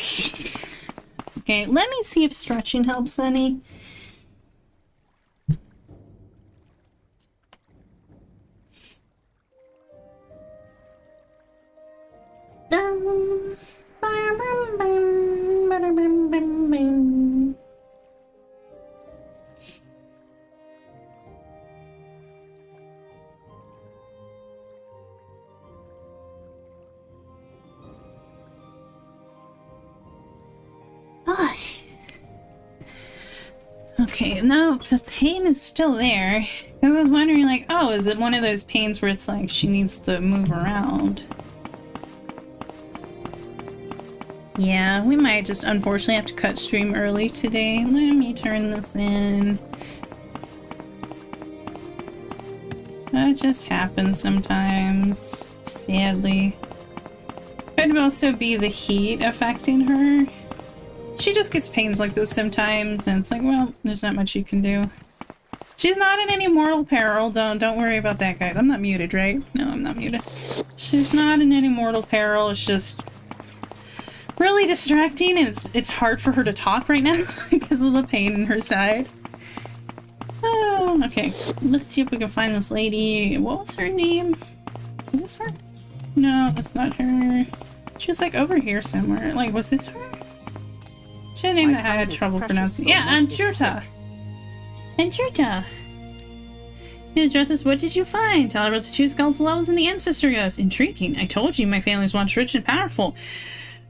Okay, let me see if stretching helps any. Okay, no, the pain is still there. I was wondering, like, oh, is it one of those pains where it's like she needs to move around? Yeah, we might just unfortunately have to cut stream early today. Let me turn this in. That just happens sometimes, sadly. Could also be the heat affecting her. She just gets pains like this sometimes, and it's like, well, there's not much you can do. She's not in any mortal peril. Don't worry about that, guys. I'm not muted, right? No, I'm not muted. She's not in any mortal peril. It's just really distracting, and it's hard for her to talk right now because of the pain in her side. Oh, okay. Let's see if we can find this lady. What was her name? Is this her? No, that's not her. She was like over here somewhere. Like, was this her? She had a name that I had trouble pronouncing. Yeah, Anjurta. Anjurta. Yeah, Jethus, what did you find? Tell her about the 2 skeletal levels in the Ancestor Ghost. Intriguing. I told you my family's once rich and powerful.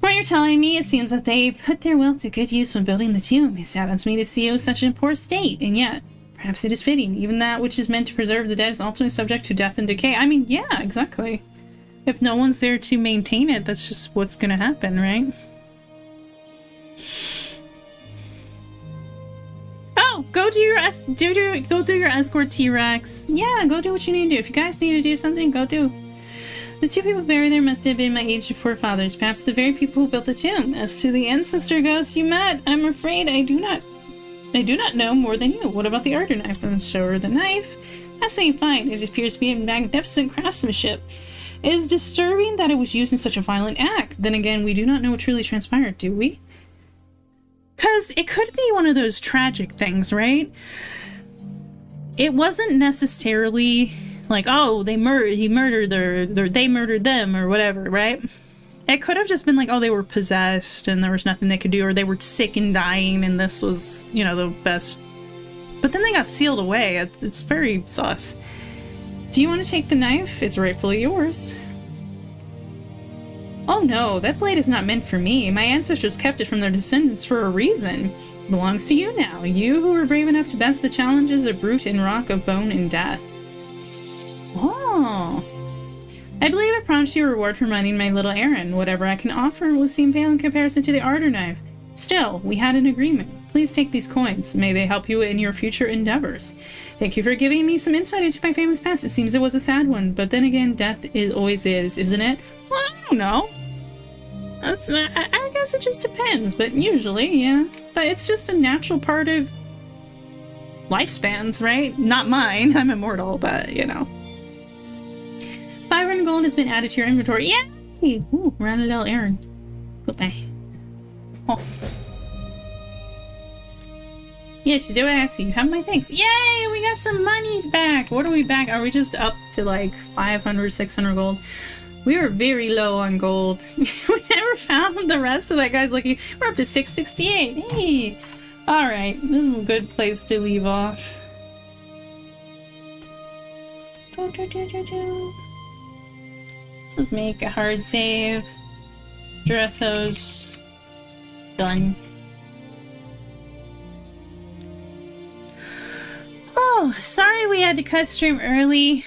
What you're telling me, it seems that they put their wealth to good use when building the tomb. It saddens me to see it in such a poor state, and yet, perhaps it is fitting. Even that which is meant to preserve the dead is ultimately subject to death and decay. I mean, yeah, exactly. If no one's there to maintain it, that's just what's gonna happen, right? Oh, go do your go do your escort T-Rex. Yeah, go do what you need to do. If you guys need to do something, go do. The two people buried there must have been my aged forefathers, perhaps the very people who built the tomb. As to the ancestor ghost you met, I'm afraid I do not know more than you. What about the ardor knife? And show her the knife. That's saying fine. It appears to be a magnificent craftsmanship. It is disturbing that it was used in such a violent act. Then again, we do not know what truly transpired, do we? Because it could be one of those tragic things, right? It wasn't necessarily like, oh, they murdered them or whatever, right? It could have just been like, oh, they were possessed and there was nothing they could do, or they were sick and dying and this was, you know, the best. But then they got sealed away. It's very sus. Do you want to take the knife? It's rightfully yours. Oh no, that blade is not meant for me. My ancestors kept it from their descendants for a reason. It belongs to you now. You who were brave enough to best the challenges of brute and rock, of bone and death. Oh. I believe I promised you a reward for running my little errand. Whatever I can offer will seem pale in comparison to the ardor knife. Still, we had an agreement. Please take these coins. May they help you in your future endeavors. Thank you for giving me some insight into my family's past. It seems it was a sad one, but then again, death always is, isn't it? Well, I don't know. I guess it just depends, but usually, yeah. But it's just a natural part of lifespans, right? Not mine. I'm immortal, but, you know. 500 gold has been added to your inventory. Yay! Ooh, Ranadel Aaron. Goodbye. Oh. Yes, do I see you have my thanks. Yay! We got some monies back! What are we back? Are we just up to like 500, 600 gold? We were very low on gold. We never found the rest of that guy's lucky. We're up to 668. Hey! Alright, this is a good place to leave off. Let's make a hard save. Drethos. Done. Oh, sorry we had to cut stream early.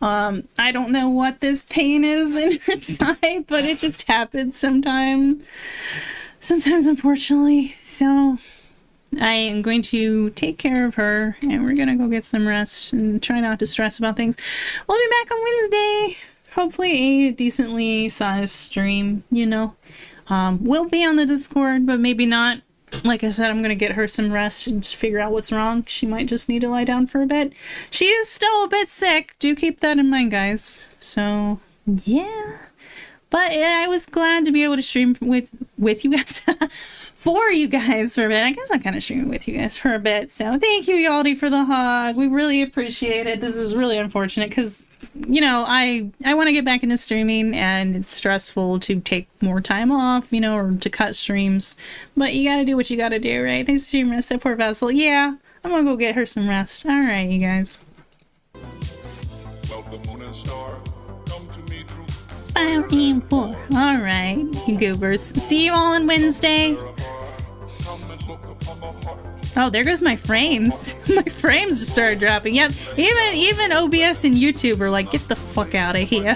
I don't know what this pain is in her thigh, but it just happens sometimes, unfortunately. So I am going to take care of her, and we're gonna go get some rest and try not to stress about things. We'll be back on Wednesday. Hopefully a decently sized stream, you know. We'll be on the Discord, but maybe not. Like I said, I'm gonna get her some rest and just figure out what's wrong. She might just need to lie down for a bit. She is still a bit sick. Do keep that in mind, guys. So, yeah. But yeah, I was glad to be able to stream with you guys. For you guys for a bit. I guess I'm kind of streaming with you guys for a bit. So thank you, Yaldi, for the hug. We really appreciate it. This is really unfortunate because, you know, I want to get back into streaming and it's stressful to take more time off, you know, or to cut streams. But you got to do what you got to do, right? Thanks for streaming rest. That poor vessel. Yeah, I'm going to go get her some rest. All right, you guys. Well, the moon and star come to me through Fire and war. All right, you goobers. See you all on Wednesday. Oh, there goes my frames. My frames just started dropping. Yep, even OBS and YouTube are like, get the fuck out of here.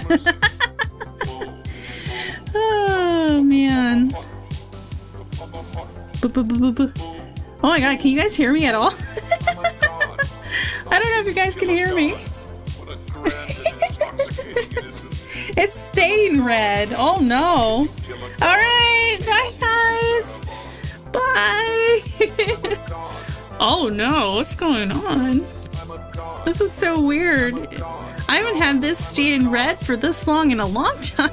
Oh, man. Oh my god, can you guys hear me at all? I don't know if you guys can hear me. It's staying red. Oh no. Alright, bye guys. Bye. Oh no, what's going on? This is so weird. I haven't had this stay in red for this long in a long time.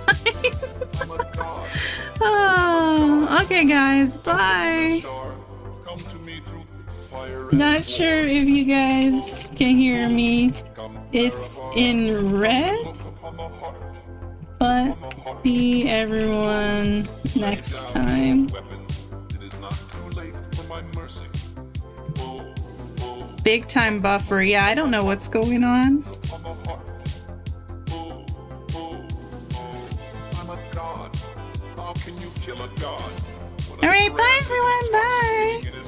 Oh, okay guys, bye. Not sure if you guys can hear me. It's in red. But see everyone next time. Big time buffer. Yeah, I don't know what's going on. can you kill a god? All right, bye everyone. Bye.